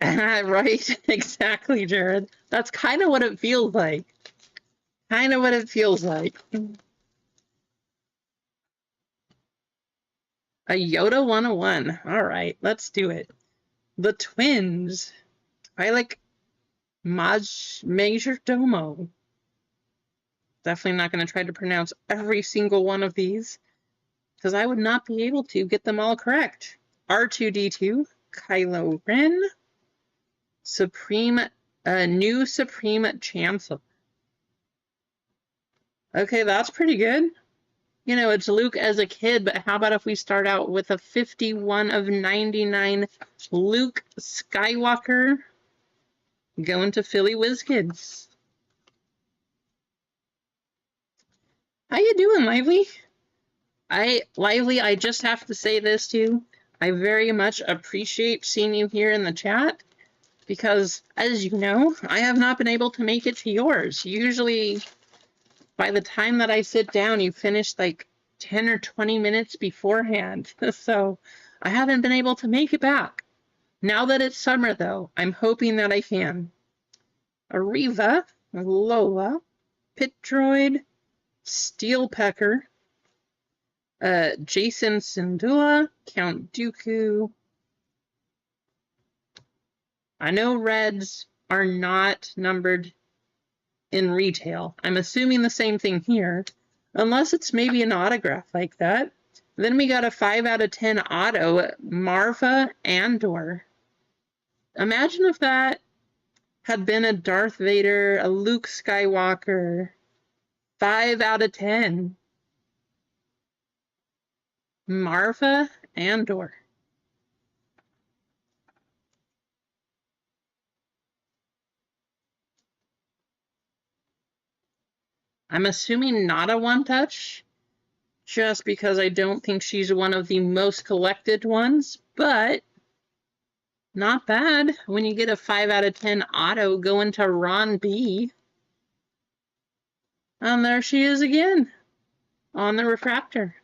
Right, exactly, Jared. That's kind of what it feels like. Kind of what it feels like. A Yoda 101. All right, let's do it. The twins. I like Major Domo. Definitely not going to try to pronounce every single one of these because I would not be able to get them all correct. R2-D2, Kylo Ren, new Supreme Chancellor. Okay, that's pretty good. You know, it's Luke as a kid, but how about if we start out with a 51 of 99 Luke Skywalker going to Philly Whiz Kids. How you doing, Lively? Lively, I just have to say this too. I very much appreciate seeing you here in the chat because, as you know, I have not been able to make it to yours. Usually, by the time that I sit down, you finish like 10 or 20 minutes beforehand. So I haven't been able to make it back. Now that it's summer, though, I'm hoping that I can. Ariva, Lola, Pit Droid, Steel Pecker, Jason Syndulla, Count Dooku. I know reds are not numbered in retail. I'm assuming the same thing here, unless it's maybe an autograph like that. Then we got a 5 out of 10 auto, Marva Andor. Imagine if that had been a Darth Vader, a Luke Skywalker, 5 out of 10. Marva Andor. I'm assuming not a one-touch, just because I don't think she's one of the most collected ones, but not bad when you get a 5 out of 10 auto going to Ron B. And there she is again on the refractor.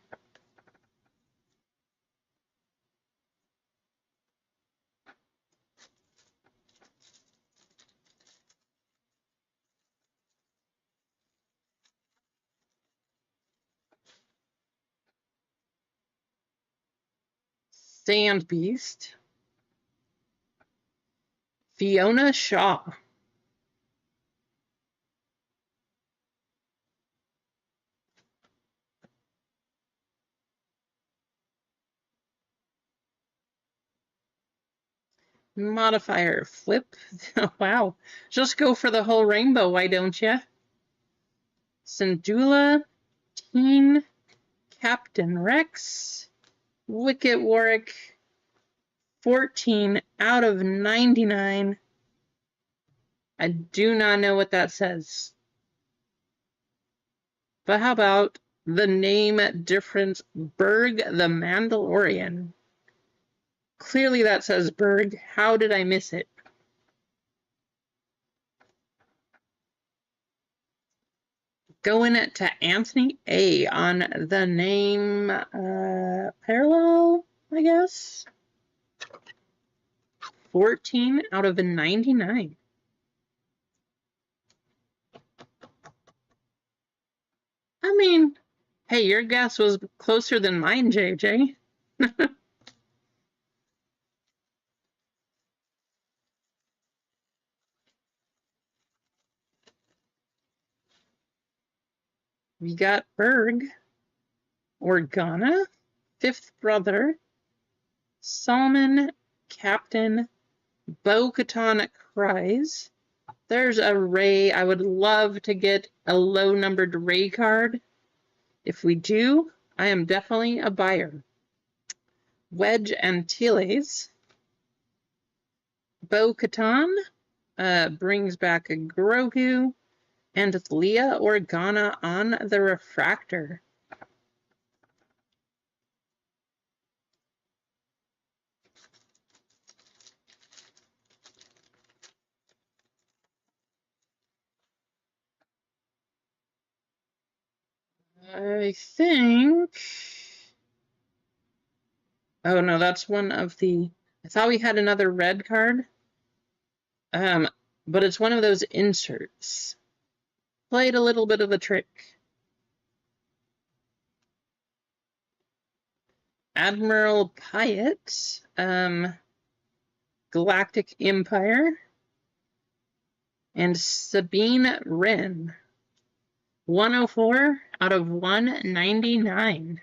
Sand Beast. Fiona Shaw. Modifier flip. Wow. Just go for the whole rainbow, why don't you? Syndulla, Teen, Captain Rex, Wicket Warwick, 14 out of 99. I do not know what that says. But how about the name difference Berg the Mandalorian? Clearly that says Berg. How did I miss it? Going to Anthony A on the name parallel, I guess. 14 out of 99. I mean, hey, your guess was closer than mine, JJ. We got Berg, Organa, Fifth Brother, Salmon, Captain, Bo-Katan Cries. There's a Ray. I would love to get a low-numbered Ray card. If we do, I am definitely a buyer. Wedge Antilles. Bo-Katan brings back a Grogu. And Leia Organa on the refractor. I think... Oh, no, that's one of the... I thought we had another red card. But it's one of those inserts. Played a little bit of a trick. Admiral Pyatt. Galactic Empire. And Sabine Wren. 104 out of 199.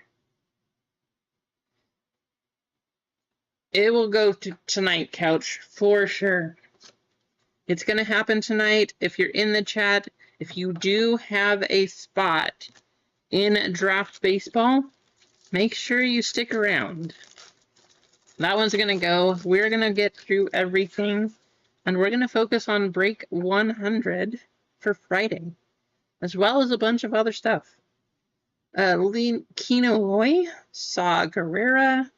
It will go to tonight, Couch, for sure. It's going to happen tonight. If you're in the chat, if you do have a spot in Draft Baseball, make sure you stick around. That one's going to go. We're going to get through everything, and we're going to focus on Break 100 for Friday, as well as a bunch of other stuff. Kino Loy, Saw Gerrera,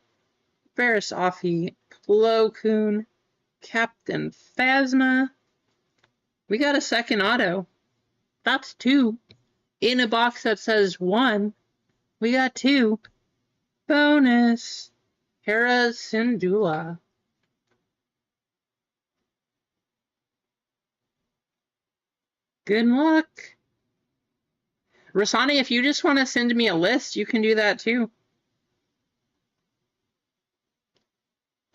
Ferris Offee, Plo Koon, Captain Phasma. We got a second auto. That's 2. In a box that says 1, we got 2. Bonus. Hera Syndulla. Good luck. Rasani, if you just want to send me a list, you can do that too.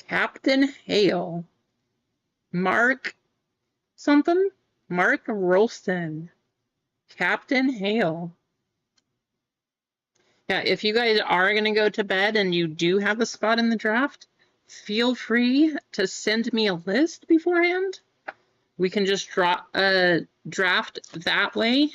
Captain Hale. Mark something? Mark Rolston. Captain Hale. Yeah, if you guys are going to go to bed and you do have a spot in the draft, feel free to send me a list beforehand. We can just draft that way.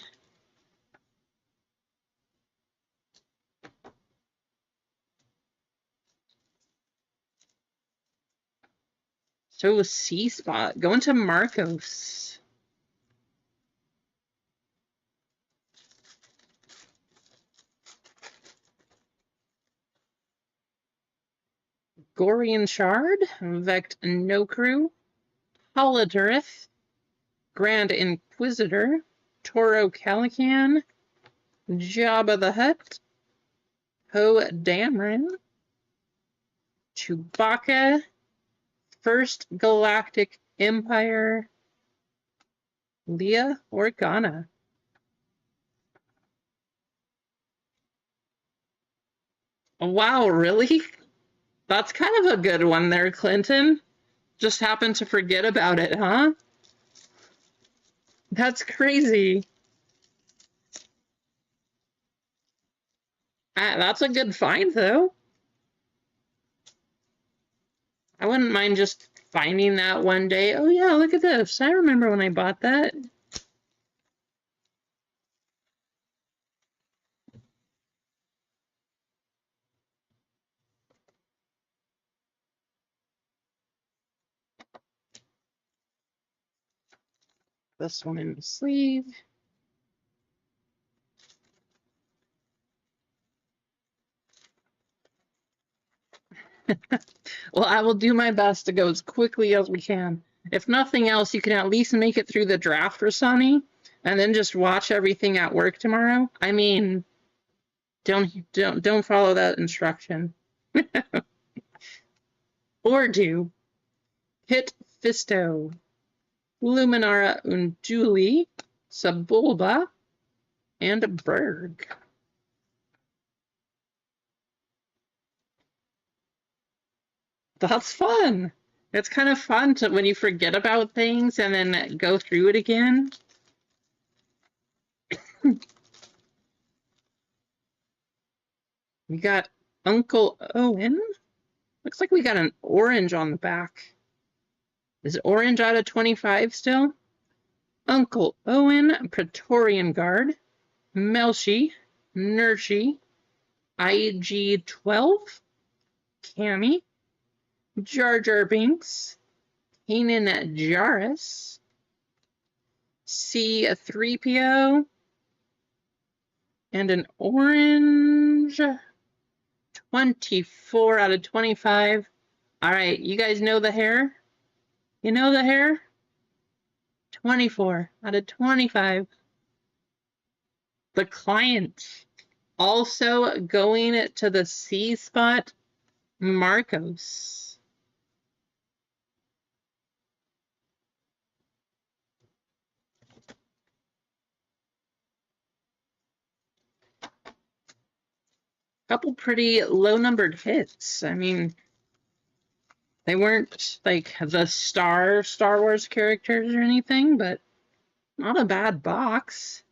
So C spot, going to Marcos. Gorian Shard, Vect Nokru, Holodurith, Grand Inquisitor, Toro Calican, Jabba the Hutt, Poe Dameron, Chewbacca, First Galactic Empire, Leia Organa. Wow, really? That's kind of a good one there, Clinton. Just happened to forget about it, huh? That's crazy. That's a good find, though. I wouldn't mind just finding that one day. Oh, yeah, look at this. I remember when I bought that. This one in the sleeve. Well, I will do my best to go as quickly as we can. If nothing else, you can at least make it through the draft, Rasani, and then just watch everything at work tomorrow. I mean, don't follow that instruction. Or do. Hit Fisto, Luminara Unduli, Sabulba, and Berg. That's fun. It's kind of fun to when you forget about things and then go through it again. We got Uncle Owen. Looks like we got an orange on the back. Is orange out of 25 still? Uncle Owen, Praetorian Guard, Melshi, Nershi, IG-12, Cammy, Jar Jar Binks, Kanan Jarrus, C-3PO, and an orange 24 out of 25. All right, you guys know the hair? You know the hair? 24 out of 25. The client. Also going to the C spot, Marcos. Couple pretty low-numbered hits. I mean, they weren't like the Star Wars characters or anything, but not a bad box.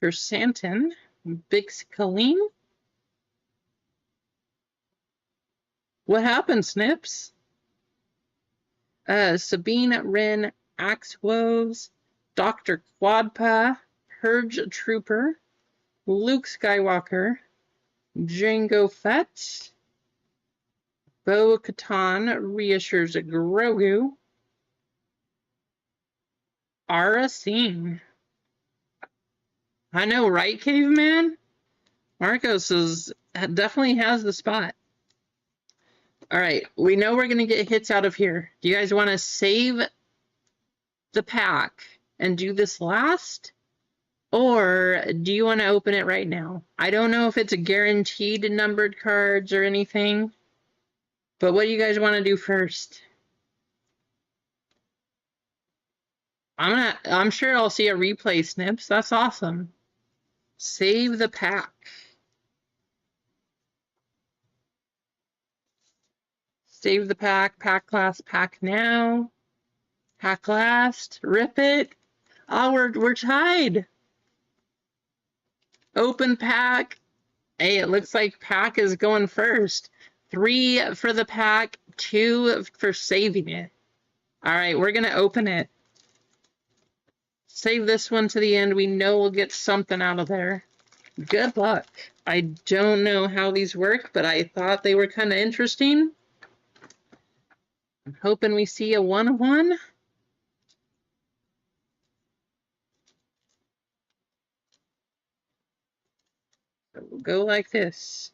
Chrysanthemum, Bix Colleen. What happened, Snips? Sabine Wren, Axe Woes, Dr. Quadpa, Purge Trooper, Luke Skywalker, Jango Fett, Bo-Katan reassures Grogu, Ara Singh. I know, right, Caveman? Marcos definitely has the spot. All right, we know we're going to get hits out of here. Do you guys want to save the pack and do this last? Or do you want to open it right now? I don't know if it's a guaranteed numbered cards or anything, but what do you guys want to do first? I'm sure I'll see a replay, Snips. That's awesome. Save the pack. Save the pack, pack last, pack now. Pack last, rip it. Oh, we're tied. Open pack. Hey, it looks like pack is going first. 3 for the pack, 2 for saving it. All right, we're gonna open it. Save this one to the end. We know we'll get something out of there. Good luck. I don't know how these work, but I thought they were kind of interesting. I'm hoping we see a 1-1. So we'll go like this.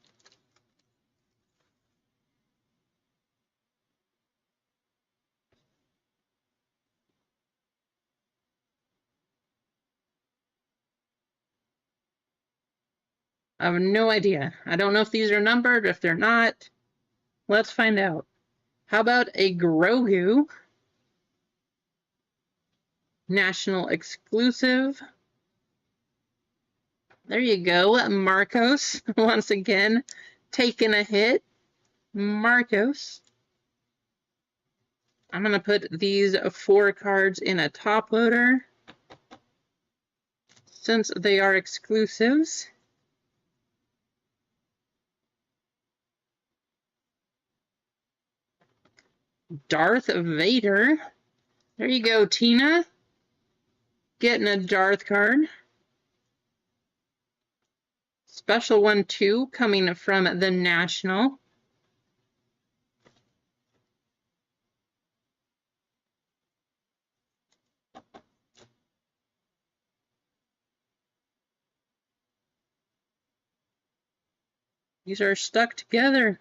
I have no idea. I don't know if these are numbered, if they're not. Let's find out. How about a Grogu? National exclusive. There you go. Marcos, once again, taking a hit. Marcos. I'm going to put these 4 cards in a top loader since they are exclusives. Darth Vader. There you go, Tina. Getting a Darth card. Special one, too, coming from the National. These are stuck together.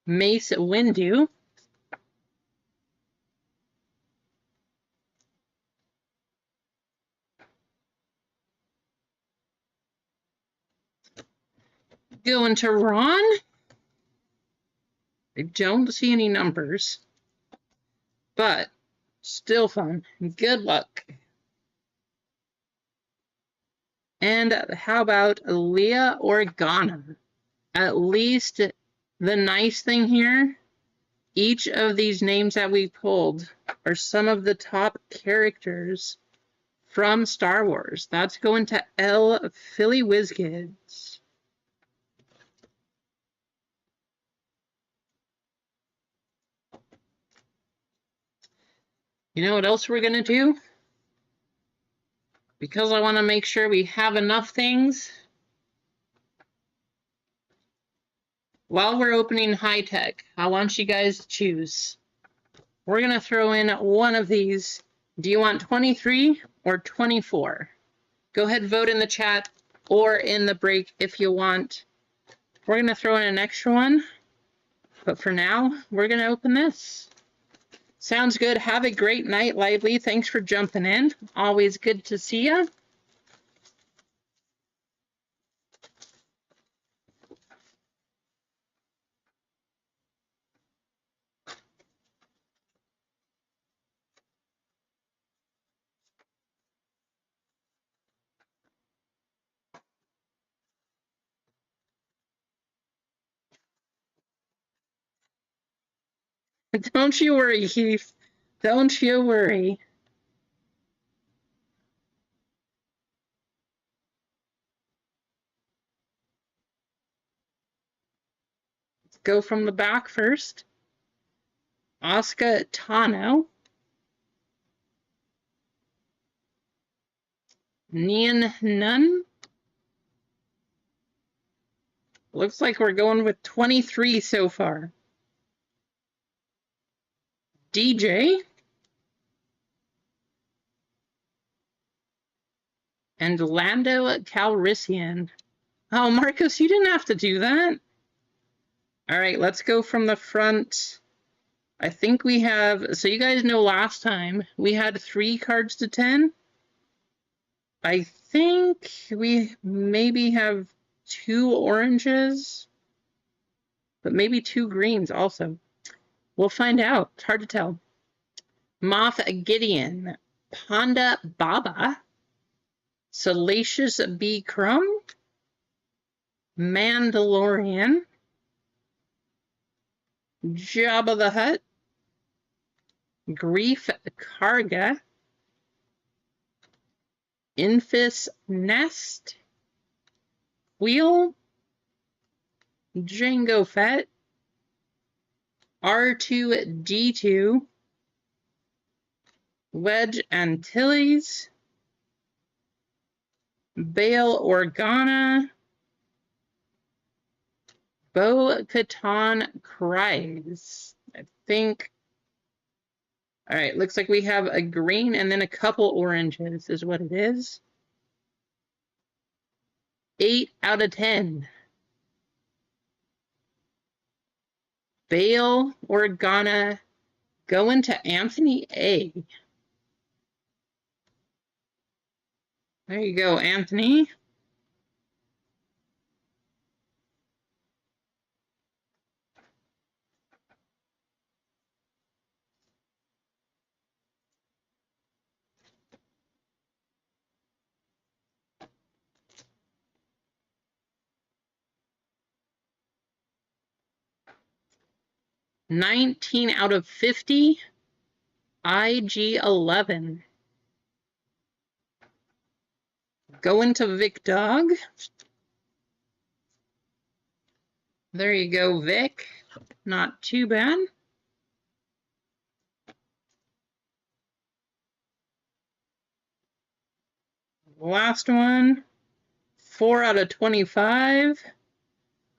Mace Windu. Going to Ron. I don't see any numbers, but still fun. Good luck. And how about Leia Organa? At least the nice thing here, each of these names that we pulled are some of the top characters from Star Wars. That's going to L. Philly WizKids. You know what else we're going to do? Because I want to make sure we have enough things. While we're opening high tech, I want you guys to choose. We're going to throw in one of these. Do you want 23 or 24? Go ahead and vote in the chat or in the break if you want. We're going to throw in an extra one. But for now, we're going to open this. Sounds good. Have a great night, Lively. Thanks for jumping in. Always good to see you. Don't you worry, Heath. Don't you worry. Let's go from the back first. Oscar Tano. Nian Nun. Looks like we're going with 23 so far. DJ. And Lando Calrissian. Oh, Marcos, you didn't have to do that. All right, let's go from the front. I think we have, so you guys know last time we had 3 cards to 10. I think we maybe have 2 oranges, but maybe 2 greens also. We'll find out. It's hard to tell. Moth Gideon, Panda Baba, Salacious B. Crumb, Mandalorian, Jabba the Hutt, Grief Karga, Infus Nest, Wheel, Django Fett, R2D2, Wedge Antilles, Bail Organa, Bo-Katan Cries. I think. All right, looks like we have a green and then a couple oranges is what it is. 8 out of 10. Bail Organa going to Anthony A. There you go, Anthony. $19 out of 50. IG11. Going to Vic Dog. There you go, Vic. Not too bad. Last one. 4 out of 25.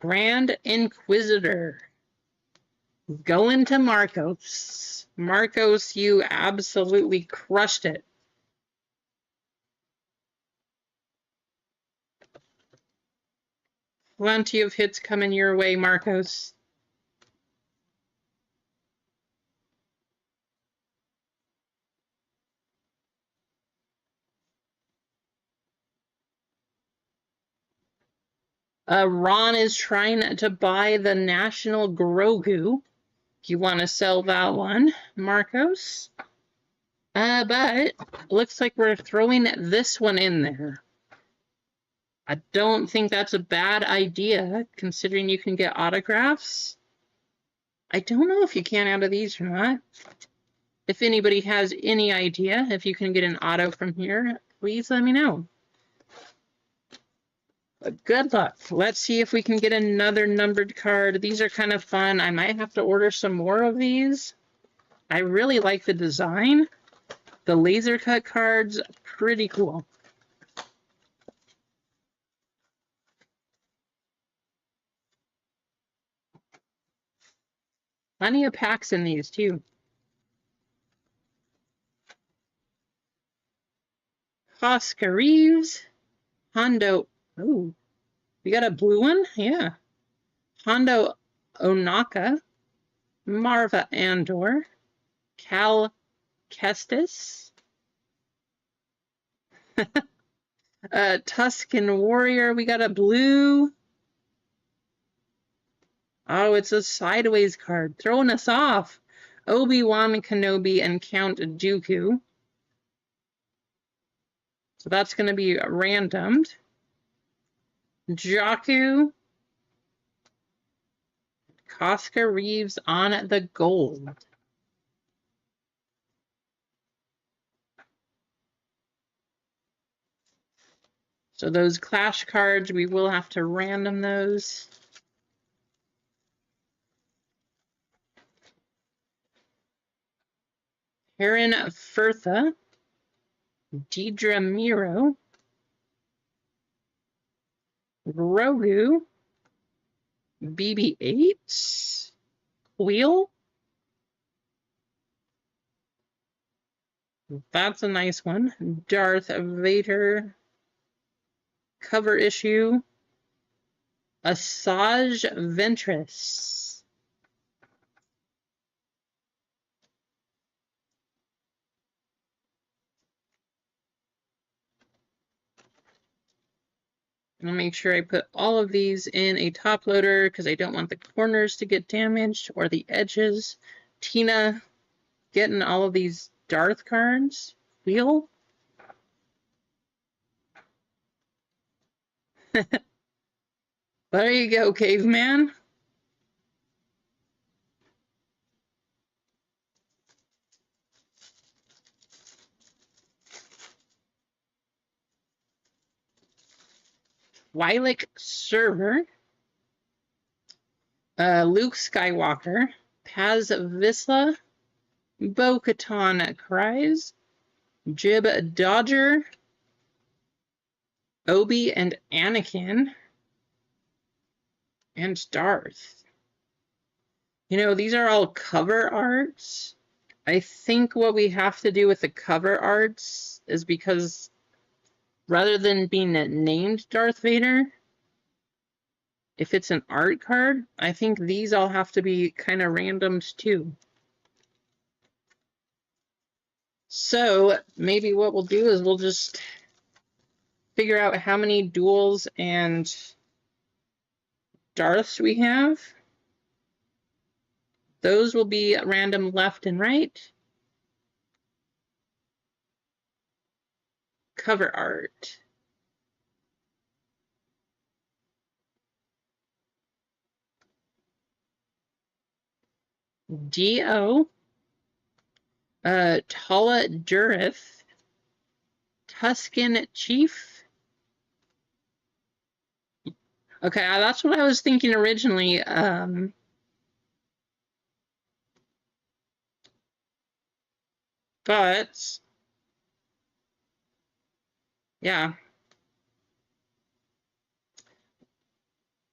Grand Inquisitor. Going to Marcos. Marcos, you absolutely crushed it. Plenty of hits coming your way, Marcos. Ron is trying to buy the National Grogu. If you want to sell that one, Marcos. But looks like we're throwing this one in there. I don't think that's a bad idea, considering you can get autographs. I don't know if you can out of these or not. If anybody has any idea if you can get an auto from here, please let me know. But good luck. Let's see if we can get another numbered card. These are kind of fun. I might have to order some more of these. I really like the design. the laser cut cards, pretty cool. Plenty of packs in these too. Oscar Reeves, Hondo. Oh, we got a blue one? Yeah. Hondo Onaka, Marva Andor, Cal Kestis, Tusken Warrior. We got a blue. Oh, it's a sideways card. Throwing us off. Obi-Wan Kenobi and Count Dooku. So that's going to be randomed. Jakku. Oscar Reeves on the gold. So those clash cards, we will have to random those. Heron Firtha, Deidre Miro, Grogu, BB-8, Wheel. That's a nice one. Darth Vader, cover issue, Asajj Ventress. I'll make sure I put all of these in a top loader because I don't want the corners to get damaged or the edges. Tina getting all of these Darth cards. Wheel. There you go, caveman. Twi'lek Server, Luke Skywalker, Paz Vizsla, Bo-Katan Kryze, Jib Dodger, Obi and Anakin, and Darth. You know, these are all cover arts. I think what we have to do with the cover arts is because rather than being named Darth Vader, if it's an art card, I think these all have to be kind of randomed too. So maybe what we'll do is we'll just figure out how many duels and Darths we have. Those will be random left and right. Cover art. D.O. Tala Durith. Tusken Chief. Okay, that's what I was thinking originally. But yeah,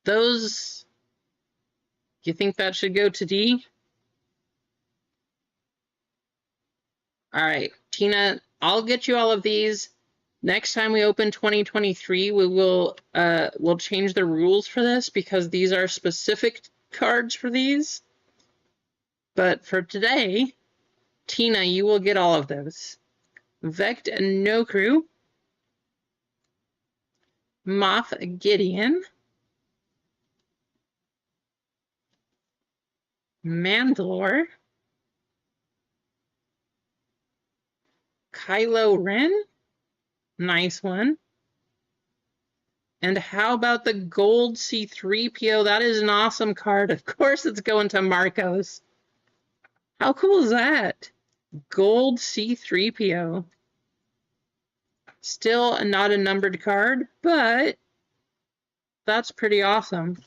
those, you think that should go to D? All right, Tina, I'll get you all of these. Next time we open 2023, we will we'll change the rules for this because these are specific cards for these. But for today, Tina, you will get all of those. Vect Nokru, Moff Gideon, Mandalore, Kylo Ren, nice one. And how about the gold C-3PO? That is an awesome card. Of course it's going to Marcos. How cool is that? Gold C-3PO. Still not a numbered card, but that's pretty awesome.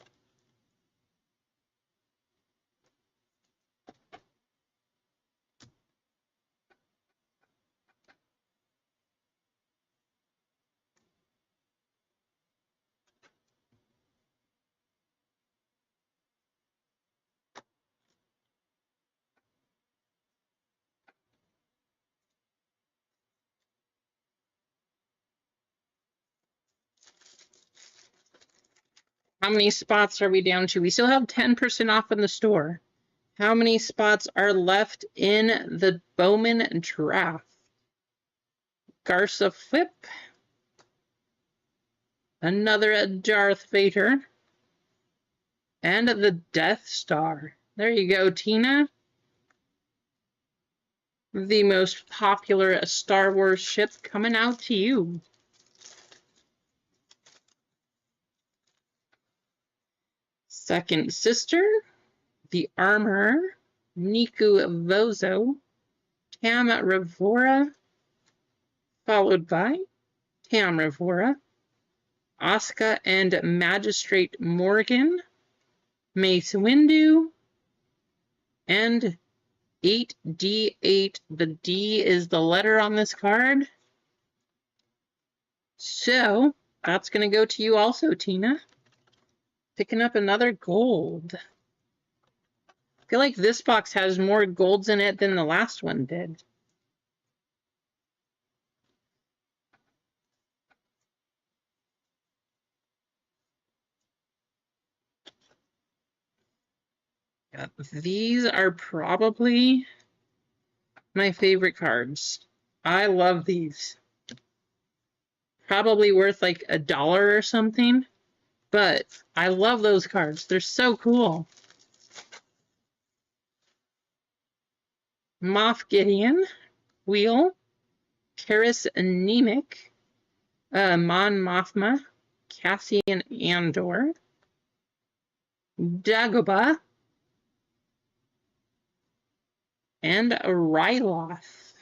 How many spots are we down to? We still have 10% off in the store. How many spots are left in the Bowman draft? Garza Flip. Another Darth Vader. And the Death Star. There you go, Tina. The most popular Star Wars ship coming out to you. Second sister, the Armor, Niku Vozo, Tam Rivora, followed by Tam Rivora, Asuka and Magistrate Morgan, Mace Windu, and 8D8. The D is the letter on this card. So that's going to go to you also, Tina. Picking up another gold. I feel like this box has more golds in it than the last one did. Yeah, these are probably my favorite cards. I love these. Probably worth like $1 or something, but I love those cards. They're so cool. Moff Gideon, Wheel, Karis Nemec, Mon Mothma, Cassian Andor, Dagobah, and Ryloth.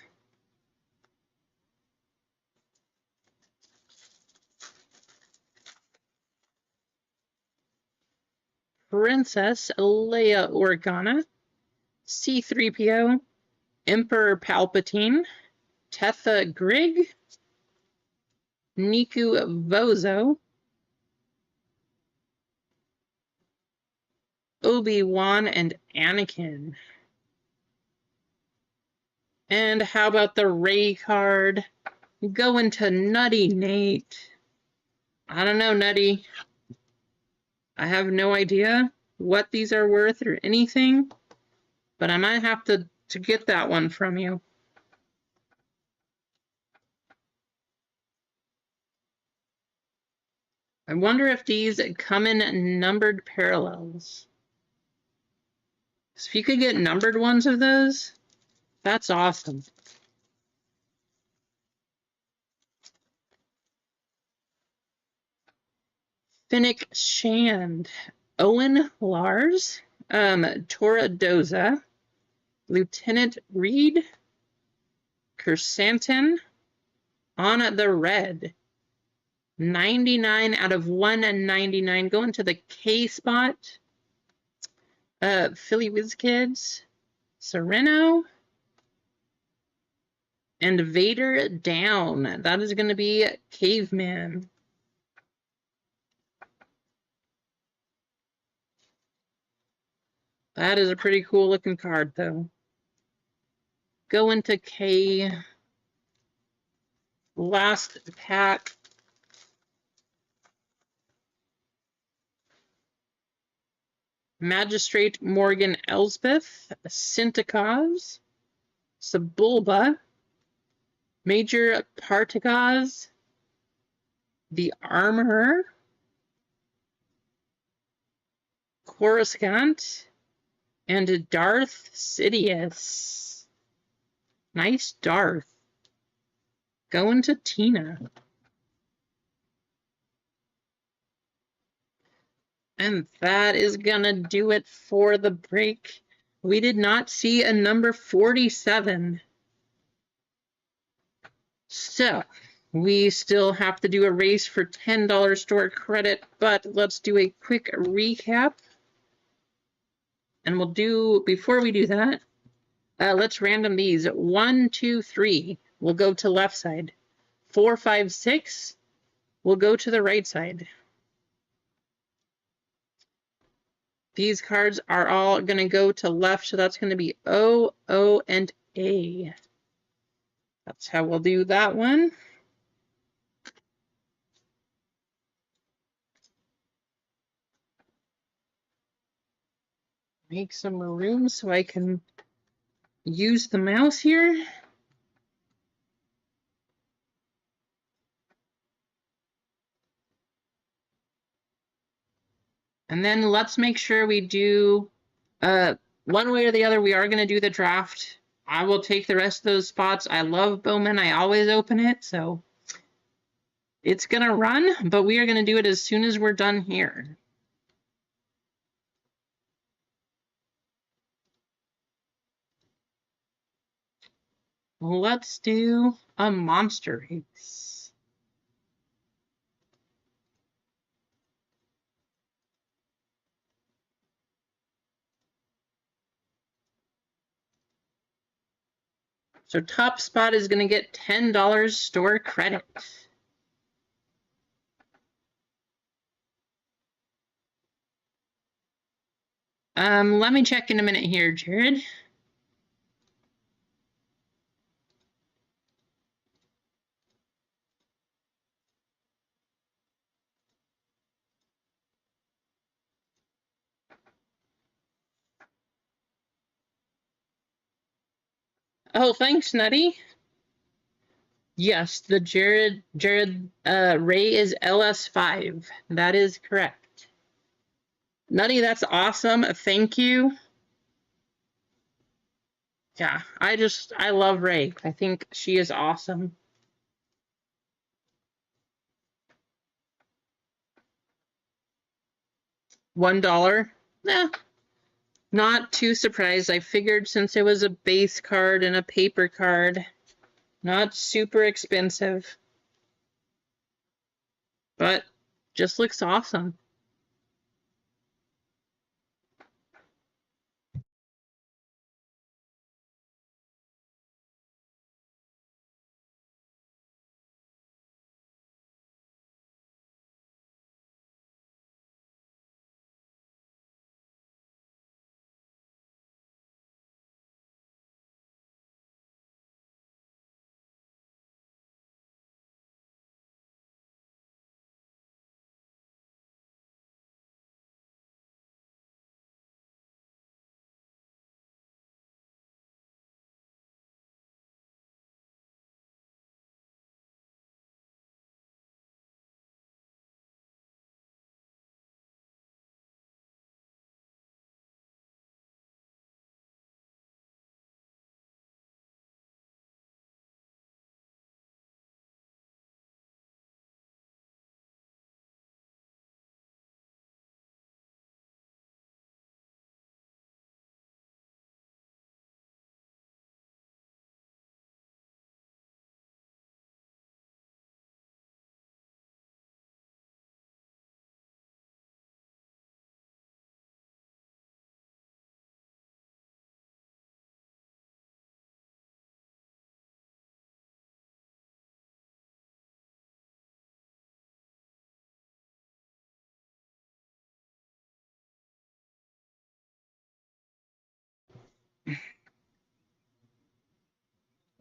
Princess Leia Organa, C-3PO, Emperor Palpatine, Tetha Grigg, Niku Vozo, Obi-Wan and Anakin. And how about the Rey card? Going to Nutty Nate. I don't know, Nutty. I have no idea what these are worth or anything, but I might have to get that one from you. I wonder if these come in numbered parallels. So if you could get numbered ones of those, that's awesome. Finnick Shand, Owen Lars, Tora Doza, Lieutenant Reed, Kersantin, on the red. 99 out of 199. Going to the K spot. Philly Whiz Kids, Sereno, and Vader down. That is going to be Caveman. That is a pretty cool looking card, though. Go into K. Last pack. Magistrate Morgan Elsbeth, Sintikaz, Sebulba, Major Partagas, the Armorer, Coruscant, and Darth Sidious. Nice Darth. Going to Tina. And that is gonna do it for the break. We did not see a number 47. So we still have to do a race for $10 store credit, but let's do a quick recap. And we'll do, before we do that, let's random these. 1, 2, 3 will go to left side. 4, 5, 6 will go to the right side. These cards are all going to go to left, so that's going to be O, O, and A. That's how we'll do that one. Make some room so I can use the mouse here. And then let's make sure we do, one way or the other, we are going to do the draft. I will take the rest of those spots. I love Bowman. I always open it, so it's going to run, but we are going to do it as soon as we're done here. Let's do a monster race. So top spot is going to get $10 store credit. Let me check in a minute here, Jared. Oh, thanks, Nutty. Yes, the Jared Ray is LS5. That is correct. Nutty, that's awesome. Thank you. Yeah, I love Ray. I think she is awesome. $1. Nah, not too surprised. I figured since it was a base card and a paper card, not super expensive, but just looks awesome.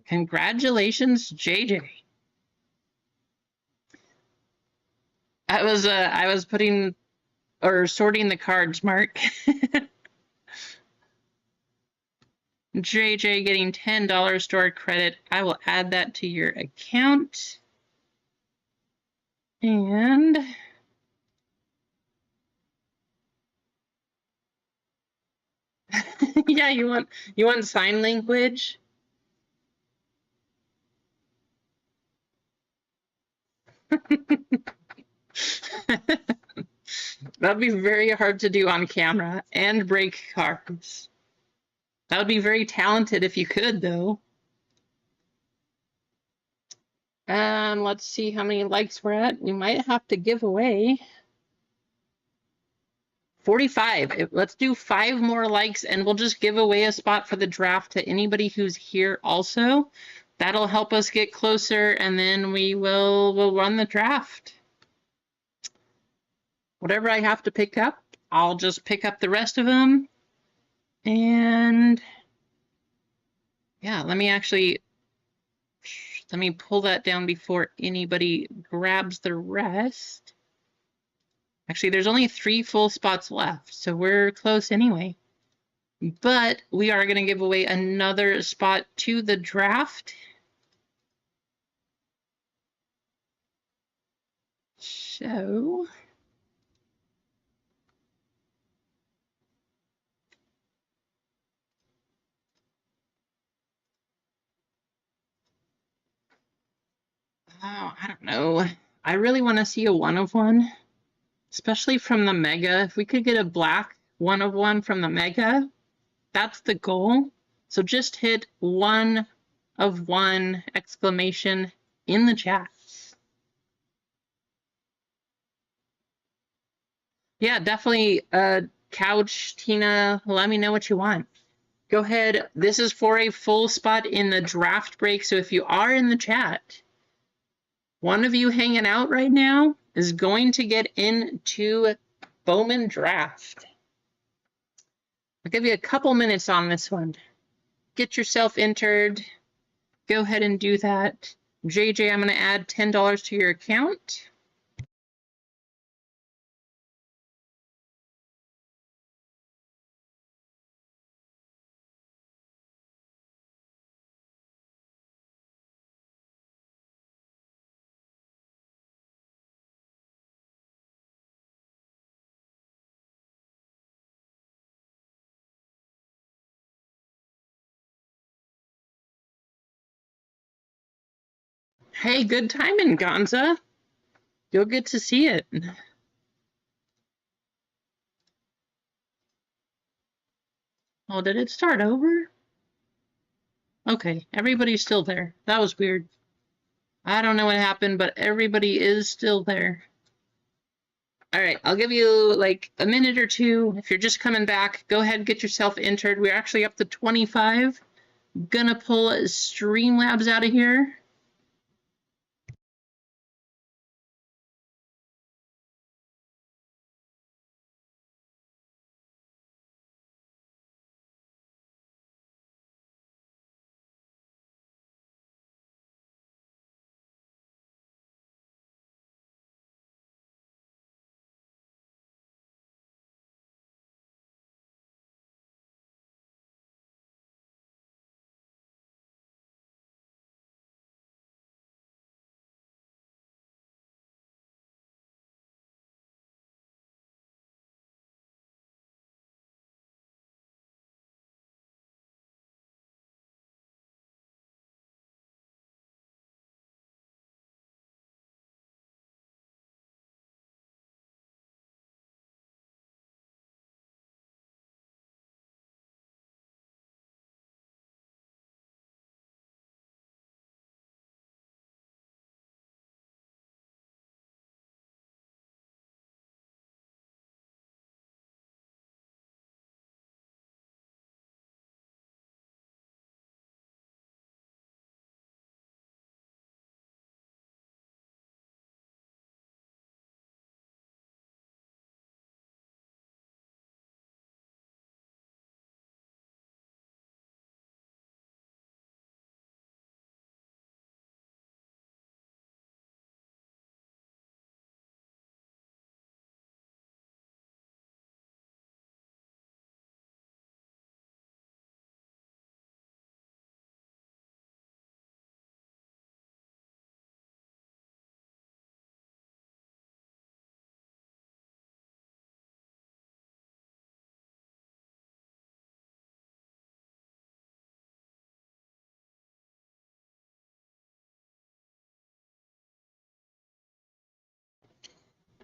Congratulations, JJ. I was putting or sorting the cards, Mark. JJ getting $10 store credit. I will add that to your account. And yeah, you want sign language? That'd be very hard to do on camera and break cards. That would be very talented if you could, though. Let's see how many likes we're at. We might have to give away 45. Let's do 5 more likes and we'll just give away a spot for the draft to anybody who's here also. That'll help us get closer and then we'll run the draft. Whatever I have to pick up, I'll just pick up the rest of them. And yeah, let me pull that down before anybody grabs the rest. Actually, there's only 3 full spots left, so we're close anyway. but we are going to give away another spot to the draft. So oh, I don't know. I really want to see a 1 of 1, especially from the Mega. If we could get a black 1 of 1 from the Mega, that's the goal. So just hit 1 of 1 exclamation in the chat. Yeah, definitely. Couch, Tina, let me know what you want. Go ahead. This is for a full spot in the draft break. So if you are in the chat, one of you hanging out right now is going to get into Bowman Draft. I'll give you a couple minutes on this one. Get yourself entered. Go ahead and do that. JJ, I'm going to add $10 to your account. Hey, good timing, Gonza. You'll get to see it. Oh, did it start over? Okay, everybody's still there. That was weird. I don't know what happened, but everybody is still there. All right, I'll give you like a minute or two. If you're just coming back, go ahead and get yourself entered. We're actually up to 25. Gonna pull Streamlabs out of here.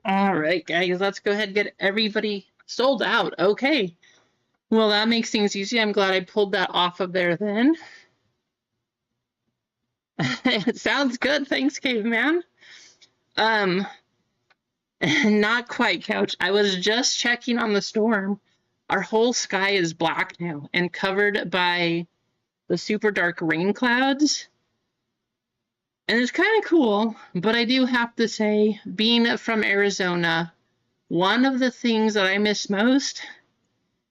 All right, guys, let's go ahead and get everybody sold out. Okay. Well, that makes things easy. I'm glad I pulled that off of there then. It sounds good. Thanks, Caveman. Not quite, Couch. I was just checking on the storm. Our whole sky is black now and covered by the super dark rain clouds. And it's kind of cool, but I do have to say, being from Arizona, one of the things that I miss most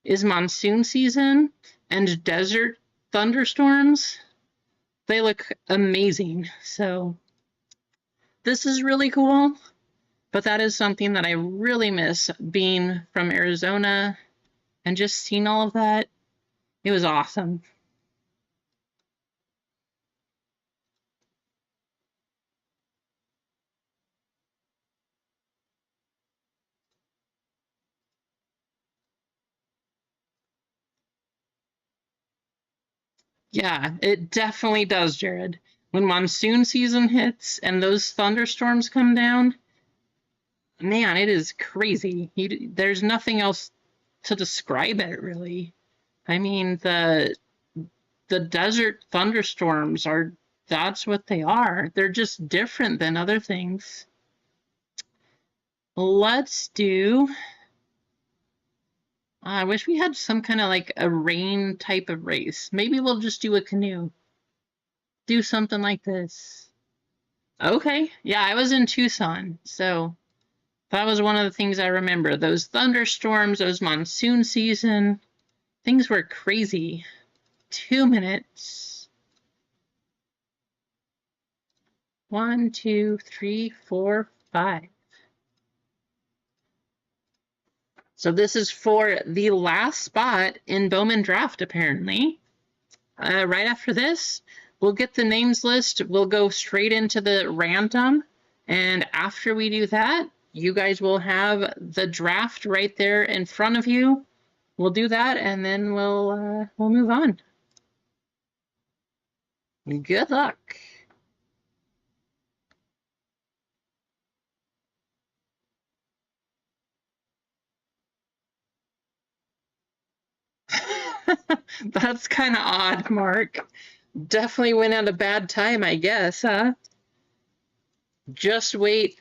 is monsoon season and desert thunderstorms. They look amazing. So this is really cool, but that is something that I really miss being from Arizona and just seeing all of that. It was awesome. Yeah, it definitely does, Jared. When monsoon season hits and those thunderstorms come down, man, it is crazy. There's nothing else to describe it, really. I mean, the desert thunderstorms are that's what they are. They're just different than other things. Let's do I wish we had some kind of like a rain type of race. Maybe we'll just do a canoe. Do something like this. Okay. Yeah, I was in Tucson, so that was one of the things I remember. Those thunderstorms, those monsoon season, things were crazy. 2 minutes. 1, 2, 3, 4, 5. So this is for the last spot in Bowman Draft, apparently. Right after this, we'll get the names list. We'll go straight into the random. And after we do that, you guys will have the draft right there in front of you. We'll do that, and then we'll move on. Good luck. That's kind of odd, Mark. Definitely went at a bad time, I guess, huh? Just wait.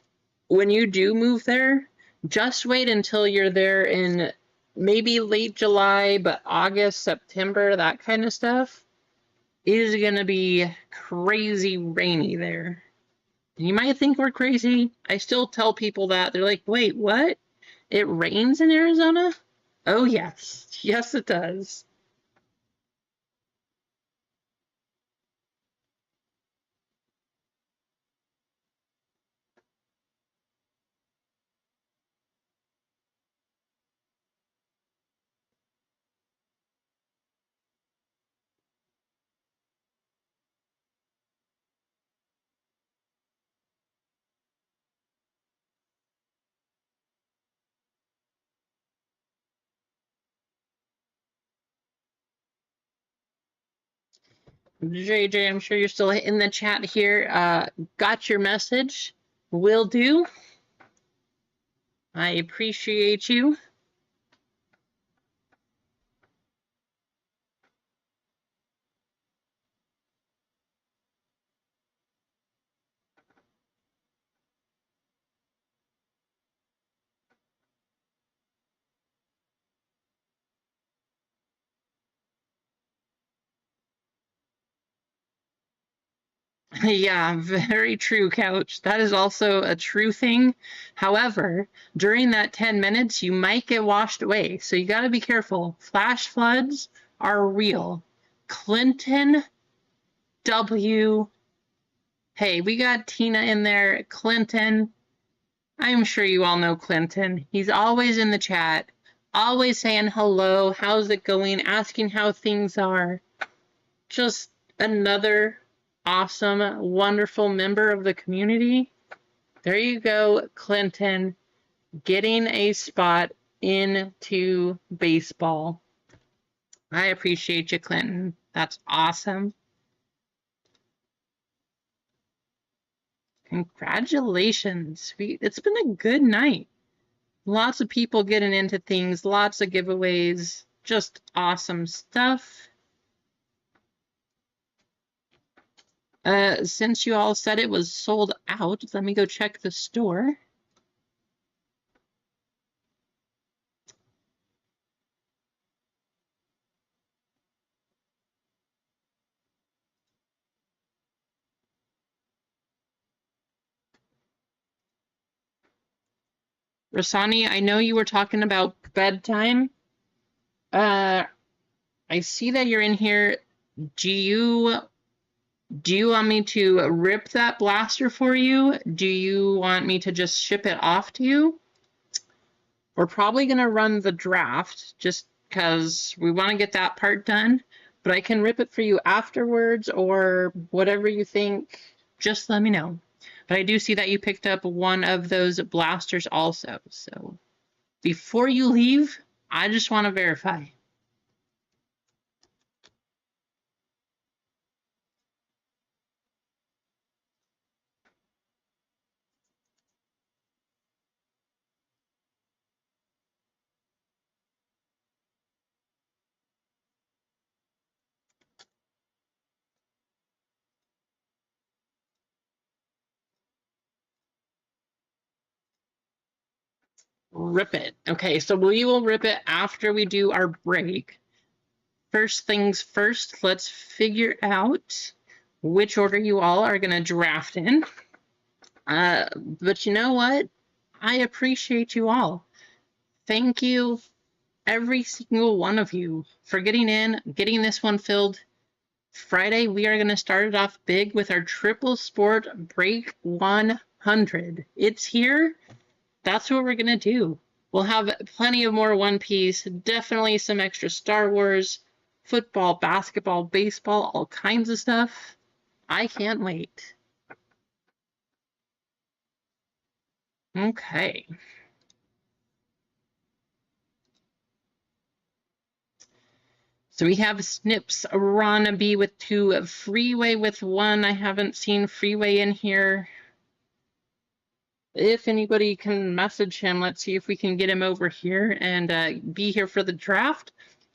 When you do move there, just wait until you're there in maybe late July, but August, September, that kind of stuff is going to be crazy rainy there. You might think we're crazy. I still tell people that. They're like, wait, what? It rains in Arizona? Oh, yes. Yes, it does. JJ, I'm sure you're still in the chat here. Got your message. Will do. I appreciate you. Yeah, very true, Couch. That is also a true thing. However, during that 10 minutes, you might get washed away. So you got to be careful. Flash floods are real. Clinton W. Hey, we got Tina in there. Clinton. I'm sure you all know Clinton. He's always in the chat, always saying hello, how's it going, asking how things are. Just another awesome, wonderful member of the community. There you go, Clinton, getting a spot into baseball. I appreciate you, Clinton. That's awesome. Congratulations. It's been a good night. Lots of people getting into things, lots of giveaways, just awesome stuff. Since you all said it was sold out, let me go check the store. Rasani, I know you were talking about bedtime. I see that you're in here. Do you want me to rip that blaster for you? Do you want me to just ship it off to you? We're probably going to run the draft just because we want to get that part done. But I can rip it for you afterwards or whatever you think. Just let me know. But I do see that you picked up one of those blasters also. So before you leave, I just want to verify. Rip it. Okay, so we will rip it after we do our break. First things first, let's figure out which order you all are going to draft in. But you know what? I appreciate you all. Thank you, every single one of you, for getting in, getting this one filled. Friday, we are going to start it off big with our Triple Sport Break 100. It's here. That's what we're going to do. We'll have plenty of more One Piece, definitely some extra Star Wars, football, basketball, baseball, all kinds of stuff. I can't wait. Okay. So we have Snips, Ranabe with 2, Freeway with 1. I haven't seen Freeway in here. If anybody can message him, let's see if we can get him over here and be here for the draft.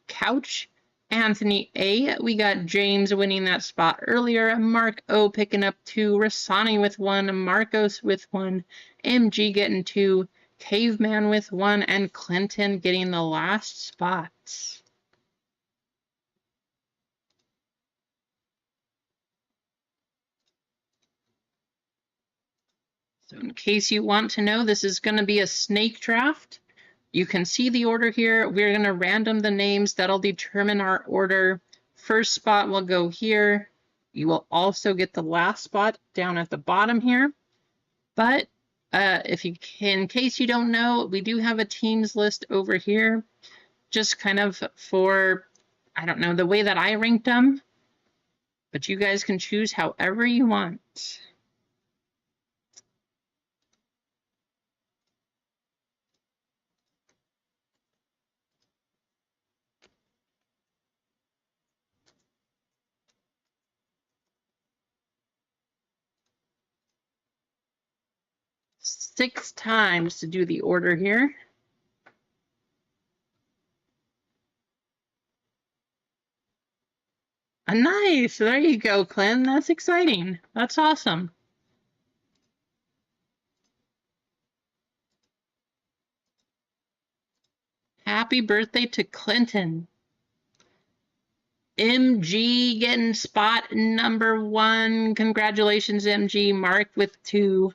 Couch, Anthony A. We got James winning that spot earlier. Mark O picking up 2. Rasani with 1. Marcos with 1. MG getting 2. Caveman with 1. And Clinton getting the last spot. So in case you want to know, this is going to be a snake draft. You can see the order here. We're going to random the names. That'll determine our order. First spot will go here. You will also get the last spot down at the bottom here. But in case you don't know, we do have a teams list over here. Just kind of for, I don't know, the way that I ranked them. But you guys can choose however you want. Six times to do the order here. Nice. There you go, Clint. That's exciting. That's awesome. Happy birthday to Clinton. MG getting spot number 1. Congratulations, MG. Mark with 2.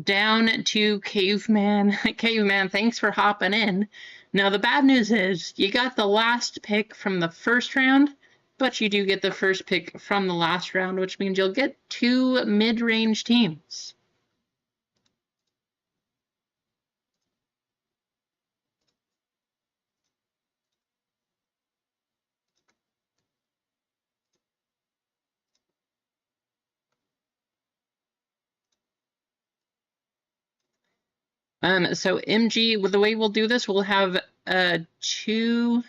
Down to Caveman. Caveman, thanks for hopping in. Now, the bad news is you got the last pick from the first round, but you do get the first pick from the last round, which means you'll get 2 mid-range teams. So MG, the way we'll do this, we'll have 2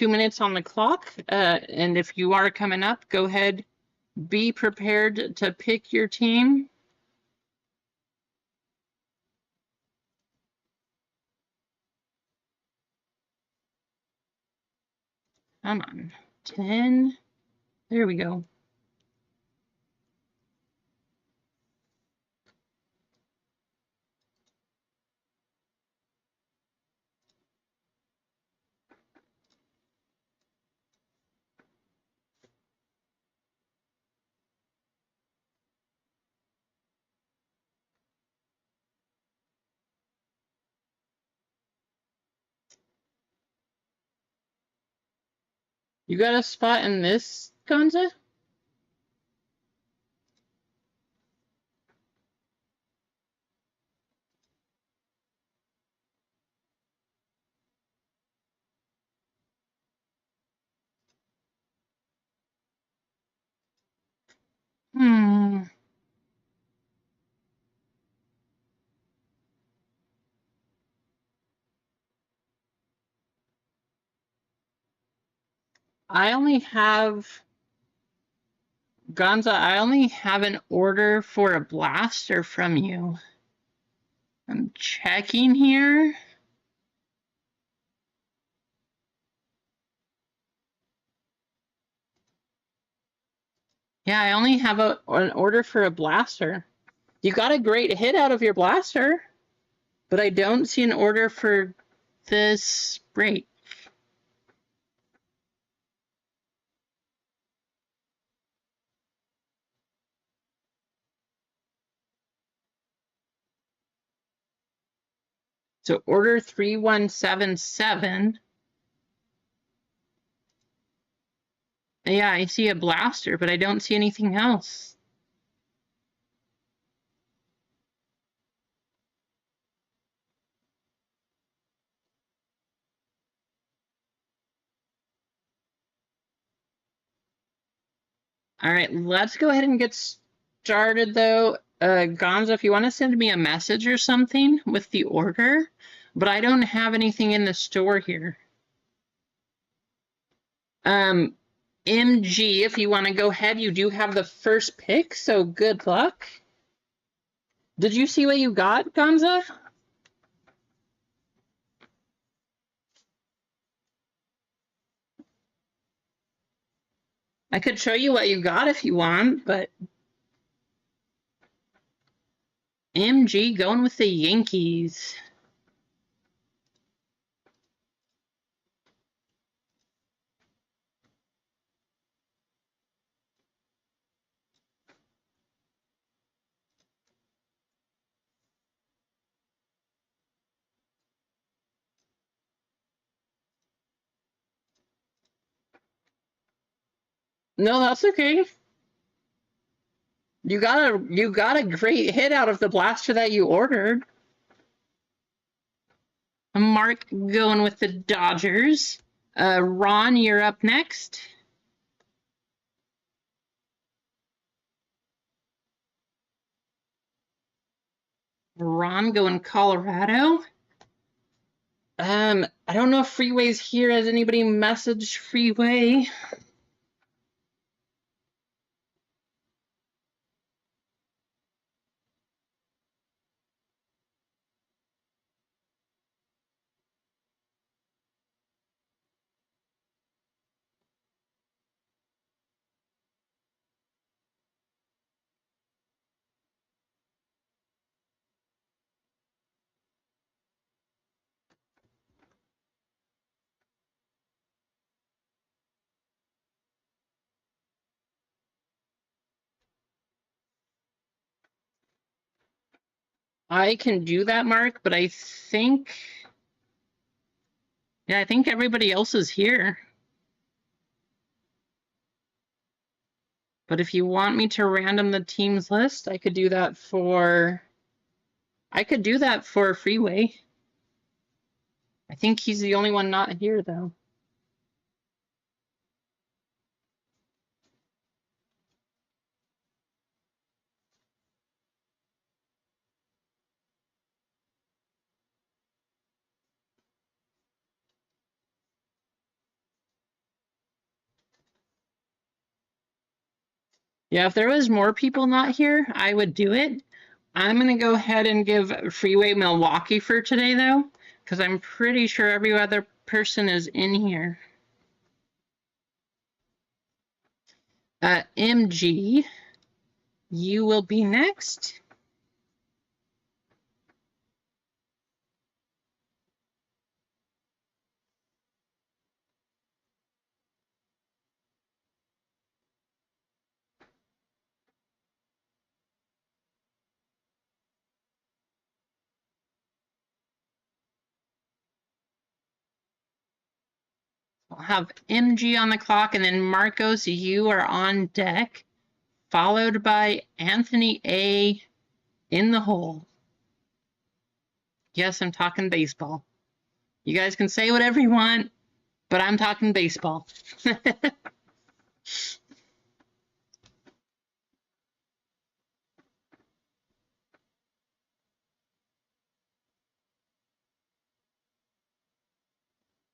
minutes on the clock. And if you are coming up, go ahead, be prepared to pick your team. Come on, 10. There we go. You got a spot in this, Gonza? I only have, Gonza, I only have an order for a blaster from you. I'm checking here. Yeah, I only have an order for a blaster. You got a great hit out of your blaster, but I don't see an order for this break. So order 3177. Yeah, I see a blaster, but I don't see anything else. All right, let's go ahead and get started though. Gonza, if you want to send me a message or something with the order, but I don't have anything in the store here. MG, if you want to go ahead, you do have the first pick, so good luck. Did you see what you got, Gonza? I could show you what you got if you want, but MG going with the Yankees. No, that's okay. You got a great hit out of the blaster that you ordered. Mark going with the Dodgers. Ron, you're up next. Ron going Colorado. I don't know if Freeway's here. Has anybody messaged Freeway? I can do that, Mark, but I think, yeah, I think everybody else is here. But if you want me to random the teams list, I could do that for Freeway. I think he's the only one not here, though. Yeah, if there was more people not here, I would do it. I'm going to go ahead and give Freeway Milwaukee for today, though, because I'm pretty sure every other person is in here. MG, you will be next. I'll have MG on the clock, and then Marcos, you are on deck, followed by Anthony A. in the hole. Yes, I'm talking baseball. You guys can say whatever you want, but I'm talking baseball.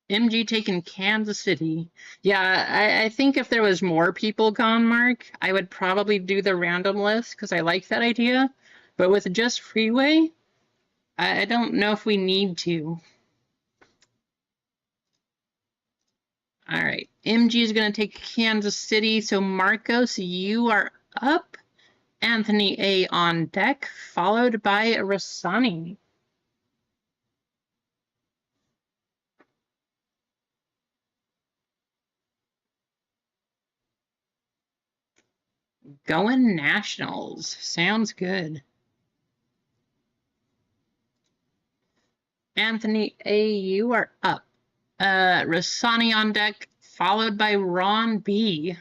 MG taking Kansas City. Yeah, I think if there was more people gone, Mark, I would probably do the random list because I like that idea. But with just Freeway, I don't know if we need to. All right, MG is going to take Kansas City. So Marcos, you are up. Anthony A on deck, followed by Rasani. Going Nationals. Sounds good. Anthony A, you are up. Rasani on deck, followed by Ron B.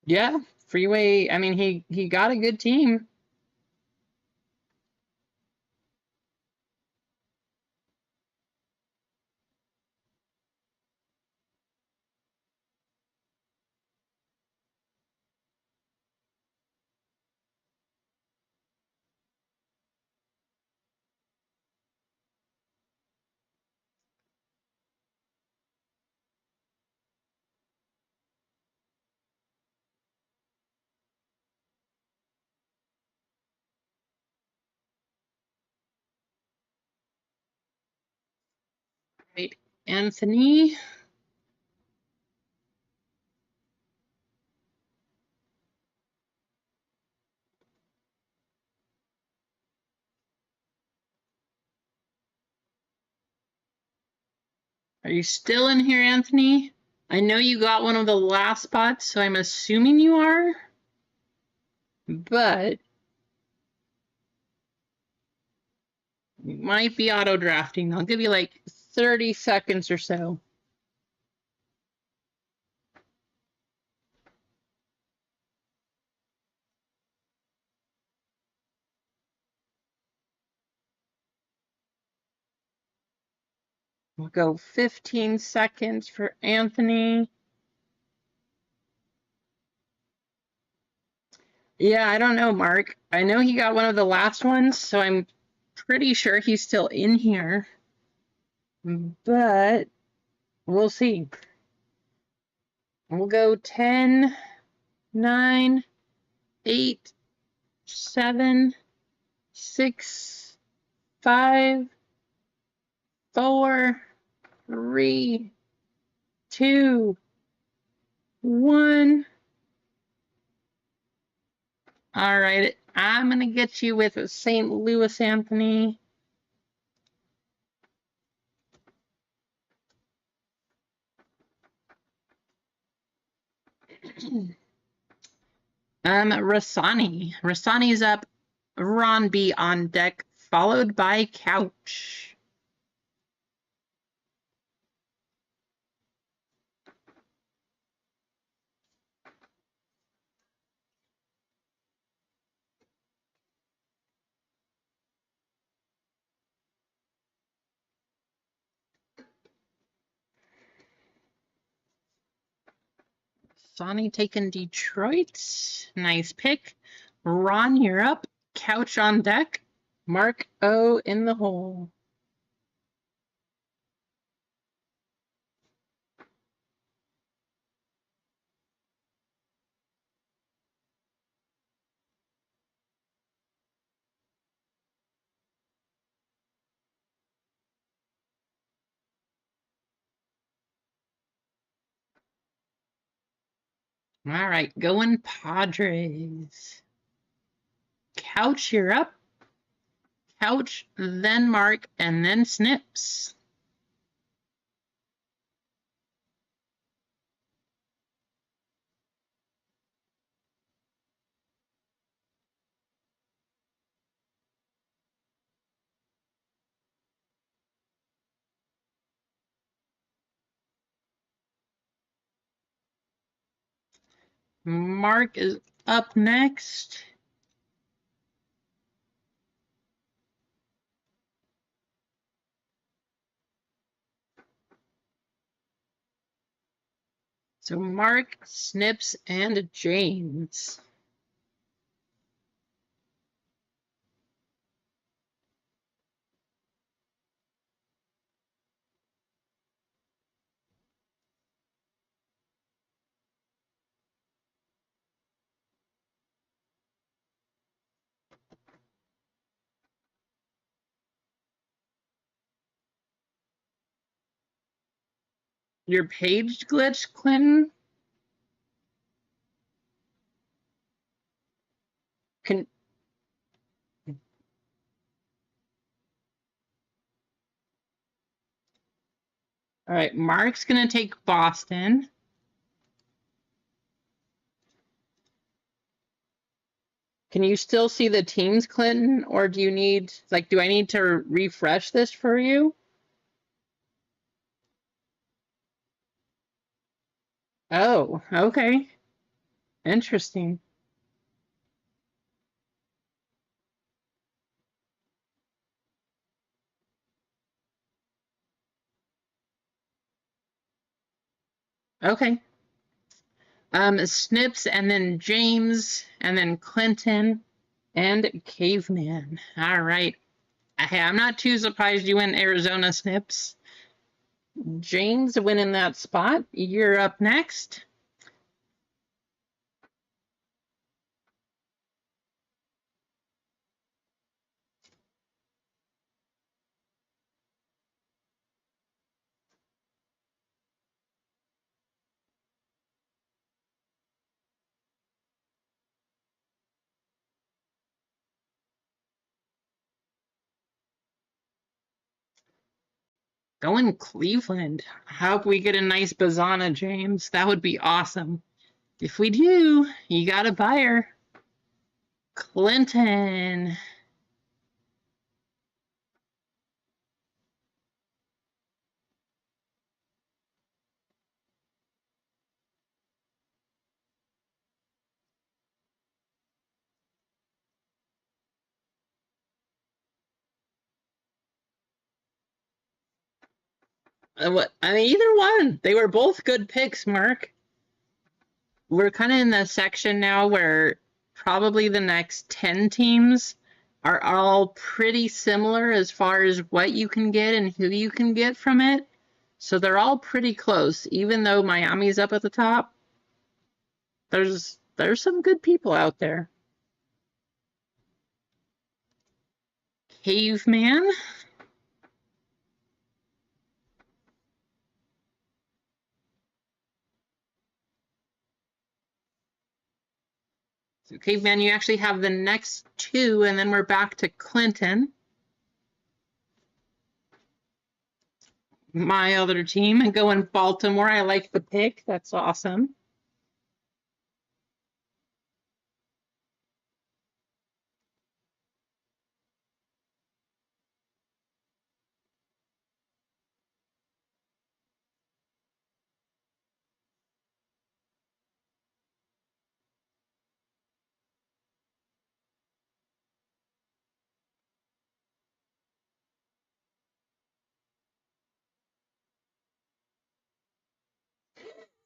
Yeah, Freeway. I mean, he got a good team. Right, Anthony. Are you still in here, Anthony? I know you got one of the last spots, so I'm assuming you are. But you might be auto drafting. I'll give you like 30 seconds or so. We'll go 15 seconds for Anthony. Yeah, I don't know, Mark. I know he got one of the last ones, so I'm pretty sure he's still in here. But we'll see. We'll go 10, 9, 8, 7, 6, 5, 4, 3, 2, 1. All right, I'm going to get you with St. Louis, Anthony. Rasani. Rasani's up. Ron B on deck, followed by Couch. Sonny taking Detroit. Nice pick. Ron, you're up. Couch on deck. Mark O in the hole. All right, going Padres. Couch, you're up. Couch, then Mark, and then Snips. Mark is up next. So Mark, Snips, and James. Your page glitch, Clinton? Can All right, Mark's gonna take Boston. Can you still see the teams, Clinton? Or do you need, like, do I need to refresh this for you? Oh, okay. Interesting. Okay. Snips and then James and then Clinton and Caveman. All right. Hey, I'm not too surprised you went Arizona, Snips. James winning that spot. You're up next. Going Cleveland. I hope we get a nice Bazana, James. That would be awesome. If we do, you got a buyer. Clinton. What? I mean, either one. They were both good picks, Mark. We're kind of in the section now where probably the next 10 teams are all pretty similar as far as what you can get and who you can get from it. So they're all pretty close, even though Miami's up at the top. There's some good people out there. Caveman. So Caveman, you actually have the next two, and then we're back to Clinton. My other team, and going Baltimore. I like the pick. That's awesome.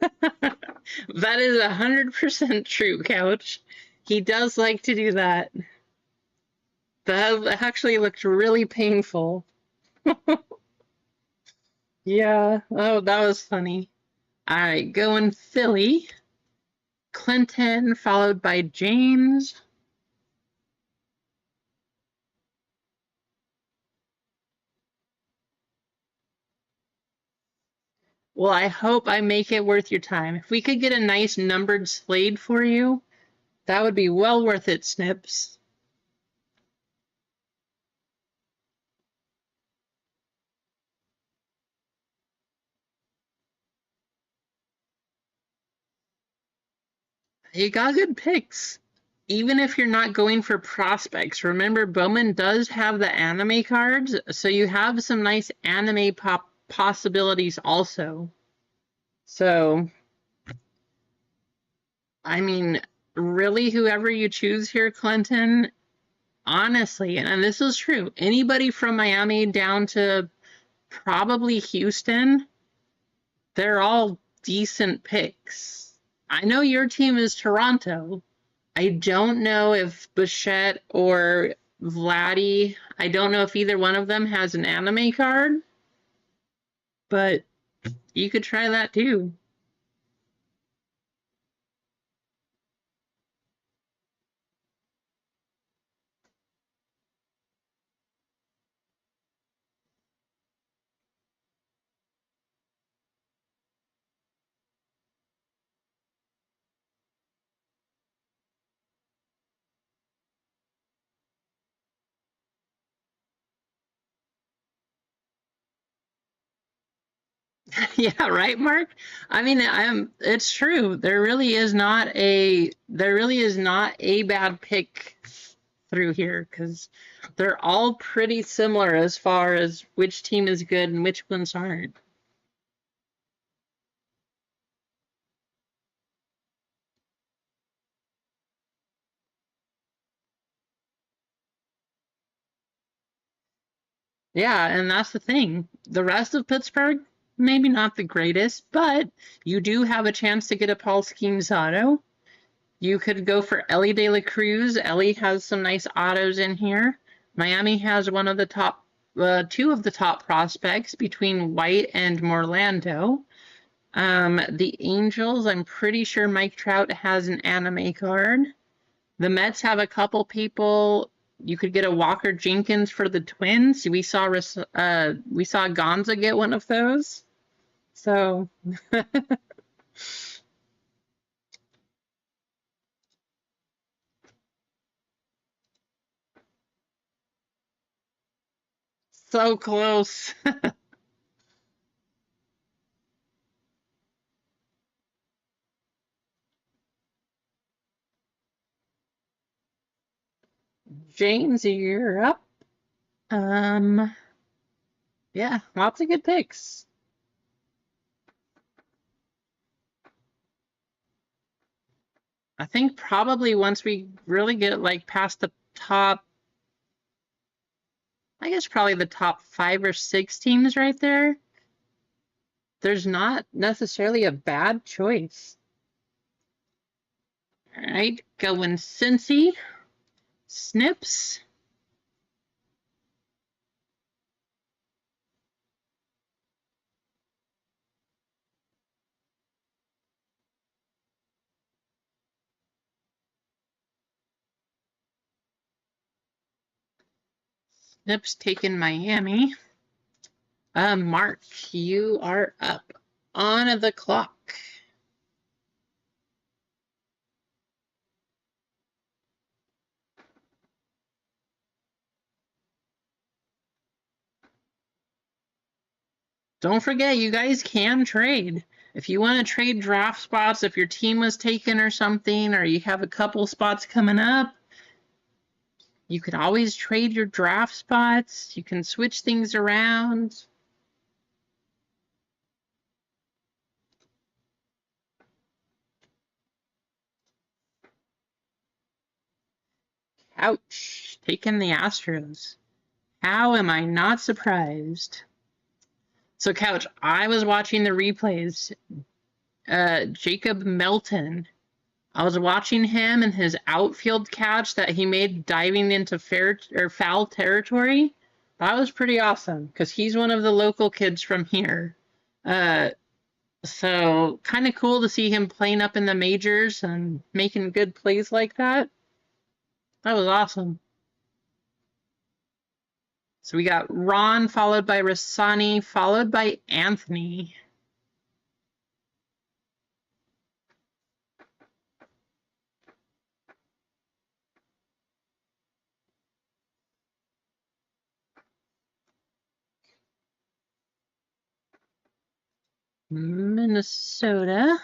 That is 100% true, Couch. He does like to do that. That actually looked really painful. Yeah. Oh, that was funny. All right, going Philly. Clinton, followed by James. Well, I hope I make it worth your time. If we could get a nice numbered Slade for you, that would be well worth it, Snips. You got good picks. Even if you're not going for prospects, remember Bowman does have the anime cards, so you have some nice anime possibilities also. So, I mean, really, whoever you choose here, Clinton, honestly, and this is true, anybody from Miami down to probably Houston, they're all decent picks. I know your team is Toronto. I don't know if Bichette or Vladdy, I don't know if either one of them has an anime card, but you could try that too. Yeah, right, Mark? I mean, it's true. There really is not a bad pick through here because they're all pretty similar as far as which team is good and which ones aren't. Yeah, and that's the thing. The rest of Pittsburgh, maybe not the greatest, but you do have a chance to get a Paul Skeens auto. You could go for Ellie De La Cruz. Ellie has some nice autos in here. Miami has two of the top prospects between White and Morlando. The Angels, I'm pretty sure Mike Trout has an anime card. The Mets have a couple people. You could get a Walker Jenkins for the Twins. We saw Gonza get one of those. So so close. James, you're up. Um, yeah, lots of good picks. I think probably once we really get like past the top, I guess probably the top 5 or 6 teams right there, there's not necessarily a bad choice. All right, going Cincy, Snips. Snips taking Miami. Mark, you are up on the clock. Don't forget, you guys can trade. If you want to trade draft spots, if your team was taken or something, or you have a couple spots coming up, you can always trade your draft spots. You can switch things around. Ouch, taking the Astros. How am I not surprised? So, Couch, I was watching the replays. Jacob Melton. I was watching him and his outfield catch that he made diving into foul territory. That was pretty awesome because he's one of the local kids from here. So kind of cool to see him playing up in the majors and making good plays like that. That was awesome. So we got Ron followed by Rassani followed by Anthony. Minnesota.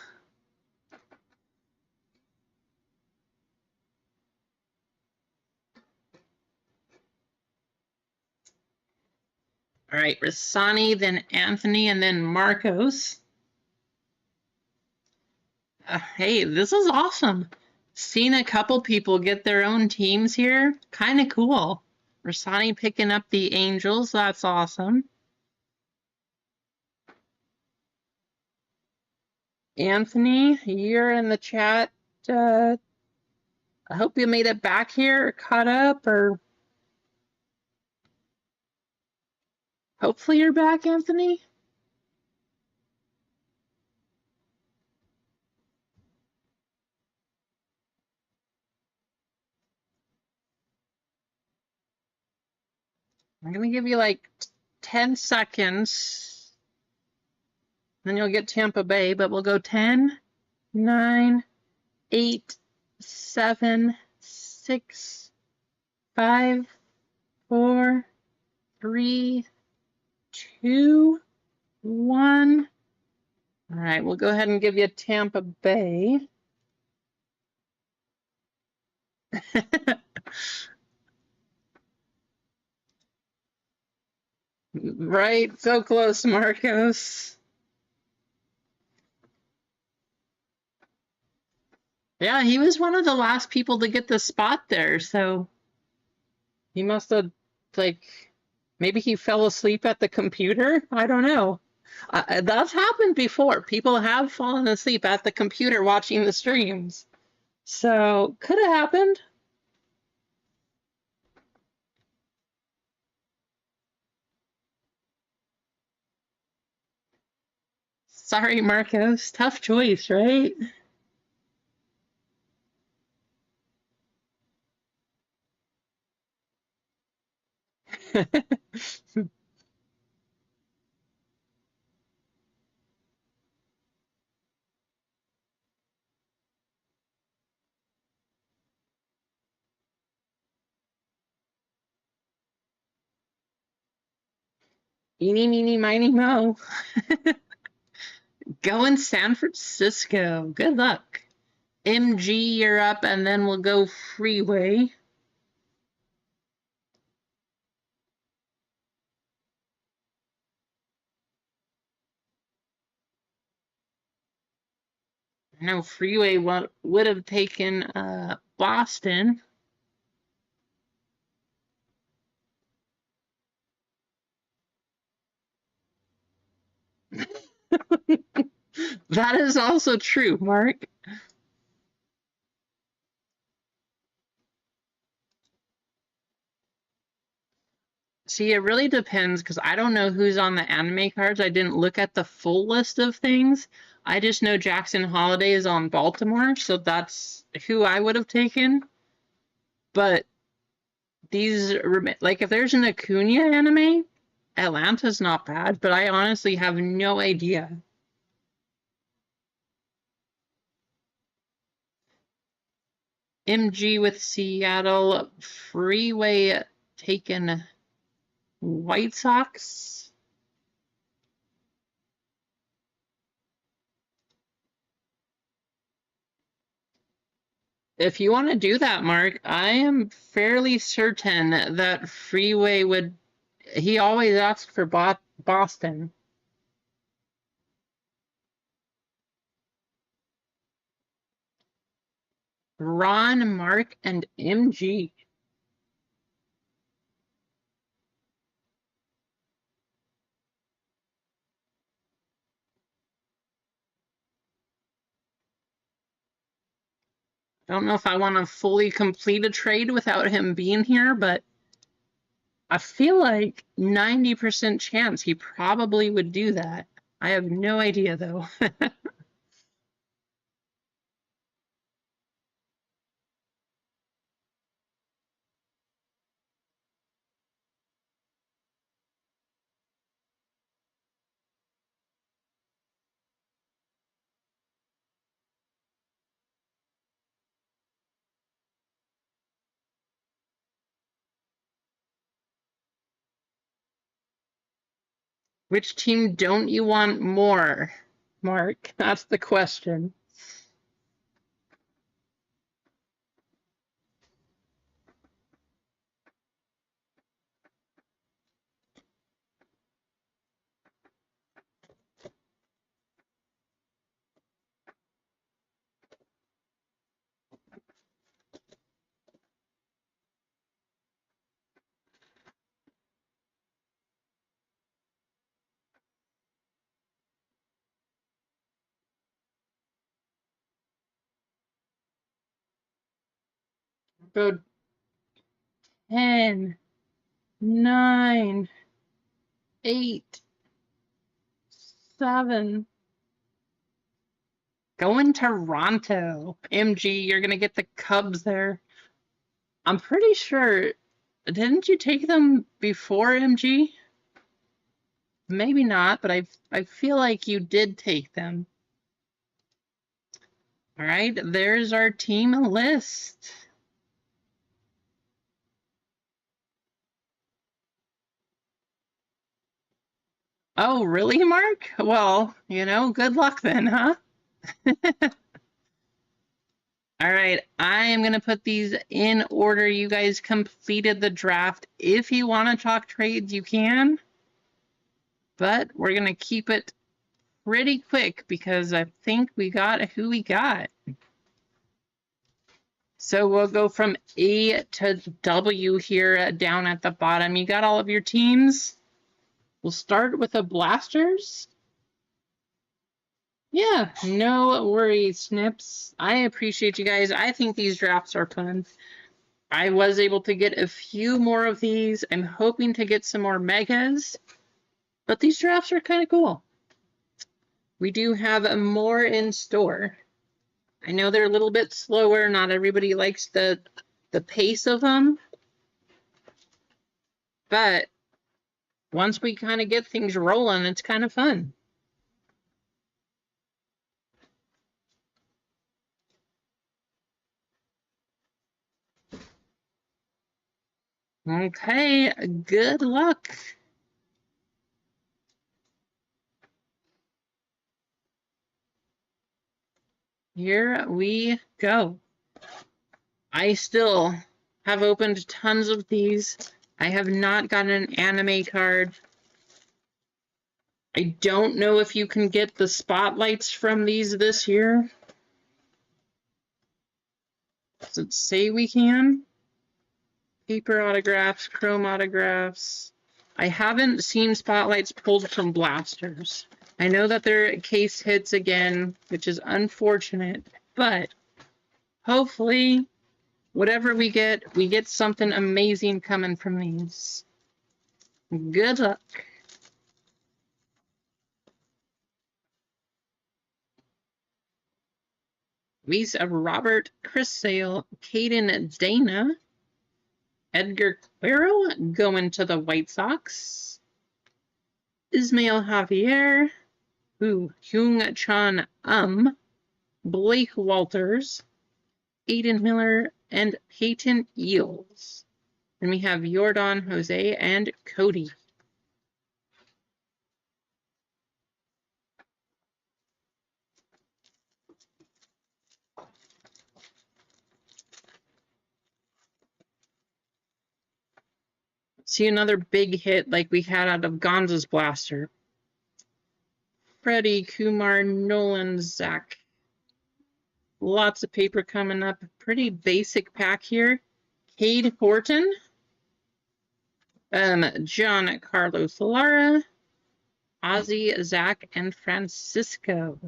All right, Rassani, then Anthony, and then Marcos. Hey, this is awesome. Seen a couple people get their own teams here. Kind of cool. Rassani picking up the Angels. That's awesome. Anthony, you're in the chat. I hope you made it back here or caught up, or hopefully you're back, Anthony. I'm going to give you like 10 seconds. Then you'll get Tampa Bay, but we'll go 10, 9, 8, 7, 6, 5, 4, 3, 2, 1. All right, we'll go ahead and give you Tampa Bay. Right, so close, Marcos. Yeah, he was one of the last people to get the spot there, so he must have, like, maybe he fell asleep at the computer? I don't know. That's happened before. People have fallen asleep at the computer watching the streams. So, could have happened. Sorry, Marcos. Tough choice, right? Eeny, meeny, miny, mo. Going San Francisco. Good luck. MG, you're up, and then we'll go Freeway. I know Freeway would have taken Boston. That is also true, Mark. See, it really depends because I don't know who's on the anime cards. I didn't look at the full list of things. I just know Jackson Holiday is on Baltimore, so that's who I would have taken. But these, like, if there's an Acuna anime, Atlanta's not bad, but I honestly have no idea. MG with Seattle, Freeway taken White Sox. If you want to do that, Mark, I am fairly certain that Freeway would. He always asks for Boston. Ron, Mark, and MG. I don't know if I want to fully complete a trade without him being here, but I feel like 90% chance he probably would do that. I have no idea, though. Which team don't you want more, Mark? That's the question. Go 10, 9, 8, 7. Going Toronto. MG, you're going to get the Cubs there. I'm pretty sure, didn't you take them before MG? Maybe not, but I feel like you did take them. All right, there's our team list. Oh, really, Mark? Well, good luck then, huh? All right, I am going to put these in order. You guys completed the draft. If you want to talk trades, you can. But we're going to keep it pretty quick because I think we got who we got. So we'll go from A to W here down at the bottom. You got all of your teams? We'll start with the Blasters. Yeah, no worries, Snips. I appreciate you guys. I think these drafts are fun. I was able to get a few more of these. I'm hoping to get some more megas, but these drafts are kind of cool. We do have more in store. I know they're a little bit slower. Not everybody likes the pace of them, but once we kind of get things rolling, it's kind of fun. Okay, good luck. Here we go. I still have opened tons of these. I have not gotten an anime card. I don't know if you can get the spotlights from these this year. Does it say we can? Paper autographs, chrome autographs. I haven't seen spotlights pulled from blasters. I know that their case hits again, which is unfortunate, but hopefully whatever we get something amazing coming from these. Good luck. We have Robert, Chris Sale, Caden Dana, Edgar Quero going to the White Sox, Ismail Javier, Hyung Chan Blake Walters, Aiden Miller, and Peyton Eels. Then we have Jordan Jose and Cody. See another big hit like we had out of Gonza's Blaster. Freddie, Kumar, Nolan, Zach. Lots of paper coming up. Pretty basic pack here. Cade Horton. John Carlos Lara. Ozzy, Zach, and Francisco.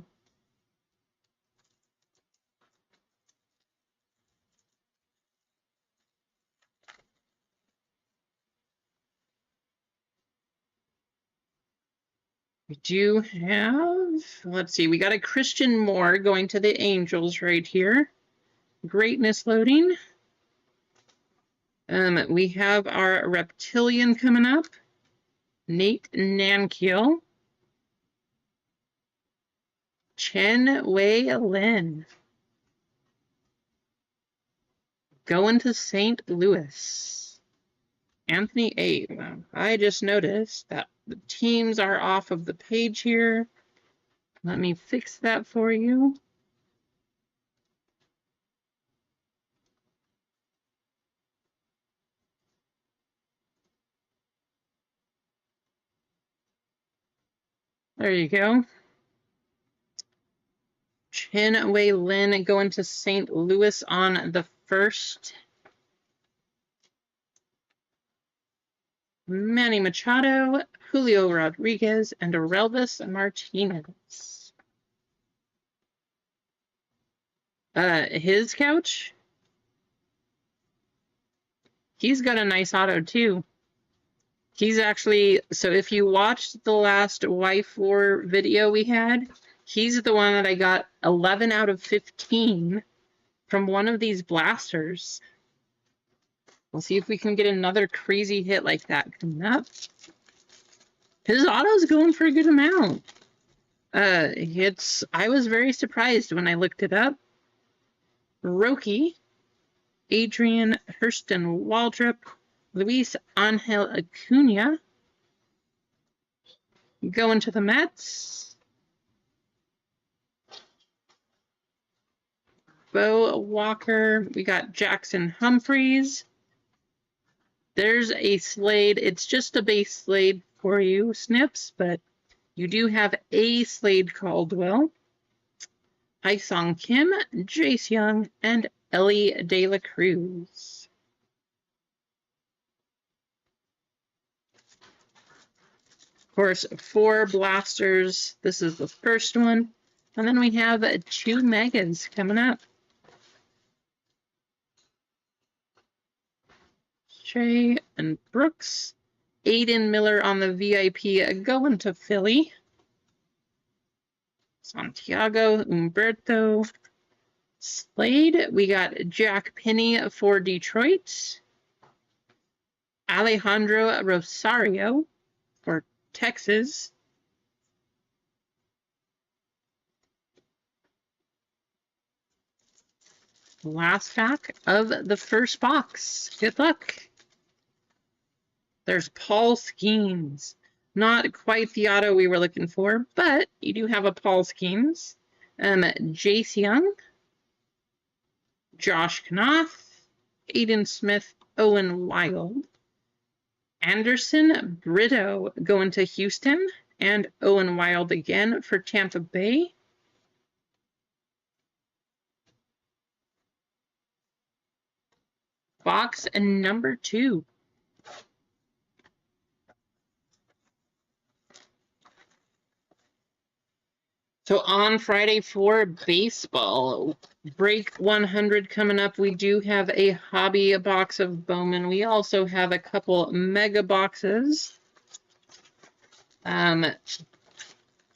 We do have, let's see, we got a Christian Moore going to the Angels right here. Greatness loading. We have our Reptilian coming up. Nate Nankiel. Chen Wei Lin. Going to St. Louis. Anthony A. I just noticed that the teams are off of the page here. Let me fix that for you. There you go. Chen Wei Lin going to St. Louis on the 1st. Manny Machado, Julio Rodriguez, and Aurelvis Martinez. His couch? He's got a nice auto too. He's actually, so if you watched the last Y4 video we had, he's the one that I got 11 out of 15 from one of these blasters. We'll see if we can get another crazy hit like that coming up. His auto's going for a good amount. I was very surprised when I looked it up. Roki, Adrian Hurston Waldrop, Luis Angel Acuna going to the Mets. Bo Walker. We got Jackson Humphreys. There's a Slade. It's just a base Slade for you, Snips, but you do have a Slade Caldwell. Hyesung Kim, Jace Young, and Ellie De La Cruz. Of course, 4 blasters. This is the first one. And then we have 2 megas coming up. Shea and Brooks. Aiden Miller on the VIP going to Philly. Santiago Umberto Slade. We got Jack Pinney for Detroit. Alejandro Rosario for Texas. Last pack of the first box. Good luck. There's Paul Skeens. Not quite the auto we were looking for, but you do have a Paul Skeens. Jace Young, Josh Knopf, Aiden Smith, Owen Wild, Anderson Brito going to Houston, and Owen Wild again for Tampa Bay. Box number 2. So on Friday for baseball, break 100 coming up. We do have a hobby box of Bowman. We also have a couple mega boxes.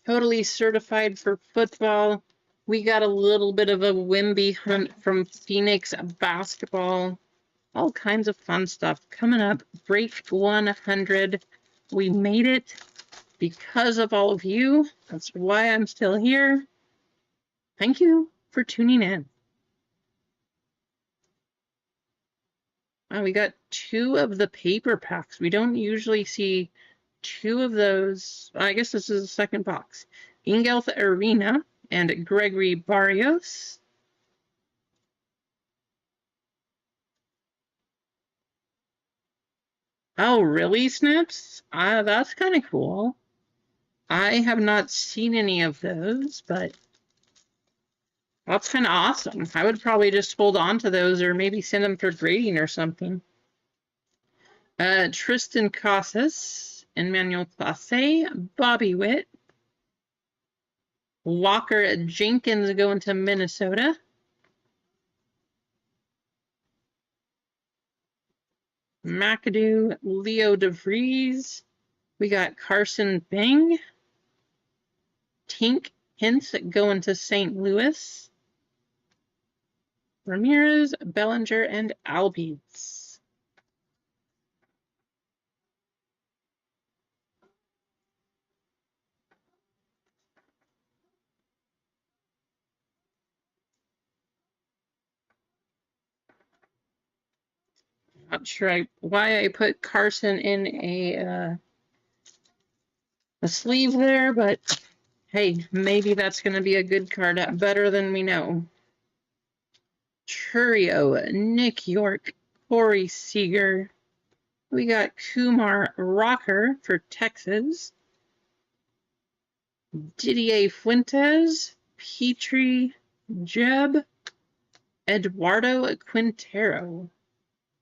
Totally certified for football. We got a little bit of a Wimby hunt from Phoenix basketball. All kinds of fun stuff coming up. Break 100. We made it. Because of all of you, that's why I'm still here. Thank you for tuning in. We got 2 of the paper packs. We don't usually see 2 of those. I guess this is the second box. Ingelth Arena and Gregory Barrios. Oh, really, Snips? That's kind of cool. I have not seen any of those, but that's kind of awesome. I would probably just hold on to those or maybe send them for grading or something. Tristan Casas, Emmanuel Classe, Bobby Witt, Walker Jenkins going to Minnesota. McAdoo, Leo DeVries. We got Carson Bing. Tink Hintz going to St. Louis. Ramirez, Bellinger, and Albies. Not sure why I put Carson in a sleeve there, but hey, maybe that's going to be a good card. Better than we know. Churio, Nick York, Corey Seager. We got Kumar Rocker for Texas. Didier Fuentes, Petrie, Jeb, Eduardo Quintero,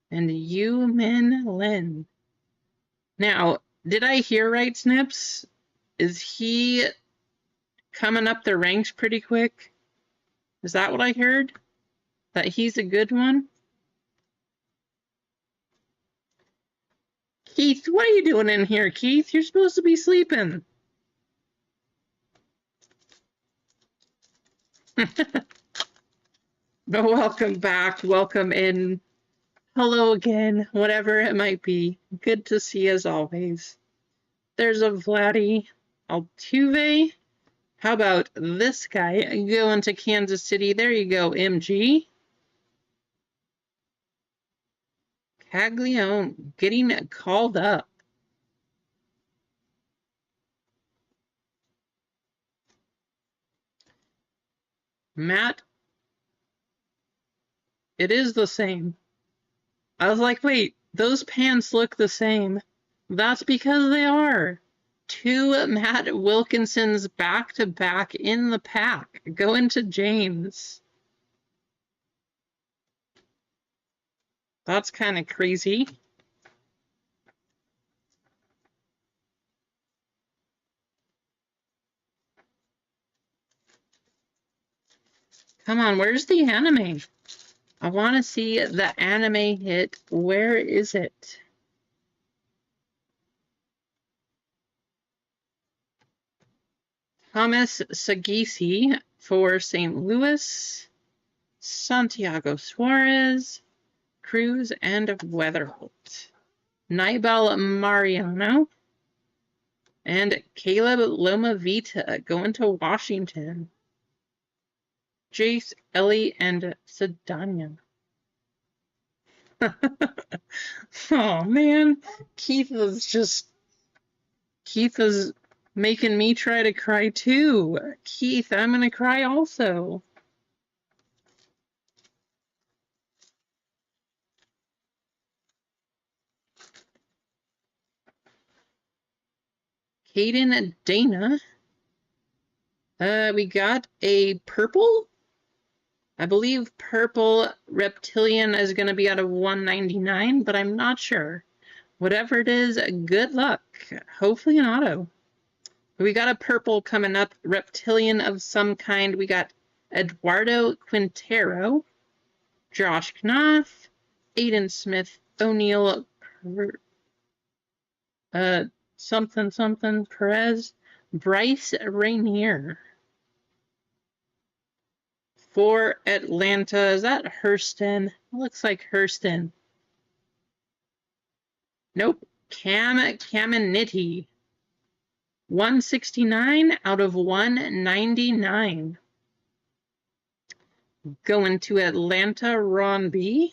and Yu Min Lin. Now, did I hear right, Snips? Is he coming up the ranks pretty quick? Is that what I heard? That he's a good one? Keith, what are you doing in here, Keith? You're supposed to be sleeping. Welcome back. Welcome in. Hello again, whatever it might be. Good to see as always. There's a Vladdy Altuve. How about this guy going to Kansas City? There you go, MG. Caglione getting called up. Matt, it is the same. I was like, wait, those pants look the same. That's because they are. 2 Matt Wilkinsons back-to-back in the pack. Going to James. That's kind of crazy. Come on, where's the anime? I want to see the anime hit. Where is it? Thomas Sagisi for St. Louis. Santiago Suarez. Cruz and Weatherholt. Nibel Mariano. And Caleb Lomavita going to Washington. Jace, Ellie, and Sedania. Oh, man. Keith is making me try to cry, too. Keith, I'm going to cry also. Caden Dana. We got a purple. I believe purple reptilian is going to be out of 199, but I'm not sure. Whatever it is, good luck. Hopefully an auto. We got a purple coming up, reptilian of some kind. We got Eduardo Quintero, Josh Knopf, Aiden Smith, O'Neill, something Perez, Bryce Rainier. For Atlanta, is that Hurston? Looks like Hurston. Nope, Caminiti. 169 out of 199. Going to Atlanta, Ron B.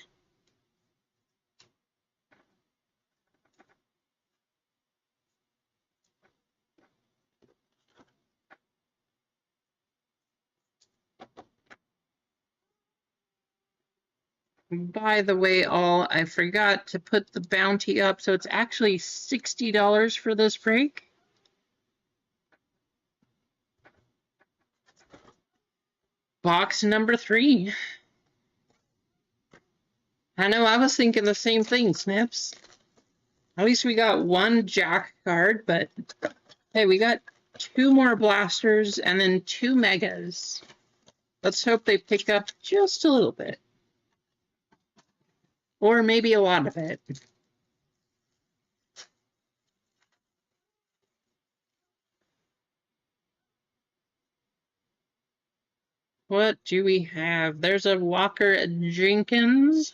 By the way, I forgot to put the bounty up, so it's actually $60 for this break. Box number 3. I know, I was thinking the same thing, Snips. At least we got 1 Jack card, but hey, we got 2 more blasters and then 2 megas. Let's hope they pick up just a little bit. Or maybe a lot of it. What do we have? There's a Walker Jenkins,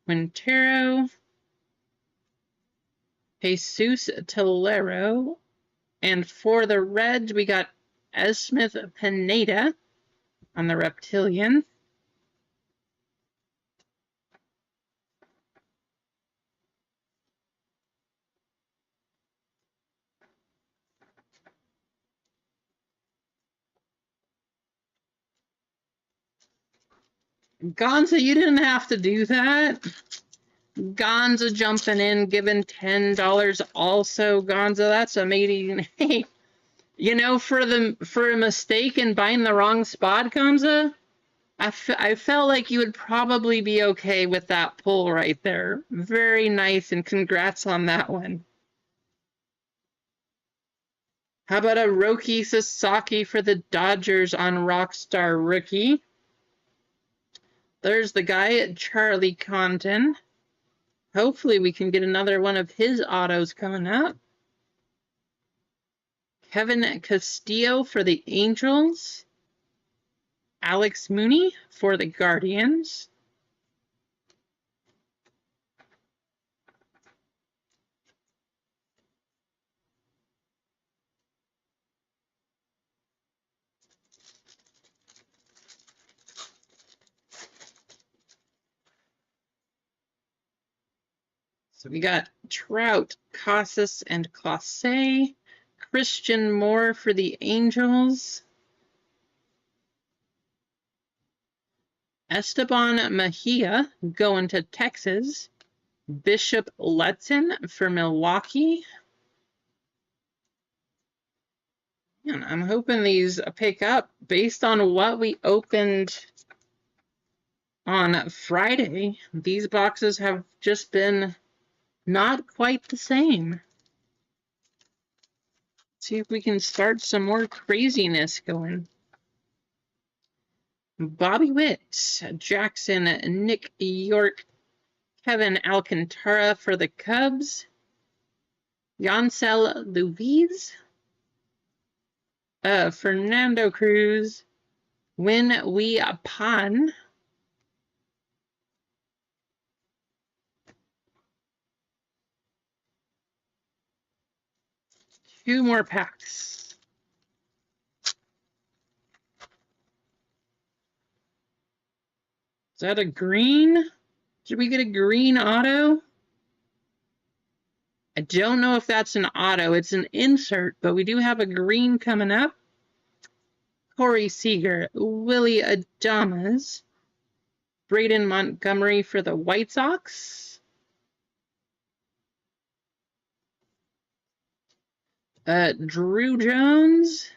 Quintero, Jesus Tolero, and for the Reds, we got Esmith Pineda on the Reptilian. Gonza, you didn't have to do that. Gonza jumping in, giving $10 also. Gonza, that's amazing. Hey, you know, for a mistake in buying the wrong spot, Gonza, I felt like you would probably be okay with that pull right there. Very nice, and congrats on that one. How about a Roki Sasaki for the Dodgers on Rockstar Rookie? There's the guy, Charlie Condon. Hopefully we can get another one of his autos coming up. Kevin Castillo for the Angels. Alex Mooney for the Guardians. So we got Trout, Casas, and Clase. Christian Moore for the Angels. Esteban Mejia going to Texas. Bishop Letson for Milwaukee. And I'm hoping these pick up based on what we opened on Friday. These boxes have just been not quite the same. See if we can start some more craziness going. Bobby Witt, Jackson, Nick York, Kevin Alcantara for the Cubs. Yancel Luis, Fernando Cruz, Win Wee Pan. Two more packs. Is that a green? Did we get a green auto? I don't know if that's an auto. It's an insert, but we do have a green coming up. Corey Seager, Willie Adames, Braden Montgomery for the White Sox. Drew Jones,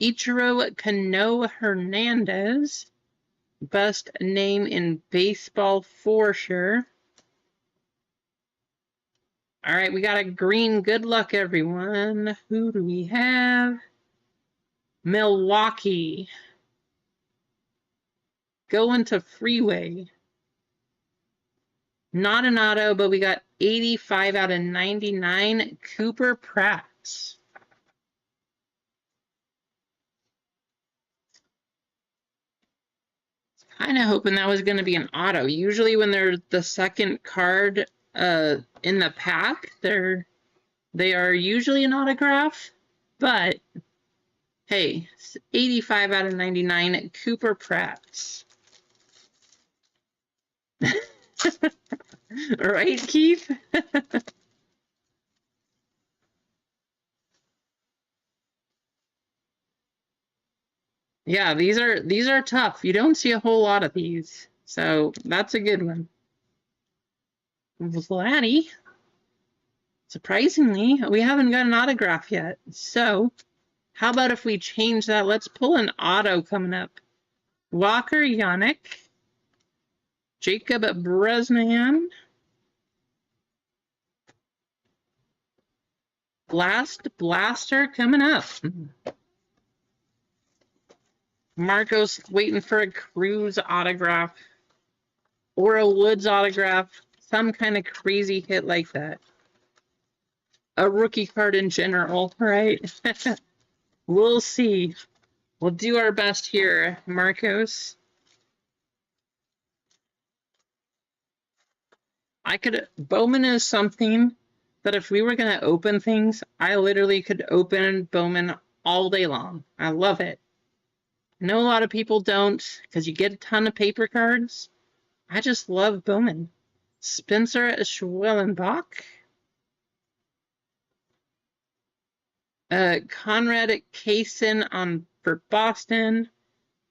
Ichiro Cano Hernandez, best name in baseball for sure. All right, we got a green. Good luck, everyone. Who do we have? Milwaukee. Going to Freeway. Not an auto, but we got 85 out of 99. Cooper Pratt. Kind of hoping that was going to be an auto. Usually when they're the second card in the pack, they are usually an autograph. But hey, 85 out of 99. Cooper Pratt. Right, Keith? Yeah, these are tough. You don't see a whole lot of these. So that's a good one. Vladdy. Surprisingly, we haven't got an autograph yet. So how about if we change that? Let's pull an auto coming up. Walker Yannick. Jacob Bresnan. Blast Blaster coming up. Marcos waiting for a Cruz autograph or a Woods autograph. Some kind of crazy hit like that. A rookie card in general, right? We'll see. We'll do our best here, Marcos. Bowman is something that if we were going to open things, I literally could open Bowman all day long. I love it. I know a lot of people don't because you get a ton of paper cards. I just love Bowman. Spencer Schwellenbach. Conrad Kaysen for Boston.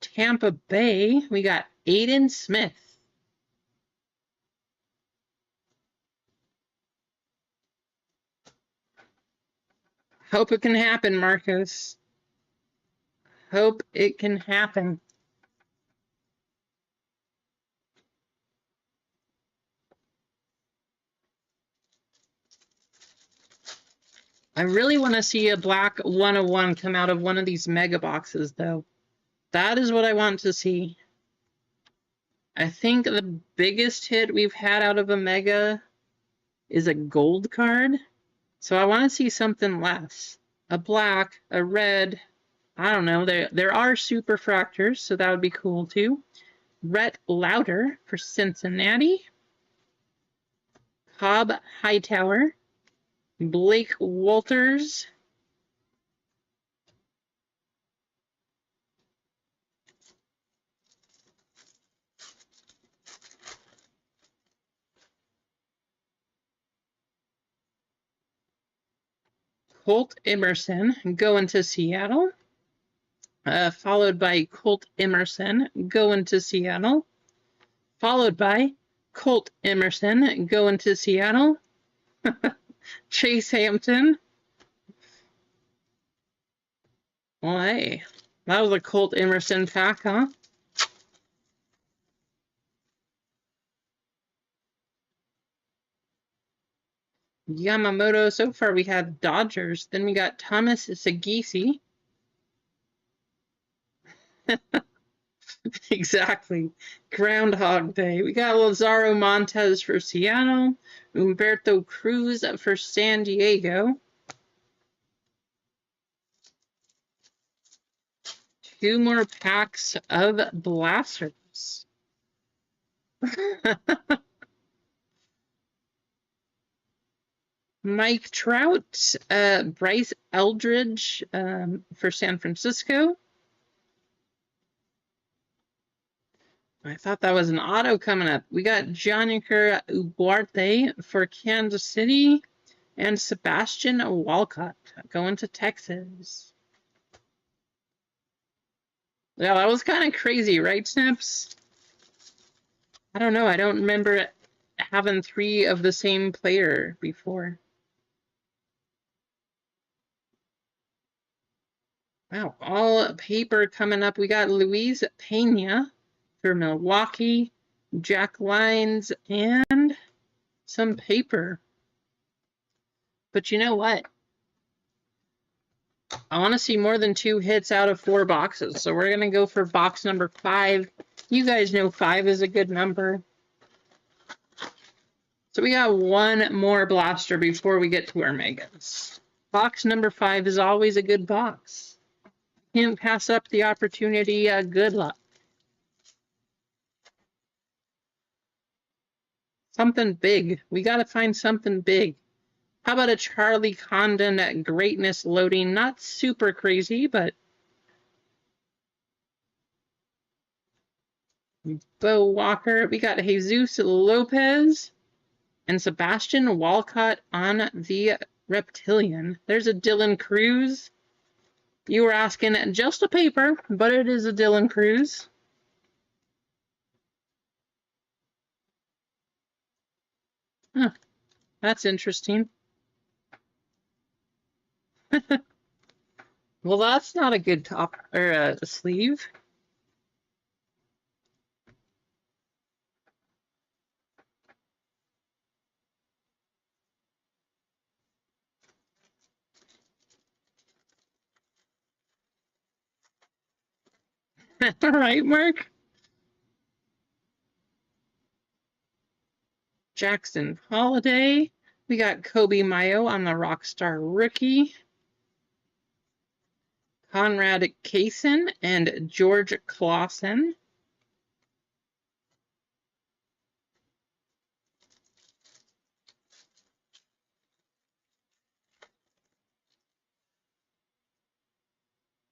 Tampa Bay, we got Aiden Smith. Hope it can happen, Marcos. Hope it can happen. I really want to see a black 101 come out of one of these mega boxes, though. That is what I want to see. I think the biggest hit we've had out of a mega is a gold card. So I want to see something less. A black, a red, I don't know. There are super fractors, so that would be cool too. Rhett Lauder for Cincinnati. Cobb Hightower. Blake Walters. Colt Emerson going to Seattle. Followed by Colt Emerson going to Seattle. Followed by Colt Emerson going to Seattle. Chase Hampton. Well, hey, that was a Colt Emerson pack, huh? Yamamoto, so far we had Dodgers. Then we got Thomas Sagisi. Exactly. Groundhog Day. We got Lazaro Montes for Seattle. Humberto Cruz for San Diego. Two more packs of blasters. Mike Trout, Bryce Eldridge for San Francisco. I thought that was an auto coming up. We got Joniker Ugarte for Kansas City and Sebastian Walcott going to Texas. Yeah, that was kind of crazy, right, Snips? I don't know. I don't remember having three of the same player before. Wow, all paper coming up. We got Luis Pena for Milwaukee, Jack Lines, and some paper. But you know what? I want to see more than 2 hits out of 4 boxes. So we're going to go for box number 5. You guys know 5 is a good number. So we got one more blaster before we get to our megas. Box number 5 is always a good box. Can't pass up the opportunity. Good luck. Something big. We got to find something big. How about a Charlie Condon greatness loading? Not super crazy, but Bo Walker. We got Jesus Lopez and Sebastian Walcott on the Reptilian. There's a Dylan Cruz. You were asking just a paper, but it is a Dylan Cruz. Huh, that's interesting. Well, that's not a good top or a sleeve. All right, Mark. Jackson Holiday. We got Kobe Mayo on the Rockstar Rookie. Conrad Kaysen and George Clausen.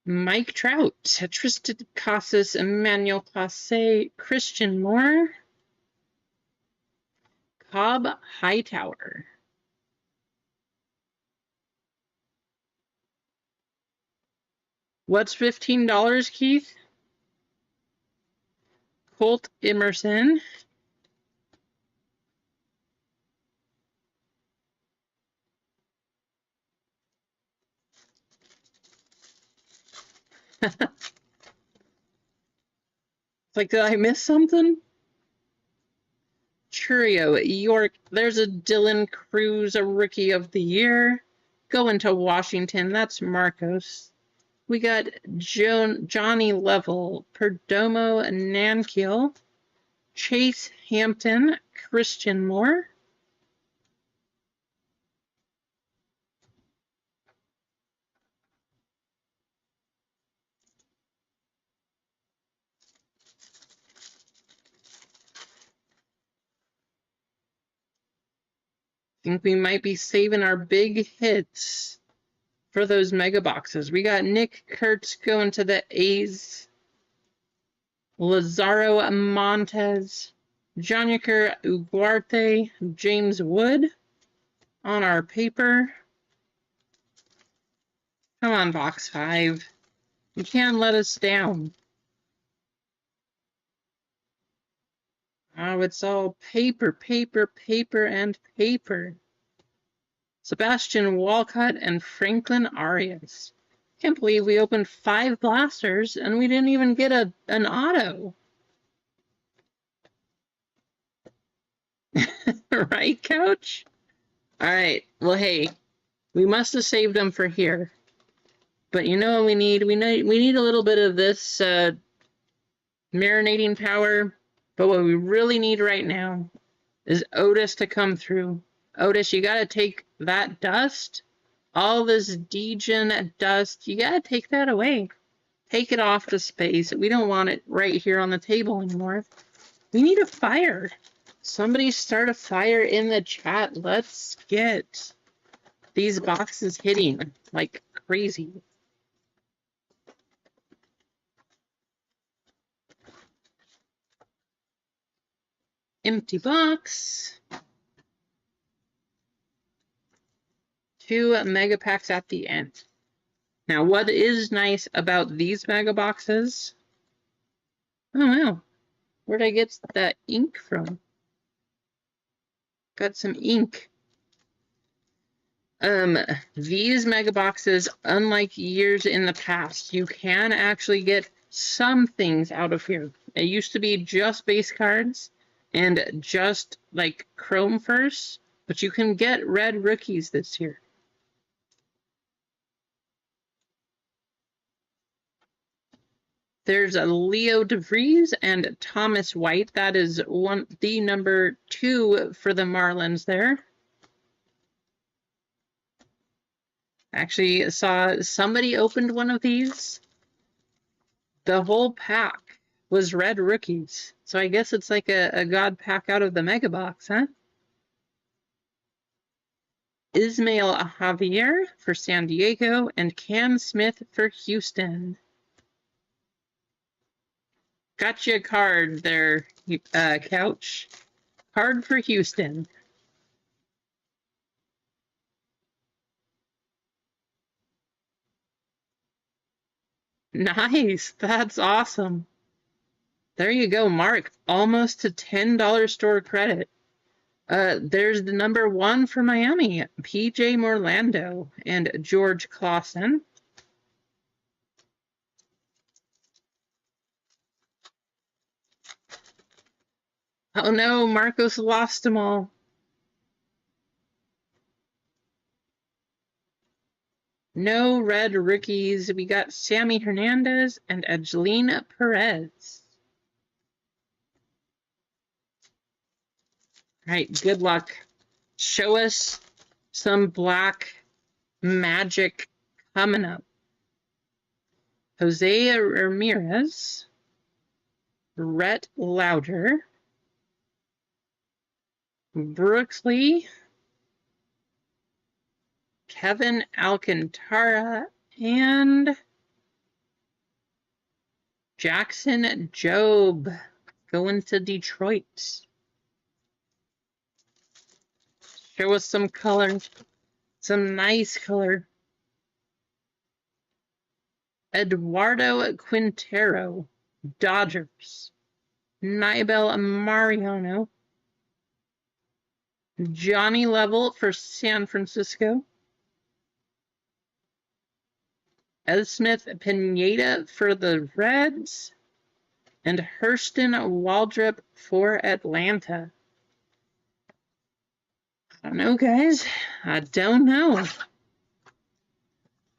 Mike Trout, Tristan Casas, Emmanuel Classe, Christian Moore, Cobb Hightower. What's $15, Keith? Colt Emerson. It's like, did I miss something? Churio, York. There's a Dylan Cruz, a Rookie of the Year. Going to Washington. That's Marcos. We got Johnny Level, Perdomo Nankiel, Chase Hampton, Christian Moore. Think we might be saving our big hits for those mega boxes. We got Nick Kurtz going to the A's. Lazaro Montes, Joniker Ugarte, James Wood on our paper. Come on, box 5. You can't let us down. Oh, it's all paper, paper, paper, and paper. Sebastian Walcott and Franklin Arias. Can't believe we opened 5 blasters and we didn't even get an auto. Right, Coach? All right. Well, hey, we must have saved them for here. But you know what we need? We need a little bit of this marinating power. But what we really need right now is Otis to come through. Otis, you got to take that dust, all this degen dust, you got to take that away. Take it off the space. We don't want it right here on the table anymore. We need a fire. Somebody start a fire in the chat. Let's get these boxes hitting like crazy. Empty box. 2 mega packs at the end. Now, what is nice about these mega boxes? Oh, wow. Where'd I get that ink from? Got some ink. These mega boxes, unlike years in the past, you can actually get some things out of here. It used to be just base cards and just like Chrome first, but you can get red rookies this year. There's a Leo DeVries and Thomas White. That is the number 2 for the Marlins there. Actually saw somebody opened one of these. The whole pack was red rookies. So I guess it's like a god pack out of the mega box, huh? Ismael Javier for San Diego and Cam Smith for Houston. Got you a card there, Couch. Card for Houston. Nice. That's awesome. There you go, Mark. Almost to $10 store credit. There's the number 1 for Miami, PJ Morlando and George Clausen. Oh no, Marcos lost them all. No red rookies. We got Sammy Hernandez and Angelina Perez. All right, good luck. Show us some black magic coming up. Jose Ramirez, Rhett Lauder, Brooksley, Kevin Alcantara, and Jackson Job going to Detroit. Show us some color, some nice color. Eduardo Quintero, Dodgers. Nibel Mariano. Johnny Level for San Francisco. Ed Smith Pineda for the Reds. And Hurston Waldrop for Atlanta. I don't know, guys. I don't know.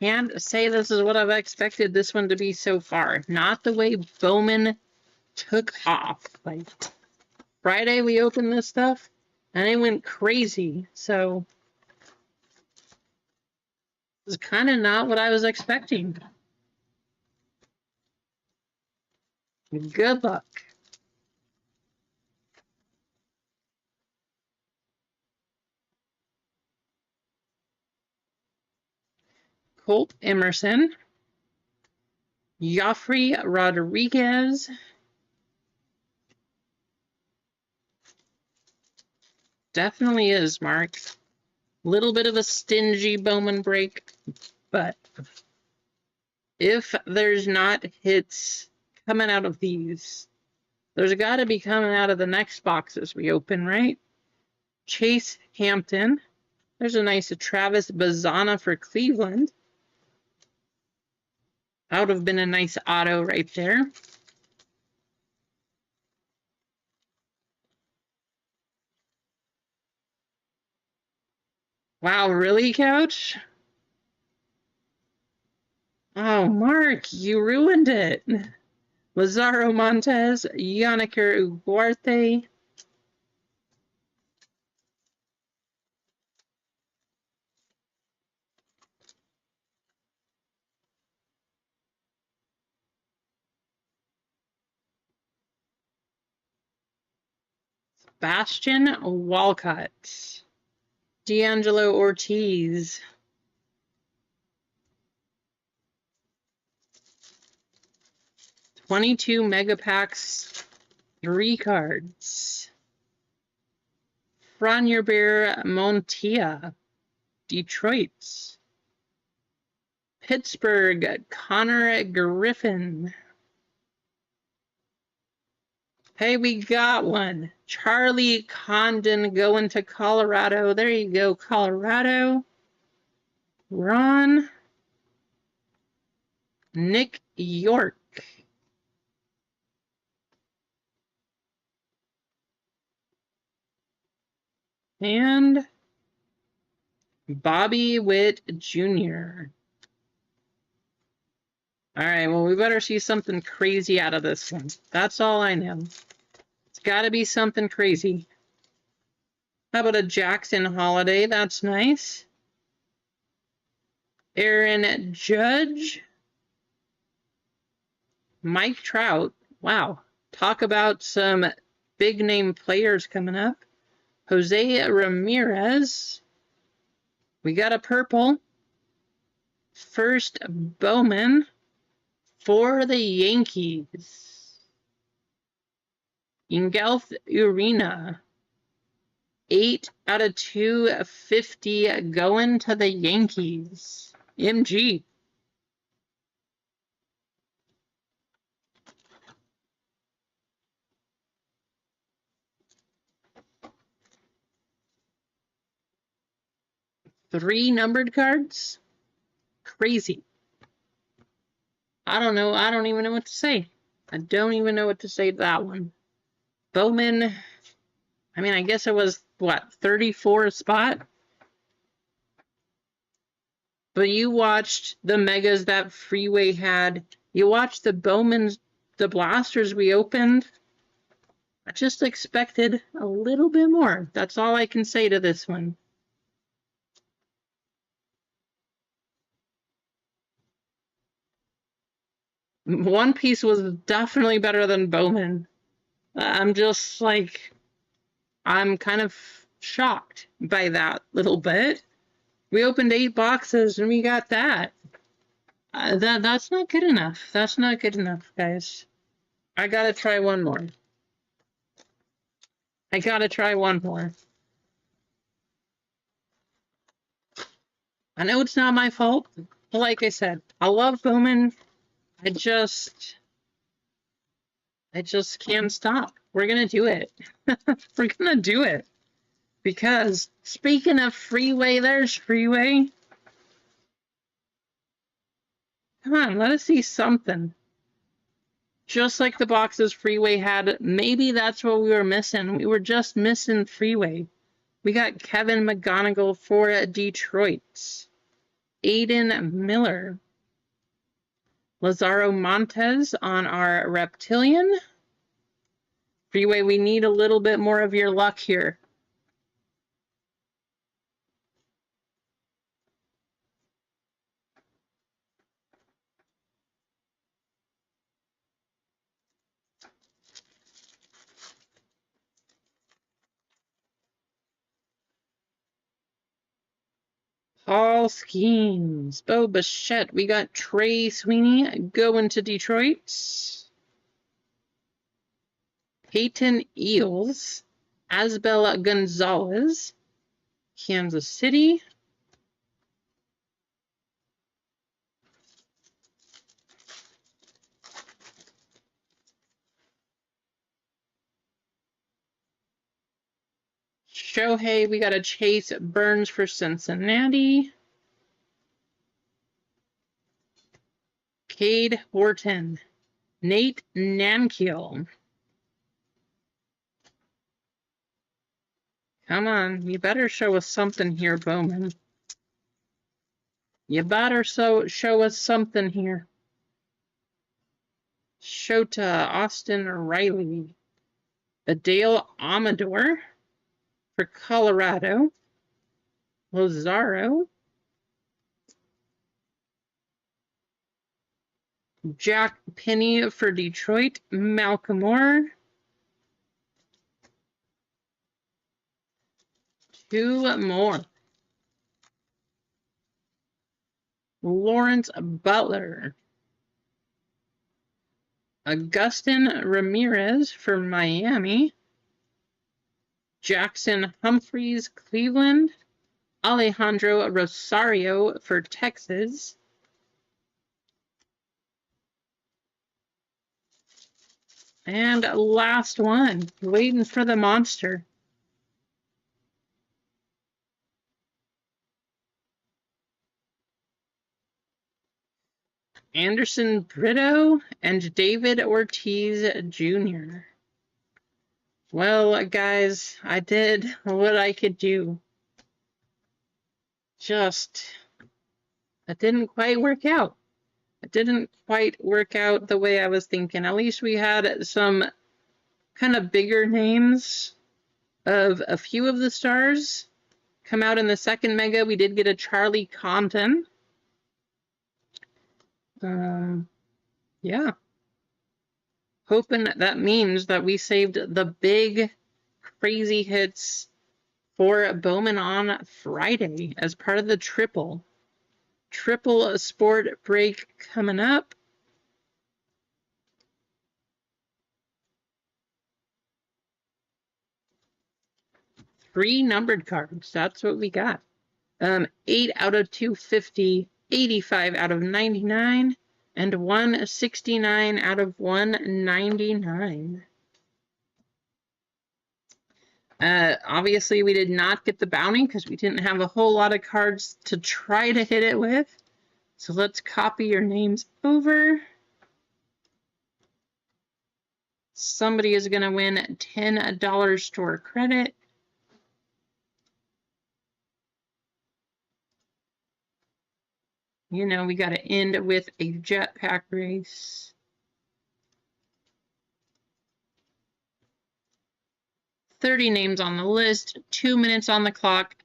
Can't say this is what I've expected this one to be so far. Not the way Bowman took off. Like, Friday we opened this stuff, and it went crazy. So it's kind of not what I was expecting. Good luck. Colt Emerson, Joffrey Rodriguez, definitely is, Mark. Little bit of a stingy Bowman break, but if there's not hits coming out of these, there's got to be coming out of the next boxes we open, right? Chase Hampton. There's a nice Travis Bazzana for Cleveland. That would have been a nice auto right there. Wow, really, Couch? Oh, Mark, you ruined it. Lazaro Montez, Yannicker Ugarte. Bastion Walcott. D'Angelo Ortiz. $22 megapacks, 3 cards. Franyer Montia, Detroit. Pittsburgh, Connor Griffin. Hey, we got one. Charlie Condon going to Colorado. There you go, Colorado. Ron. Nick York. And Bobby Witt Jr. All right, well, we better see something crazy out of this one. That's all I know. It's got to be something crazy. How about a Jackson Holiday? That's nice. Aaron Judge. Mike Trout. Wow. Talk about some big name players coming up. Jose Ramirez. We got a purple. First Bowman for the Yankees. Ingelf Urena. 8 out of 250 going to the Yankees. MG. Three numbered cards? Crazy. I don't know. I don't even know what to say. I don't even know what to say to that one. Bowman, I mean, I guess it was, what, 34 a spot? But you watched the megas that Freeway had. You watched the Bowmans, the blasters we opened. I just expected a little bit more. That's all I can say to this one. One Piece was definitely better than Bowman. I'm just like, I'm kind of shocked by that little bit. We opened 8 boxes and we got that. That's not good enough. That's not good enough, guys. I gotta try one more. I gotta try one more. I know it's not my fault. Like I said, I love Bowman. I just can't stop. We're gonna do it. We're gonna do it. Because speaking of Freeway, there's Freeway. Come on, let us see something. Just like the boxes Freeway had, maybe that's what we were missing. We were just missing Freeway. We got Kevin McGonigal for Detroit. Aiden Miller. Lazaro Montez on our Reptilian. Freeway, we need a little bit more of your luck here. Paul Skeens, Bo Bichette. We got Trey Sweeney going to Detroit. Peyton Eels. Asbel Gonzalez. Kansas City. Shohei, we got a Chase Burns for Cincinnati. Cade Horton. Nate Namkiel. Come on, you better show us something here, Bowman. You better show us something here. Shota, Austin Riley. Adale Amador for Colorado. Lazaro. Jack Penny for Detroit. Malcolm Moore. Two more. Lawrence Butler. Augustin Ramirez for Miami. Jackson Humphreys, Cleveland. Alejandro Rosario for Texas. And last one, waiting for the monster. Anderson Brito and David Ortiz Jr. Well, guys, I did what I could do. It didn't quite work out. It didn't quite work out the way I was thinking. At least we had some kind of bigger names of a few of the stars come out in the second mega. We did get a Charlie Compton. Yeah. Hoping that means that we saved the big, crazy hits for Bowman on Friday as part of the triple. Triple sport break coming up. Three numbered cards. That's what we got. 8 out of 250, 85 out of 99, and 169 out of 199. Obviously, we did not get the bounty because we didn't have a whole lot of cards to try to hit it with. So let's copy your names over. Somebody is going to win $10 store credit. You know, we got to end with a jetpack race. $30 names on the list, 2 minutes on the clock.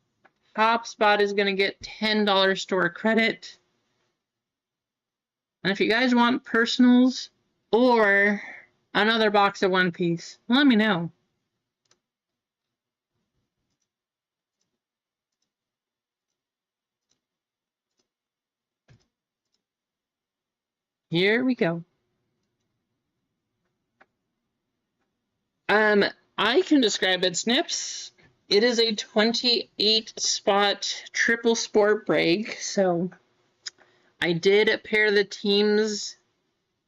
Top spot is going to get $10 store credit. And if you guys want personals or another box of One Piece, let me know. Here we go. I can describe it, Snips. It is a 28 spot triple sport break, so I did pair the teams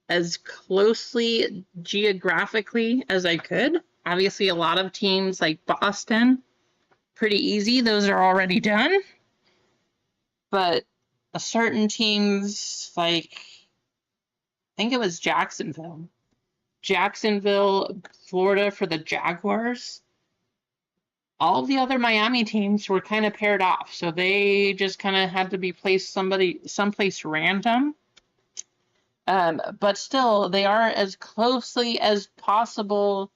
as closely geographically as I could. Obviously, a lot of teams like Boston, pretty easy. Those are already done. But certain teams like, I think it was Jacksonville, Florida for the Jaguars. All the other Miami teams were kind of paired off, so they just kind of had to be placed someplace random. But still, they are as closely as possible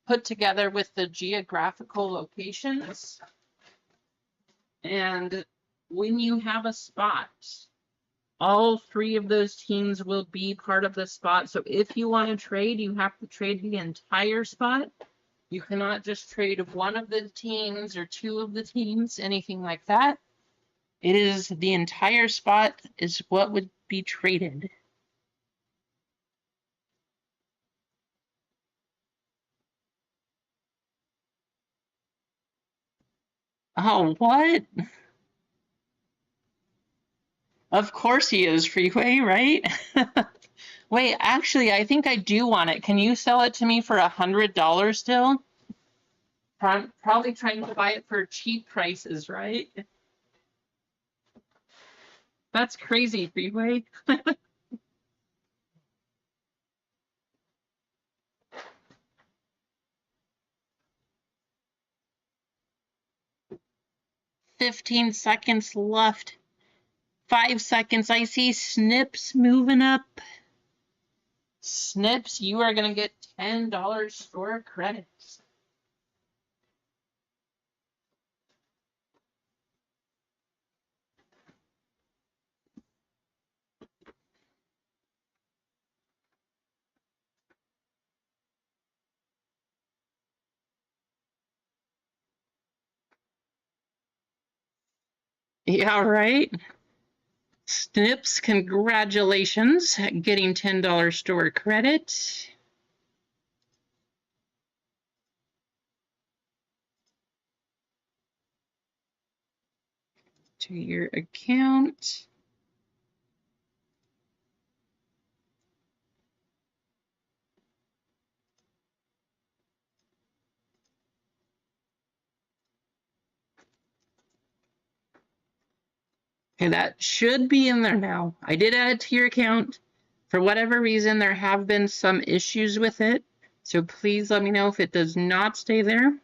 put together with the geographical locations. And when you have a spot, all 3 of those teams will be part of the spot. So if you want to trade, you have to trade the entire spot. You cannot just trade one of the teams or 2 of the teams, anything like that. It is the entire spot is what would be traded. Oh, what? Of course he is, Freeway, right? Wait, actually, I think I do want it. Can you sell it to me for $100 still? Probably trying to buy it for cheap prices, right? That's crazy, Freeway. $15 seconds left. 5 seconds. I see Snips moving up. Snips, you are going to get $10 store credits. Yeah, right. Snips, congratulations, getting $10 store credit. To your account. Okay, that should be in there now. I did add it to your account. For whatever reason, there have been some issues with it. So please let me know if it does not stay there.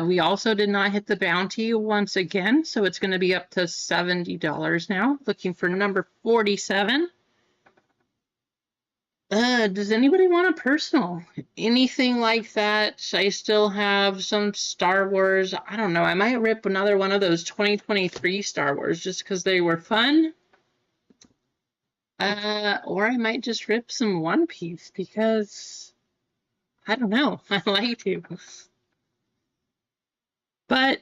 We also did not hit the bounty once again. So it's going to be up to $70 now. Looking for number 47. Does anybody want a personal? Anything like that? I still have some Star Wars. I don't know. I might rip another one of those 2023 Star Wars just because they were fun. Or I might just rip some One Piece because I don't know. I like to. But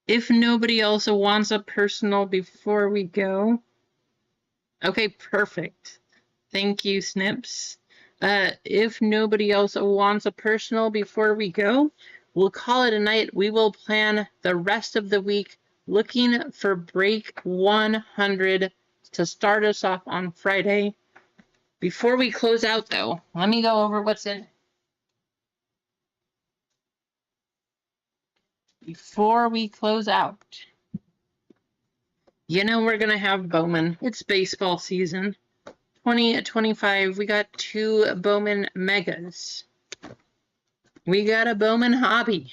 if nobody else wants a personal before we go. Okay, perfect. Thank you, Snips. If nobody else wants a personal before we go, we'll call it a night. We will plan the rest of the week looking for break 100 to start us off on Friday. Before we close out, though, let me go over what's in. Before we close out, you know we're going to have Bowman. It's baseball season. 2025, we got 2 Bowman Megas. We got a Bowman Hobby.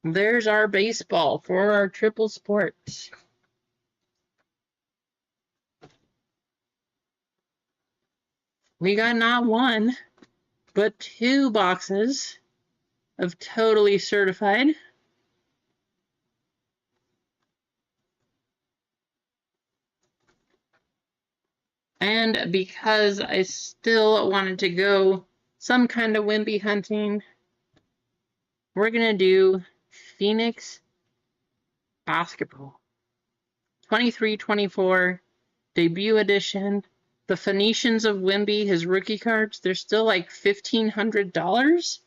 There's our baseball for our triple sports. We got not 1, but 2 boxes of Totally Certified. And because I still wanted to go some kind of Wimby hunting, we're going to do Phoenix Basketball. 23-24 debut edition. The Phoenicians of Wimby, his rookie cards, they're still like $1,500.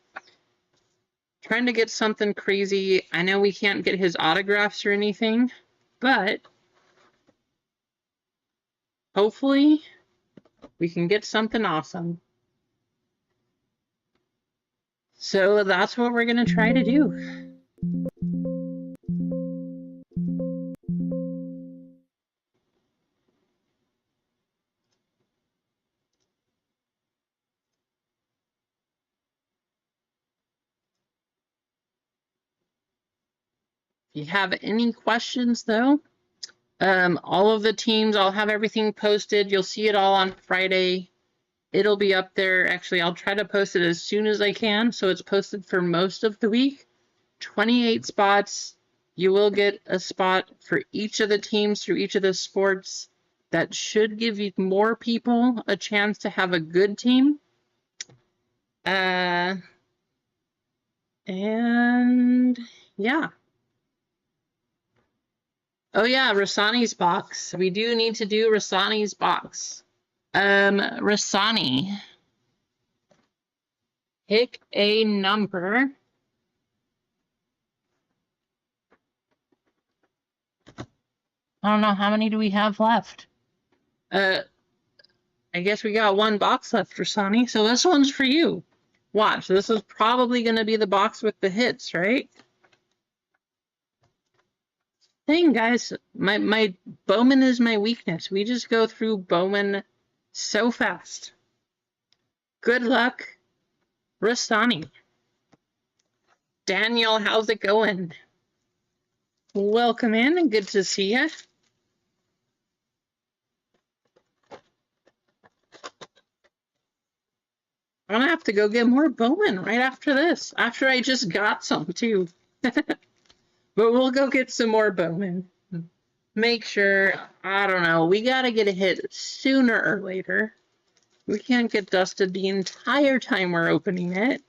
Trying to get something crazy. I know we can't get his autographs or anything, but hopefully we can get something awesome. So that's what we're going to try to do. If you have any questions, though, all of the teams, I'll have everything posted. You'll see it all on Friday. It'll be up there. Actually, I'll try to post it as soon as I can, so it's posted for most of the week. 28 spots. You will get a spot for each of the teams through each of the sports. That should give you more people a chance to have a good team. And yeah. Oh yeah, Rasani's box. We do need to do Rasani's box. Rasani. Pick a number. I don't know, how many do we have left? I guess we got one box left, Rasani. So this one's for you. Watch, this is probably going to be the box with the hits, right? Dang, guys, my Bowman is my weakness. We just go through Bowman so fast. Good luck, Rasani. Daniel, how's it going? Welcome in and good to see you. I'm gonna have to go get more Bowman right after this, after I just got some too. But we'll go get some more Bowman. Make sure, I don't know, we gotta get a hit sooner or later. We can't get dusted the entire time we're opening it.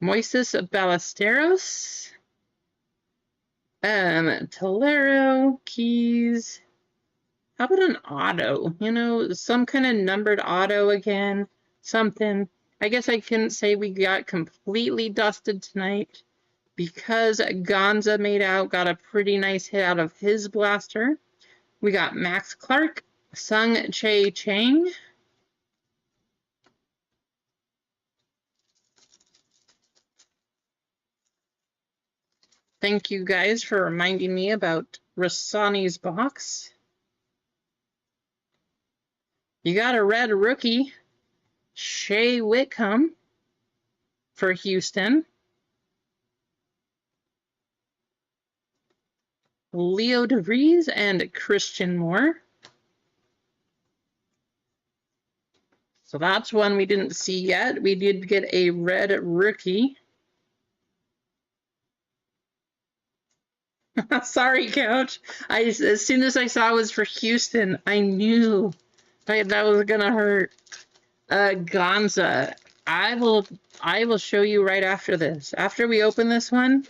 Moises Ballesteros. Tolero, Keys. How about an auto? You know, some kind of numbered auto again. Something. I guess I couldn't say we got completely dusted tonight because Gonza made out, got a pretty nice hit out of his blaster. We got Max Clark, Sung Che Chang. Thank you guys for reminding me about Rasani's box. You got a red rookie, Shea Whitcomb for Houston. Leo DeVries and Christian Moore. So that's one we didn't see yet. We did get a red rookie. Sorry, Coach. As soon as I saw it was for Houston, I knew that was gonna hurt. Gonza. I will show you right after this. After we open this one,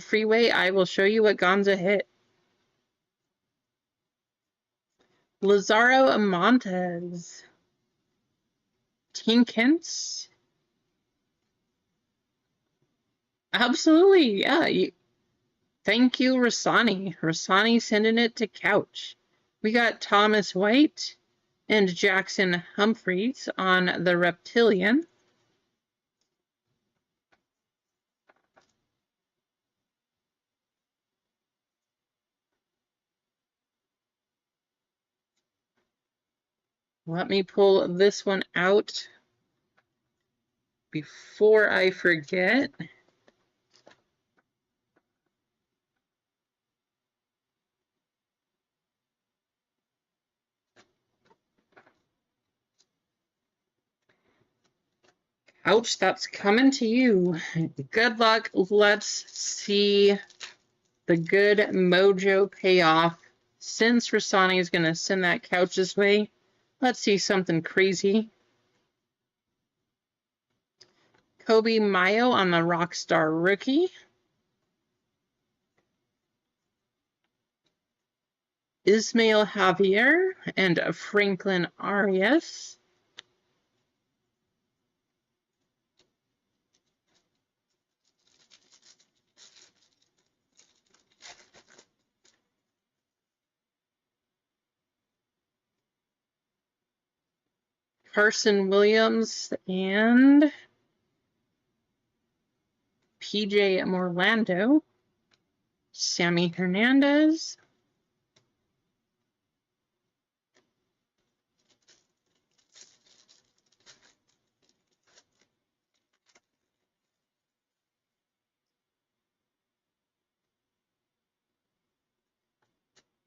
Freeway, I will show you what Gonza hit. Lazaro Montes. Tinkins. Absolutely, yeah. Thank you, Rasani. Rasani sending it to Couch. We got Thomas White and Jackson Humphreys on the Reptilian. Let me pull this one out before I forget. Ouch, that's coming to you. Good luck. Let's see the good mojo pay off. Since Rasani is going to send that Couch this way, let's see something crazy. Kobe Mayo on the Rockstar rookie. Ismail Javier and Franklin Arias. Carson Williams and PJ Morlando. Sammy Hernandez.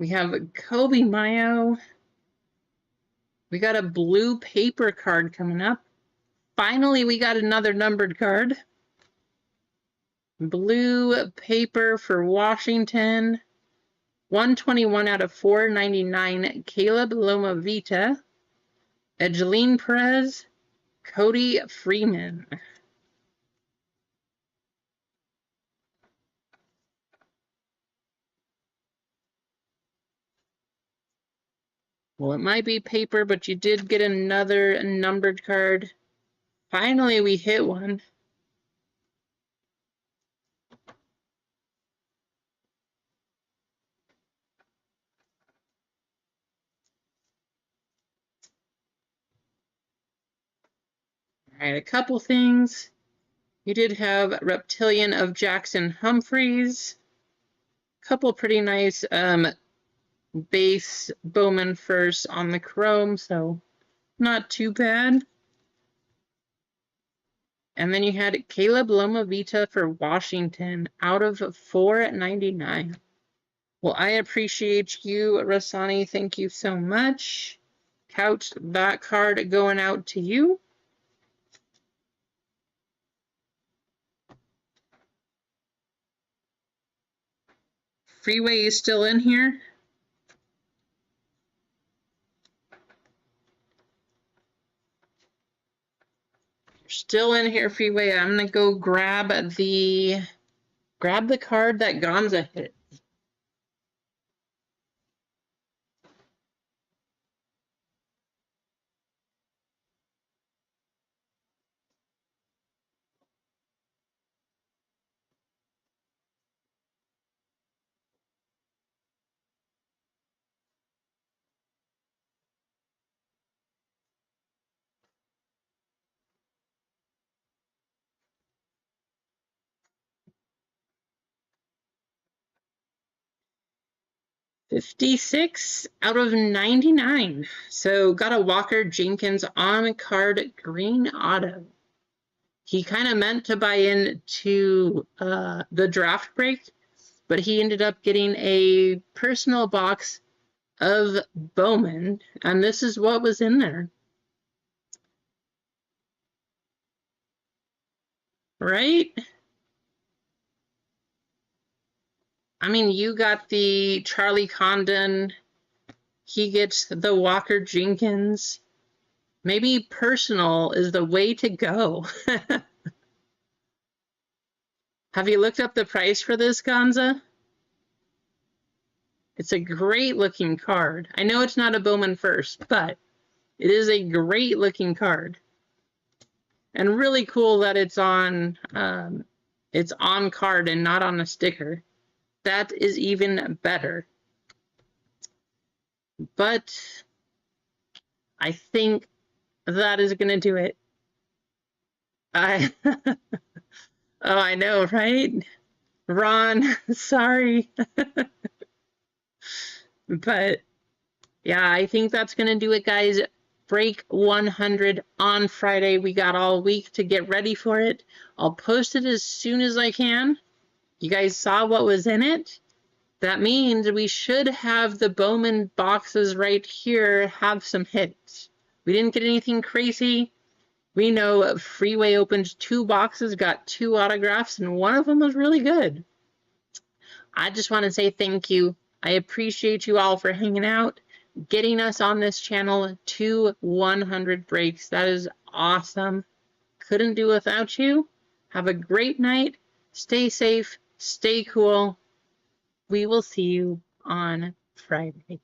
We have Kobe Mayo. We got a blue paper card coming up. Finally, we got another numbered card. Blue paper for Washington. 121 out of 499, Caleb Lomavita. Edgeline Perez. Cody Freeman. Well, it might be paper, but you did get another numbered card. Finally, we hit one. All right, a couple things. You did have Reptilian of Jackson Humphreys. Couple pretty nice base Bowman first on the chrome, so not too bad. And then you had Caleb Lomavita for Washington out of 499. Well, I appreciate you, Rasani. Thank you so much. Couch, that card going out to you. Freeway is still in here. You're still in here, Freeway. I'm gonna go grab the card that Gonza hit. $56 out of 99. So got a Walker Jenkins on card green auto. He kind of meant to buy into the draft break, but he ended up getting a personal box of Bowman, and this is what was in there. Right? I mean, you got the Charlie Condon. He gets the Walker Jenkins. Maybe personal is the way to go. Have you looked up the price for this, Gonza? It's a great looking card. I know it's not a Bowman first, but it is a great looking card. And really cool that it's on card and not on a sticker. That is even better. But I think that is going to do it. Oh, I know, right? Ron, sorry. But yeah, I think that's going to do it, guys. Break 100 on Friday. We got all week to get ready for it. I'll post it as soon as I can. You guys saw what was in it. That means we should have the Bowman boxes right here have some hits. We didn't get anything crazy. We know Freeway opened 2 boxes, got 2 autographs, and one of them was really good. I just want to say thank you. I appreciate you all for hanging out, getting us on this channel to 100 breaks. That is awesome. Couldn't do without you. Have a great night. Stay safe. Stay cool. We will see you on Friday.